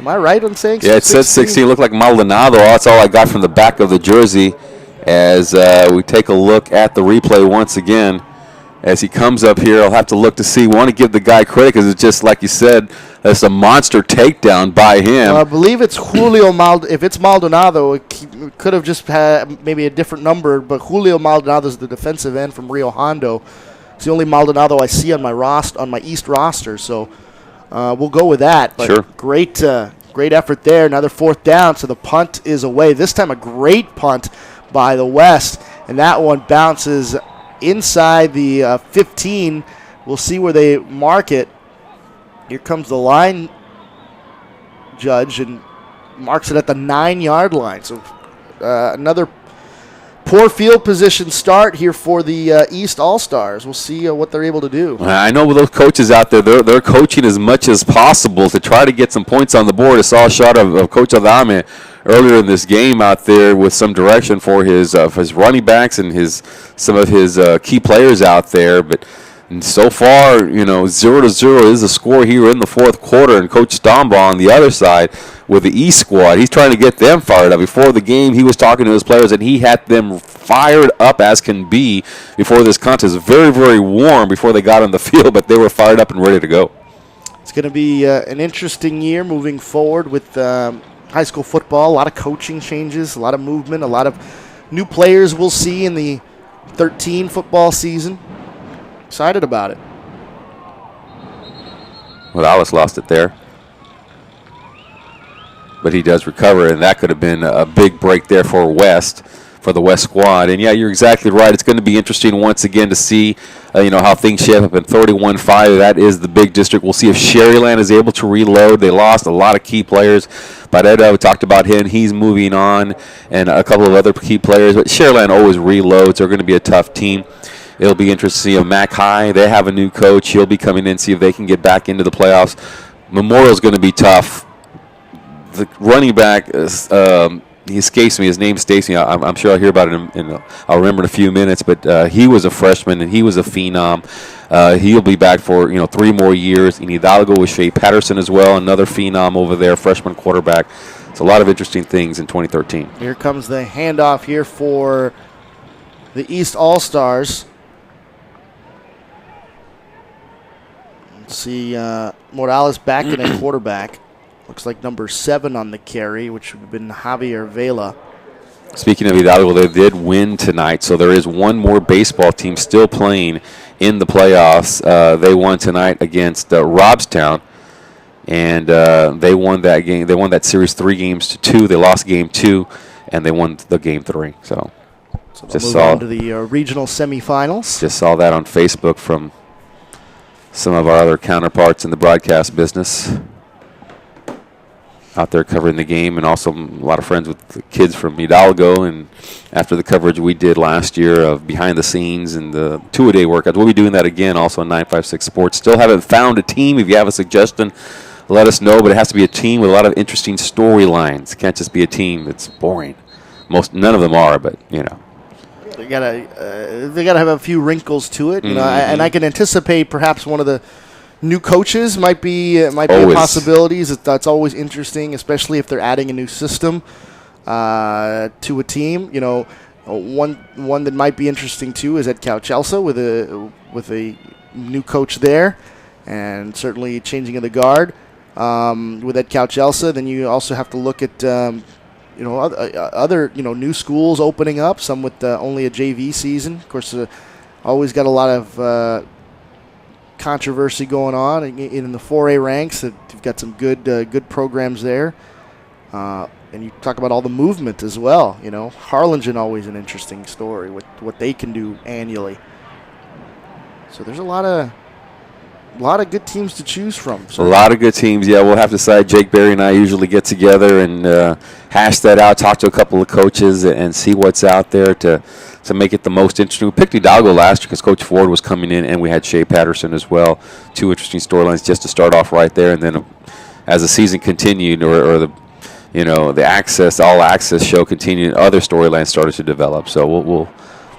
Am I right on saying 16? Yeah, it says 16. Looked like Maldonado. That's all I got from the back of the jersey as we take a look at the replay once again. As he comes up here, I'll have to look to see. Want to give the guy credit because it's just like you said, it's a monster takedown by him. I believe it's Julio Maldonado. If it's Maldonado, it could have just had maybe a different number, but Julio Maldonado is the defensive end from Rio Hondo. It's the only Maldonado I see on my East roster, so we'll go with that. But sure. Great effort there. Another fourth down, so the punt is away. This time a great punt by the West, and that one bounces inside the 15. We'll see where they mark it. Here comes the line judge and marks it at the 9-yard line. So another poor field position start here for the East All-Stars. We'll see what they're able to do. I know with those coaches out there, they're coaching as much as possible to try to get some points on the board. I saw a shot of Coach Adame earlier in this game out there with some direction for his running backs and some of his key players out there. But so far, 0-0 is the score here in the fourth quarter. And Coach Stombaugh on the other side with the East squad, he's trying to get them fired up. Before the game, he was talking to his players, and he had them fired up as can be before this contest. Very, very warm before they got on the field, but they were fired up and ready to go. It's going to be an interesting year moving forward with high school football. A lot of coaching changes, a lot of movement, a lot of new players we'll see in the 13 football season. Excited about it. Well, Alice lost it there. But he does recover, and that could have been a big break there for the West squad. And, yeah, you're exactly right. It's going to be interesting once again to see, how things shape up in 31-5. That is the big district. We'll see if Sherryland is able to reload. They lost a lot of key players. But we talked about him. He's moving on, and a couple of other key players. But Sherryland always reloads. They're going to be a tough team. It'll be interesting to see if Mac High, they have a new coach. He'll be coming in, see if they can get back into the playoffs. Memorial's going to be tough. The running back, he escapes me. His name escapes me. I'm sure I'll hear about it, and I'll remember in a few minutes. But he was a freshman, and he was a phenom. He'll be back for 3 more years. In Hidalgo with Shea Patterson as well, another phenom over there, freshman quarterback. It's a lot of interesting things in 2013. Here comes the handoff here for the East All-Stars. Let's see, Morales back in a quarterback. Looks like number 7 on the carry, which would have been Javier Vela. Speaking of Hidalgo, they did win tonight, so there is one more baseball team still playing in the playoffs. They won tonight against Robstown, and they won that game. They won that series 3-2. They lost game 2, and they won the game 3. So just move on to the regional semifinals. Just saw that on Facebook from some of our other counterparts in the broadcast business out there covering the game, and also a lot of friends with the kids from Hidalgo. And after the coverage we did last year of behind the scenes and the 2-a-day workouts, we'll be doing that again also on 956 Sports. Still haven't found a team. If you have a suggestion, let us know, but it has to be a team with a lot of interesting storylines. It can't just be a team that's boring. None of them are, but They gotta have a few wrinkles to it, and I can anticipate perhaps one of the new coaches might be a possibility. That's always interesting, especially if they're adding a new system to a team. One that might be interesting too is at Chelsea with a new coach there, and certainly changing of the guard with Ed Chelsea. Then you also have to look at other new schools opening up, some with only a JV season. Of course, always got a lot of controversy going on in the 4A ranks. You've got some good programs there, and you talk about all the movement as well. Harlingen always an interesting story with what they can do annually. So there's a lot of lot of good teams to choose from. A lot of good teams. Yeah, we'll have to decide. Jake Berry and I usually get together and hash that out, talk to a couple of coaches, and see what's out there to make it the most interesting. We picked Hidalgo last year because Coach Ford was coming in, and we had Shea Patterson as well. Two interesting storylines just to start off right there, and then as the season continued, or the the all access show continued, other storylines started to develop. So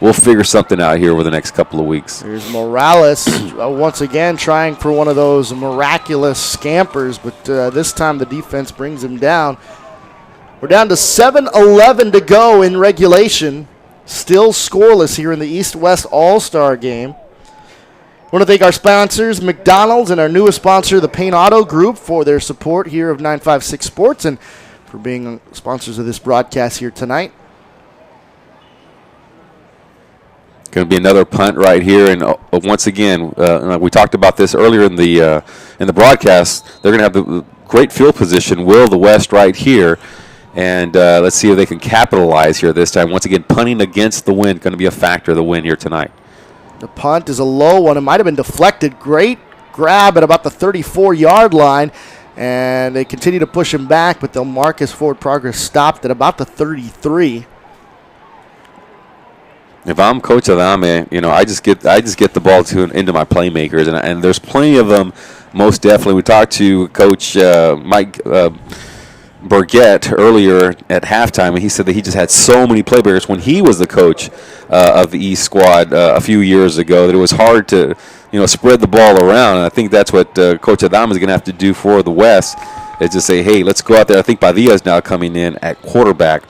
we'll figure something out here over the next couple of weeks. Here's Morales once again trying for one of those miraculous scampers, but this time the defense brings him down. We're down to 7:11 to go in regulation. Still scoreless here in the East-West All-Star game. I want to thank our sponsors, McDonald's, and our newest sponsor, the Payne Auto Group, for their support here of 956 Sports and for being sponsors of this broadcast here tonight. Going to be another punt right here, and once again, we talked about this earlier in the broadcast. They're going to have the great field position, Will the West right here, and let's see if they can capitalize here this time. Once again, punting against the wind, going to be a factor of the win here tonight. The punt is a low one. It might have been deflected. Great grab at about the 34-yard line, and they continue to push him back, but they'll mark his forward progress stopped at about the 33. If I'm Coach Adame, I just get the ball into my playmakers, and there's plenty of them. Most definitely, we talked to Coach Mike Burgett earlier at halftime, and he said that he just had so many playmakers when he was the coach of the East squad a few years ago that it was hard to spread the ball around. And I think that's what Coach Adame is going to have to do for the West, is just say, hey, let's go out there. I think Padilla is now coming in at quarterback.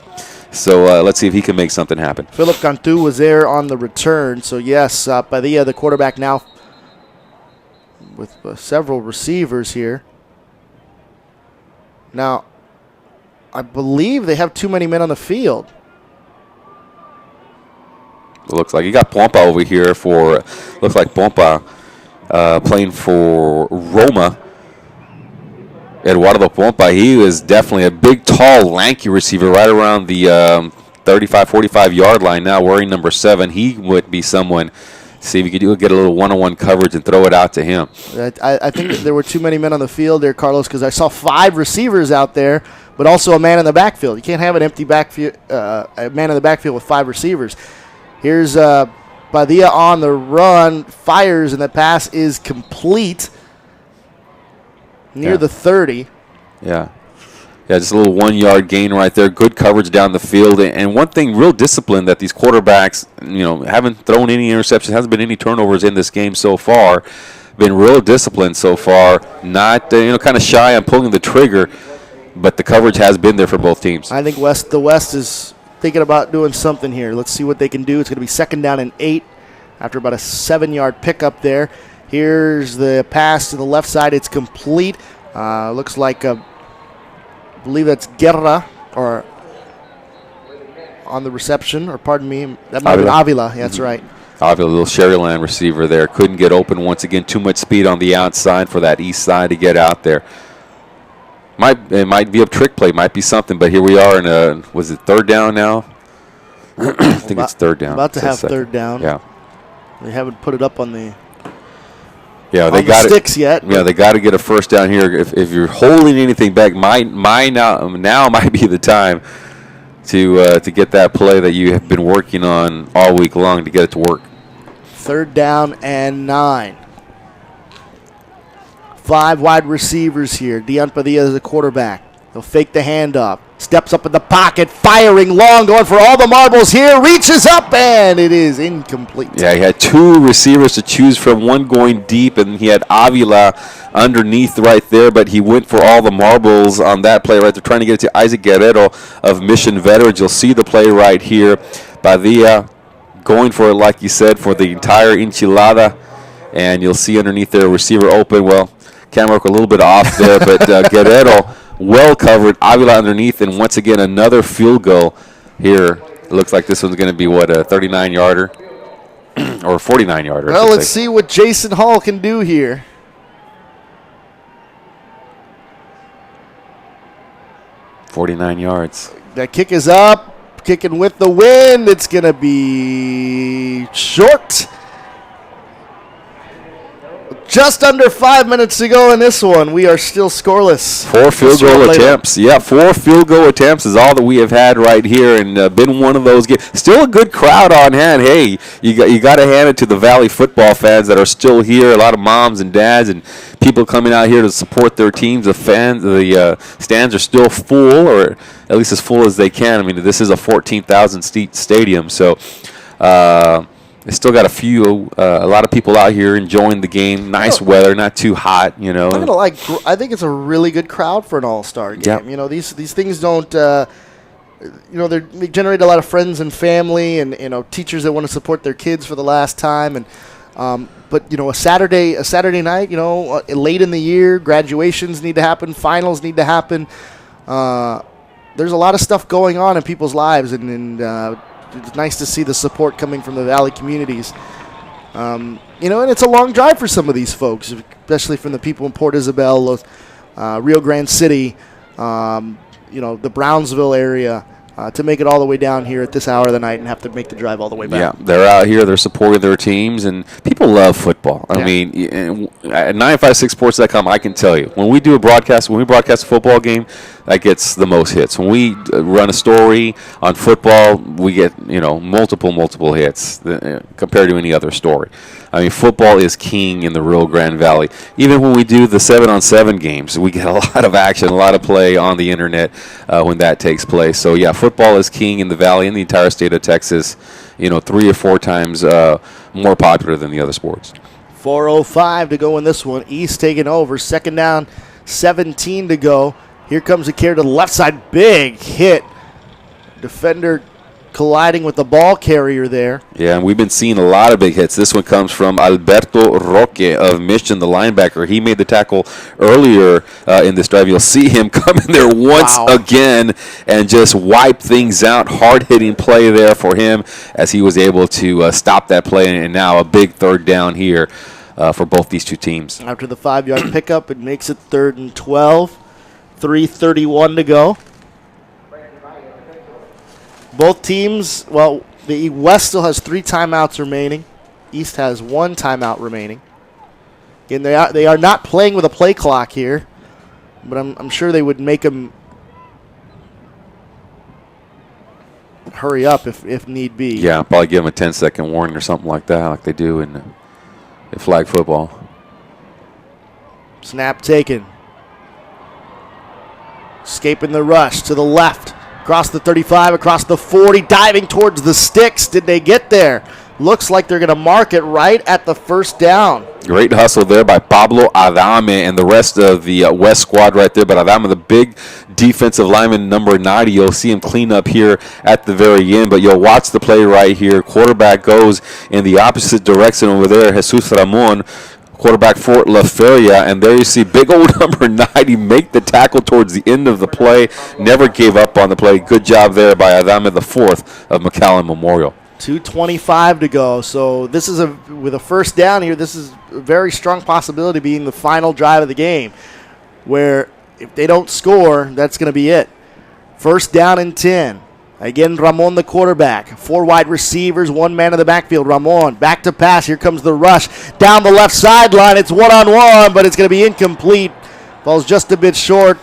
So let's see if he can make something happen. Philip Cantu was there on the return. So, yes, Padilla, the quarterback now with several receivers here. Now, I believe they have too many men on the field. It looks like you got Pompa over here looks like Pompa playing for Roma. Eduardo Pompa, he was definitely a big, tall, lanky receiver right around the 35, 45-yard line now, wearing number 7. He would be someone, see if you could get a little one-on-one coverage and throw it out to him. I think that there were too many men on the field there, Carlos, because I saw 5 receivers out there, but also a man in the backfield. You can't have an empty backfield, a man in the backfield with 5 receivers. Here's Padilla on the run, fires, and the pass is complete. Near the 30. Yeah, just a little 1-yard gain right there. Good coverage down the field. And one thing, real discipline that these quarterbacks, haven't thrown any interceptions, hasn't been any turnovers in this game so far. Been real disciplined so far. Not, kind of shy on pulling the trigger, but the coverage has been there for both teams. I think the West is thinking about doing something here. Let's see what they can do. It's going to be 2nd down and 8 after about a 7-yard pickup there. Here's the pass to the left side. It's complete. Looks like, I believe that's Guerra, or on the reception, or pardon me, that might be Avila. Yeah, that's right. Avila, little Sherryland receiver there. Couldn't get open once again. Too much speed on the outside for that east side to get out there. It might be a trick play. Might be something, but here we are in was it 3rd down now? I think it's 3rd down. About to have 3rd down. Yeah. They haven't put it up on the... Yeah, they got sticks yet. Yeah, they got to get a 1st down here. If you're holding anything back, now might be the time to get that play that you have been working on all week long to get it to work. 3rd down and 9. 5 wide receivers here. Dion Padilla is the quarterback. He'll fake the handoff. Steps up in the pocket, firing long, going for all the marbles here. Reaches up, and it is incomplete. Yeah, he had 2 receivers to choose from, one going deep, and he had Avila underneath right there, but he went for all the marbles on that play right there, trying to get it to Isaac Guerrero of Mission Veterans. You'll see the play right here. Padilla going for it, like you said, for the entire enchilada, and you'll see underneath there, receiver open. Well, camera work a little bit off there, but Guerrero well covered, Avila underneath, and once again another field goal here. It looks like this one's going to be, a 39-yarder or a 49-yarder. Well, let's see what Jason Hall can do here. $49 yards. That kick is up, kicking with the wind. It's going to be short. Just under 5 minutes to go in this one. We are still scoreless. 4 field goal attempts. Yeah, 4 field goal attempts is all that we have had right here, and been one of those games. Still a good crowd on hand. Hey, you got to hand it to the Valley football fans that are still here. A lot of moms and dads and people coming out here to support their teams. The stands are still full, or at least as full as they can. I mean, this is a 14,000 seat stadium, so. They still got a lot of people out here enjoying the game. Nice weather, not too hot, I'm gonna I think it's a really good crowd for an all-star game. Yep. These things don't. They generate a lot of friends and family, and teachers that want to support their kids for the last time. And but a Saturday night, late in the year, graduations need to happen, finals need to happen. There's a lot of stuff going on in people's lives, and it's nice to see the support coming from the Valley communities. And it's a long drive for some of these folks, especially from the people in Port Isabel, Rio Grande City, the Brownsville area, to make it all the way down here at this hour of the night and have to make the drive all the way back. Yeah, they're out here, they're supporting their teams, and people love football. I mean, at 956sports.com, I can tell you, when we broadcast a football game, that gets the most hits. When we run a story on football, we get, multiple hits compared to any other story. I mean, football is king in the Rio Grande Valley. Even when we do the 7-on-7 games, we get a lot of action, a lot of play on the internet when that takes place. So, yeah, football is king in the Valley, in the entire state of Texas, 3 or 4 times more popular than the other sports. 4:05 to go in this one. East taking over. Second down, 17 to go. Here comes a carry to the left side. Big hit. Defender colliding with the ball carrier there. Yeah, and we've been seeing a lot of big hits. This one comes from Alberto Roque of Mission, the linebacker. He made the tackle earlier in this drive. You'll see him come in there once again and just wipe things out. Hard-hitting play there for him as he was able to stop that play, and now a big third down here for both these two teams. After the 5-yard pickup, it makes it 3rd and 12. 3:31 to go. Both teams, the West still has 3 timeouts remaining. East has 1 timeout remaining. Again, they are not playing with a play clock here, but I'm sure they would make them hurry up if need be. Yeah, probably give them a 10-second warning or something like that, like they do in flag football. Snap taken. Escaping the rush to the left. Across the 35, across the 40, diving towards the sticks. Did they get there? Looks like they're going to mark it right at the first down. Great hustle there by Pablo Adame and the rest of the West squad right there. But Adame, the big defensive lineman, number 90, you'll see him clean up here at the very end. But you'll watch the play right here. Quarterback goes in the opposite direction over there. Jesus Ramon, quarterback for La Feria, and there you see big old number 90 make the tackle towards the end of the play. Never gave up on the play. Good job there by Adame, the 4th of McAllen Memorial. 2:25 to go. So this is with a first down here, this is a very strong possibility being the final drive of the game, where if they don't score, that's going to be it. First down and 10. Again, Ramon the quarterback. 4 wide receivers, 1 man in the backfield. Ramon back to pass. Here comes the rush. Down the left sideline. It's one-on-one, but it's going to be incomplete. Falls just a bit short.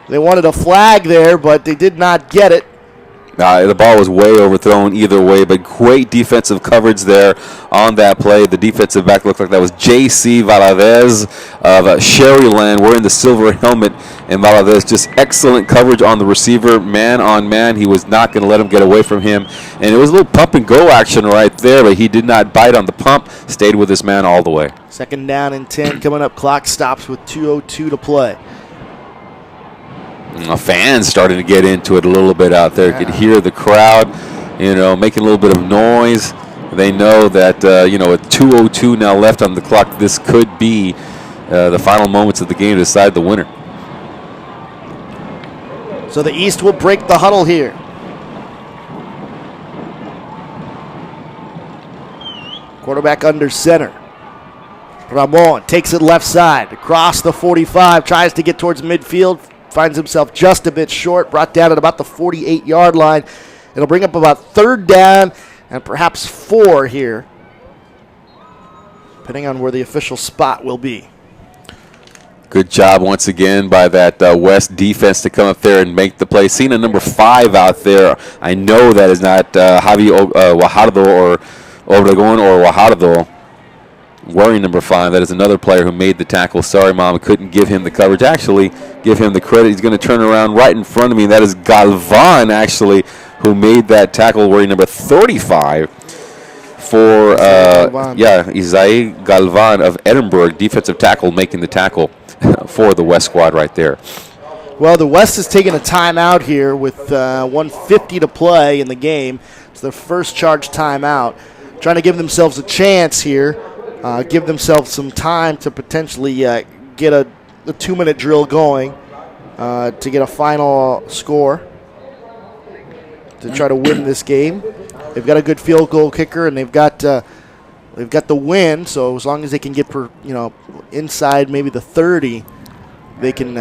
They wanted a flag there, but they did not get it. The ball was way overthrown either way, but great defensive coverage there on that play. The defensive back looked like that was J.C. Valadez of Sherryland wearing the silver helmet. And Valadez, just excellent coverage on the receiver, man on man. He was not going to let him get away from him. And it was a little pump and go action right there, but he did not bite on the pump, stayed with his man all the way. Second down and 10 coming up. Clock stops with 2:02 to play. Fans starting to get into it a little bit out there. You could hear the crowd, making a little bit of noise. They know that, with 2:02 now left on the clock, this could be the final moments of the game to decide the winner. So the East will break the huddle here. Quarterback under center. Ramon takes it left side. Across the 45. Tries to get towards midfield. Finds himself just a bit short. Brought down at about the 48-yard line. It'll bring up about 3rd down and perhaps 4 here. depending on where the official spot will be. Good job once again by that West defense to come up there and make the play. Seeing a number 5 out there, I know that is not Javi Wajardo or Obregon or Wajardo wearing number 5. That is another player who made the tackle. Sorry, Mom, couldn't give him the coverage. Actually, give him the credit. He's going to turn around right in front of me. That is Galvan, actually, who made that tackle wearing number 35 for, Isai Galvan of Edinburgh, defensive tackle, making the tackle for the West squad right there. Well, the West is taking a timeout here with 1:50 to play in the game. It's their first charge timeout. Trying to give themselves a chance here, give themselves some time to potentially get a 2-minute drill going to get a final score to try to win this game. They've got a good field goal kicker, and they've got the win. So as long as they can get inside maybe the 30, they can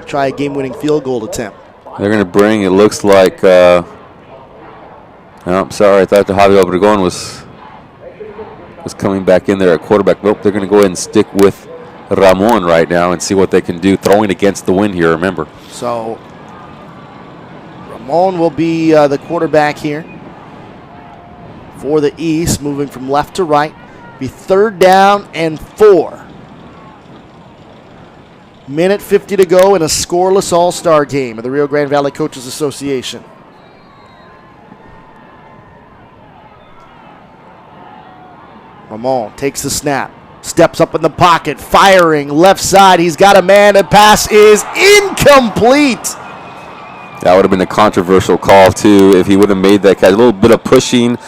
try a game-winning field goal attempt. They're going to bring. It looks like. I'm sorry. I thought the Javi Obregon was coming back in there at quarterback. Nope. They're going to go ahead and stick with Ramon right now and see what they can do, throwing against the wind here. Remember. So Ramon will be the quarterback here for the East, moving from left to right. Be 3rd down and 4. Minute 50 to go in a scoreless all-star game of the Rio Grande Valley Coaches Association. Ramon takes the snap, steps up in the pocket, firing left side. He's got a man. The pass is incomplete. That would have been a controversial call, too, if he would have made that catch. A little bit of pushing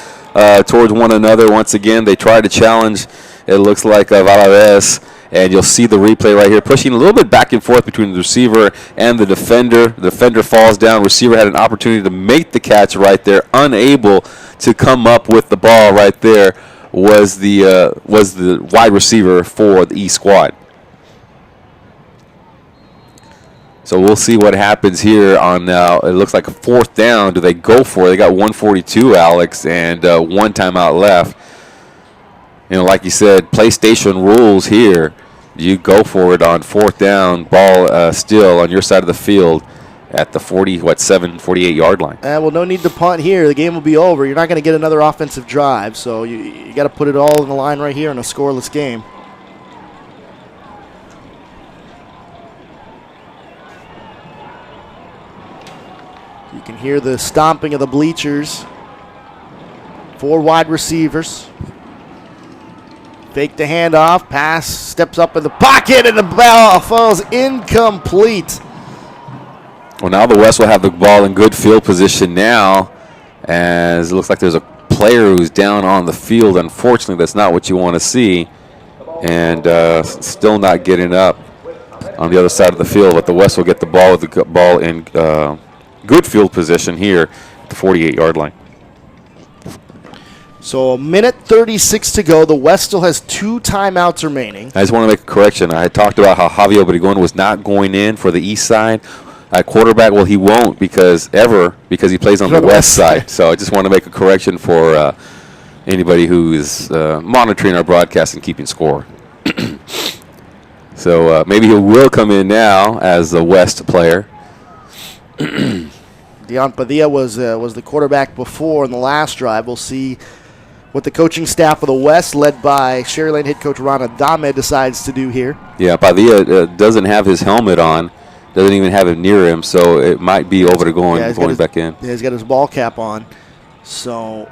towards one another. Once again, they tried to challenge, it looks like, Valadez. And you'll see the replay right here, pushing a little bit back and forth between the receiver and the defender. The defender falls down. Receiver had an opportunity to make the catch right there, unable to come up with the ball right there. Was the wide receiver for the East squad. So we'll see what happens here on now. It looks like a 4th down. Do they go for it? They got 1:42, Alex, and 1 timeout left. Like you said, PlayStation rules here. You go for it on 4th down, ball still on your side of the field at the 48-yard line. Well, no need to punt here. The game will be over. You're not going to get another offensive drive, so you got to put it all in the line right here in a scoreless game. You can hear the stomping of the bleachers. 4 wide receivers. Fake the handoff, pass, steps up in the pocket, and the ball falls incomplete. Well, now the West will have the ball in good field position now, as it looks like there's a player who's down on the field. Unfortunately, that's not what you want to see, and still not getting up on the other side of the field. But the West will get the ball with the ball in good field position here at the 48-yard line. So a minute 36 to go. The West still has 2 timeouts remaining. I just want to make a correction. I had talked about how Javi Obregon was not going in for the East side. At quarterback, well, he won't because he plays on the West side. So I just want to make a correction for anybody who is monitoring our broadcast and keeping score. So maybe he will come in now as the West player. Deon Padilla was the quarterback before in the last drive. We'll see what the coaching staff of the West, led by Sherry Lane head coach Ron Adame, decides to do here. Yeah, Padilla doesn't have his helmet on. Doesn't even have it near him, so it might be over to going back in. Yeah, he's got his ball cap on. So.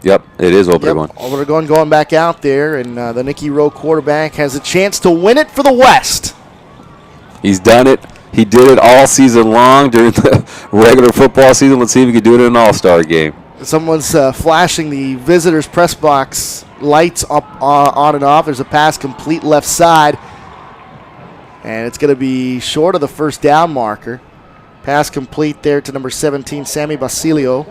Yep, it is Obregon. Obregon going back out there, and the Nicky Rowe quarterback has a chance to win it for the West. He's done it. He did it all season long during the regular football season. Let's see if he can do it in an all-star game. Someone's flashing the visitors' press box lights up on and off. There's a pass complete left side. And it's going to be short of the 1st down marker. Pass complete there to number 17, Sammy Basilio.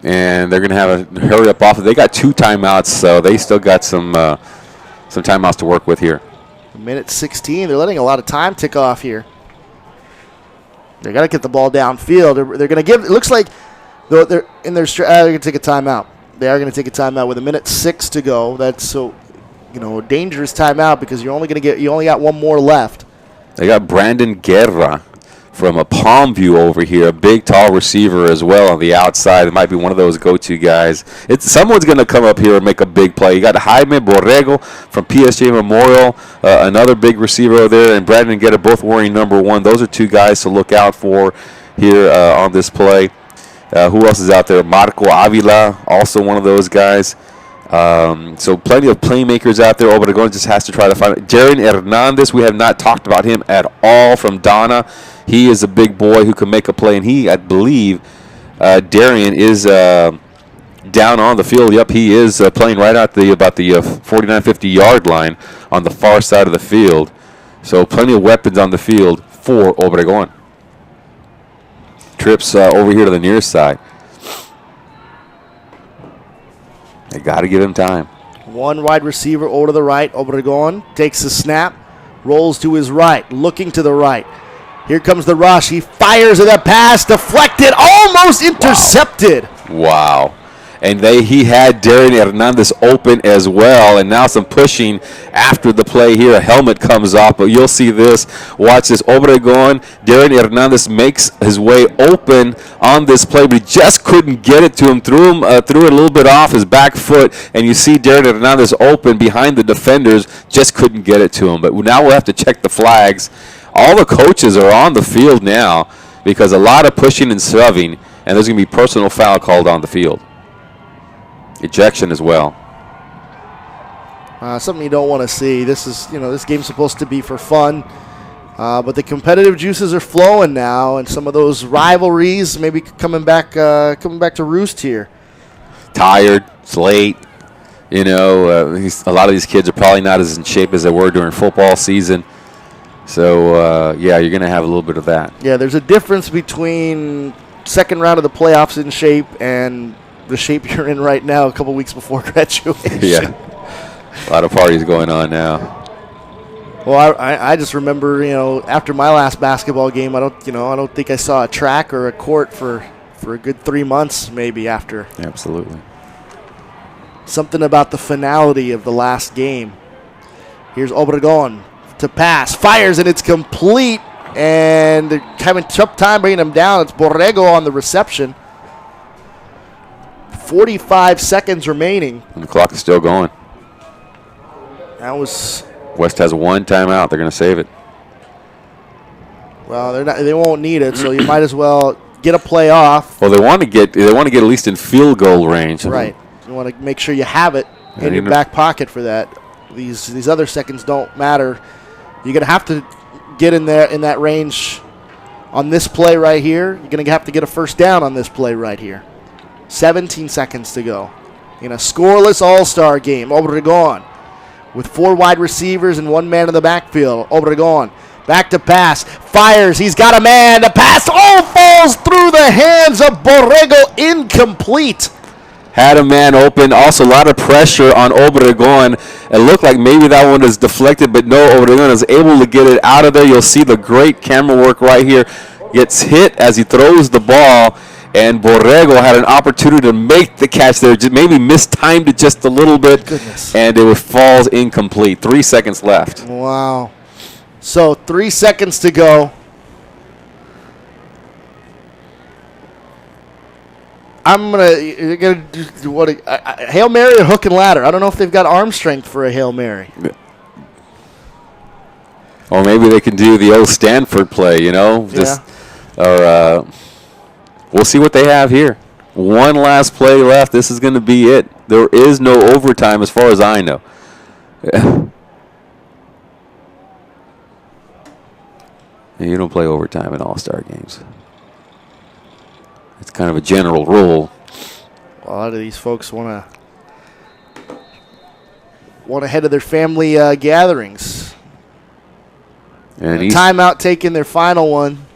And they're going to have a hurry up off. They got 2 timeouts, so they still got some timeouts to work with here. Minute 16. They're letting a lot of time tick off here. They got to get the ball downfield. They're going to give. It looks like they're in their. They're going to take a timeout. they are going to take a timeout with 1:06 to go. That's so, a dangerous timeout because you only got one more left. They got Brandon Guerra from a Palm View over here, a big, tall receiver as well on the outside. It might be one of those go-to guys. Someone's going to come up here and make a big play. You got Jaime Borrego from PSG Memorial, another big receiver over there, and Brandon Guerra both wearing number 1. Those are 2 guys to look out for here on this play. Who else is out there? Marco Avila, also one of those guys. So plenty of playmakers out there. Obregon just has to try to find it. Jaren Hernandez, we have not talked about him at all from Donna. He is a big boy who can make a play, and I believe, Darian is down on the field. Yep, he is playing right out about the 49-50 yard line on the far side of the field. So plenty of weapons on the field for Obregon. Trips over here to the near side. They got to give him time. One wide receiver over to the right. Obregon takes the snap, rolls to his right, looking to the right. Here comes the rush. He fires at a pass, deflected, almost intercepted. Wow. And he had Darian Hernandez open as well, and now some pushing after the play here. A helmet comes off, but you'll see this. Watch this. Obregon, Darian Hernandez makes his way open on this play, but he just couldn't get it to him. Threw it a little bit off his back foot, and you see Darian Hernandez open behind the defenders, just couldn't get it to him. But now we'll have to check the flags. All the coaches are on the field now because a lot of pushing and shoving, and there's going to be personal foul called on the field. Ejection as well. Something you don't want to see. This game's supposed to be for fun, but the competitive juices are flowing now, and some of those rivalries maybe coming back to roost here. Tired, it's late. A lot of these kids are probably not as in shape as they were during football season. So, you're going to have a little bit of that. Yeah, there's a difference between second round of the playoffs in shape and the shape you're in right now a couple weeks before graduation. Yeah. A lot of parties going on now. Well, I just remember, after my last basketball game, I don't think I saw a track or a court for a good 3 months maybe after. Absolutely. Something about the finality of the last game. Here's Obregon to pass, fires, and it's complete, and they're having a tough time bringing him down. It's Borrego on the reception. 45 seconds remaining. And the clock is still going. That was. West has 1 timeout. They're going to save it. Well, they won't need it, so you might as well get a play off. Well, they want to get at least in field goal range. Right. You want to make sure you have it in your back pocket for that. These other seconds don't matter. You're going to have to get in there in that range on this play right here. You're going to have to get a first down on this play right here. 17 seconds to go in a scoreless all-star game. Obregon with 4 wide receivers and 1 man in the backfield. Obregon back to pass, fires, he's got a man, the pass all falls through the hands of Borrego, incomplete. Had a man open. Also, a lot of pressure on Obregon. It looked like maybe that one is deflected, but no, Obregon is able to get it out of there. You'll see the great camera work right here. Gets hit as he throws the ball, and Borrego had an opportunity to make the catch there. Just maybe mistimed it just a little bit, and it falls incomplete. 3 seconds left. Wow. So 3 seconds to go. You're gonna do what? A Hail Mary or hook and ladder? I don't know if they've got arm strength for a Hail Mary. Or maybe they can do the old Stanford play, Or we'll see what they have here. 1 last play left. This is going to be it. There is no overtime as far as I know. You don't play overtime in all-star games. It's kind of a general rule. A lot of these folks want to head to their family gatherings. And timeout taking their final one.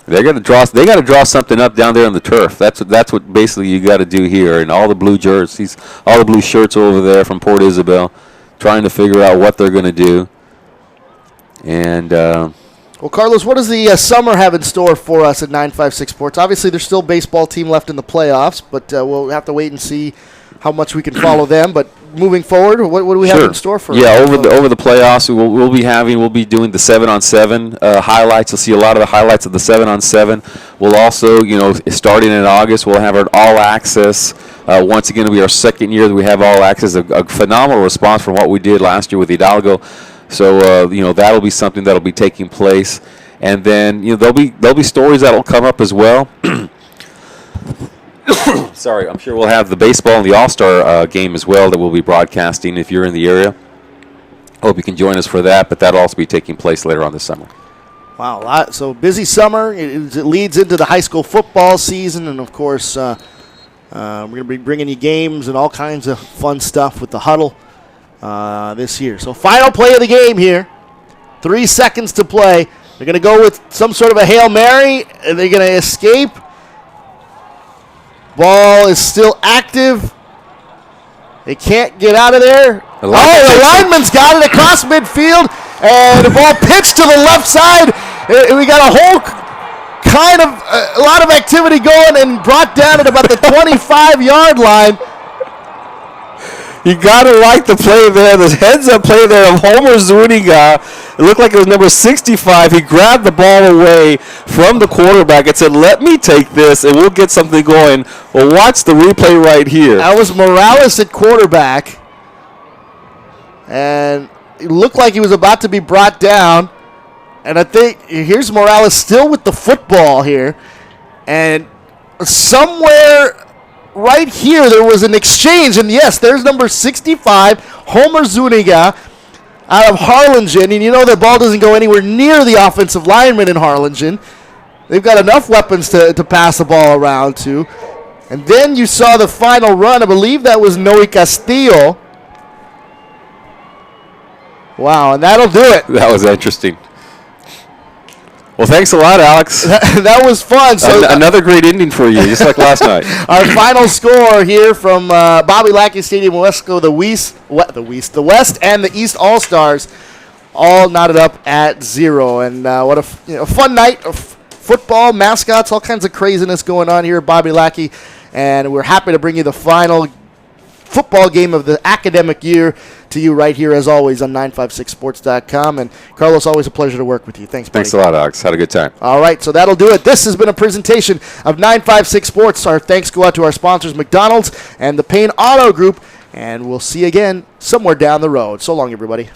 They got to draw something up down there on the turf. That's what basically you got to do here. And all the blue jerseys, all the blue shirts over there from Port Isabel, trying to figure out what they're going to do. And Well, Carlos, what does the summer have in store for us at 956 Sports? Obviously, there's still a baseball team left in the playoffs, but we'll have to wait and see how much we can follow them. But moving forward, what do we have in store for? Yeah, over the playoffs, we'll be doing the 7-on-7 highlights. You'll see a lot of the highlights of the 7-on-7. We'll also, starting in August, we'll have our all access. Once again, it'll be our second year that we have all access. A phenomenal response from what we did last year with Hidalgo. So that'll be something that'll be taking place, and then there'll be stories that'll come up as well. Sorry, I'm sure we'll have the baseball and the All-Star game as well that we'll be broadcasting if you're in the area. Hope you can join us for that, but that'll also be taking place later on this summer. Wow, so busy summer. It leads into the high school football season, and of course, we're going to be bringing you games and all kinds of fun stuff with the huddle this year. So final play of the game here. 3 seconds to play. They're going to go with some sort of a Hail Mary, and they're going to escape. Ball is still active. They can't get out of there. The lineman's got it across midfield, and the ball pitched to the left side. We got a whole kind of a lot of activity going and brought down at about the 25-yard line. You got to like the play there. The heads-up play there of Homer Zuniga. It looked like it was number 65. He grabbed the ball away from the quarterback and said, let me take this, and we'll get something going. Well, watch the replay right here. That was Morales at quarterback. And it looked like he was about to be brought down. And I think here's Morales still with the football here. And somewhere right here, there was an exchange, and yes, there's number 65, Homer Zuniga, out of Harlingen, and the ball doesn't go anywhere near the offensive lineman in Harlingen. They've got enough weapons to pass the ball around to. And then you saw the final run. I believe that was Noe Castillo. Wow, and that'll do it. That was interesting. Well, thanks a lot, Alex. That was fun. So another great ending for you, just like last night. Our final score here from Bobby Lackey Stadium, Wesco, the West and the East All-Stars, all knotted up at 0. And what a fun night of football, mascots, all kinds of craziness going on here at Bobby Lackey. And we're happy to bring you the final football game of the academic year to you right here, as always, on 956sports.com. And, Carlos, always a pleasure to work with you. Thanks, buddy. Thanks a lot, Alex. Had a good time. All right, so that'll do it. This has been a presentation of 956 Sports. Our thanks go out to our sponsors, McDonald's and the Payne Auto Group. And we'll see you again somewhere down the road. So long, everybody.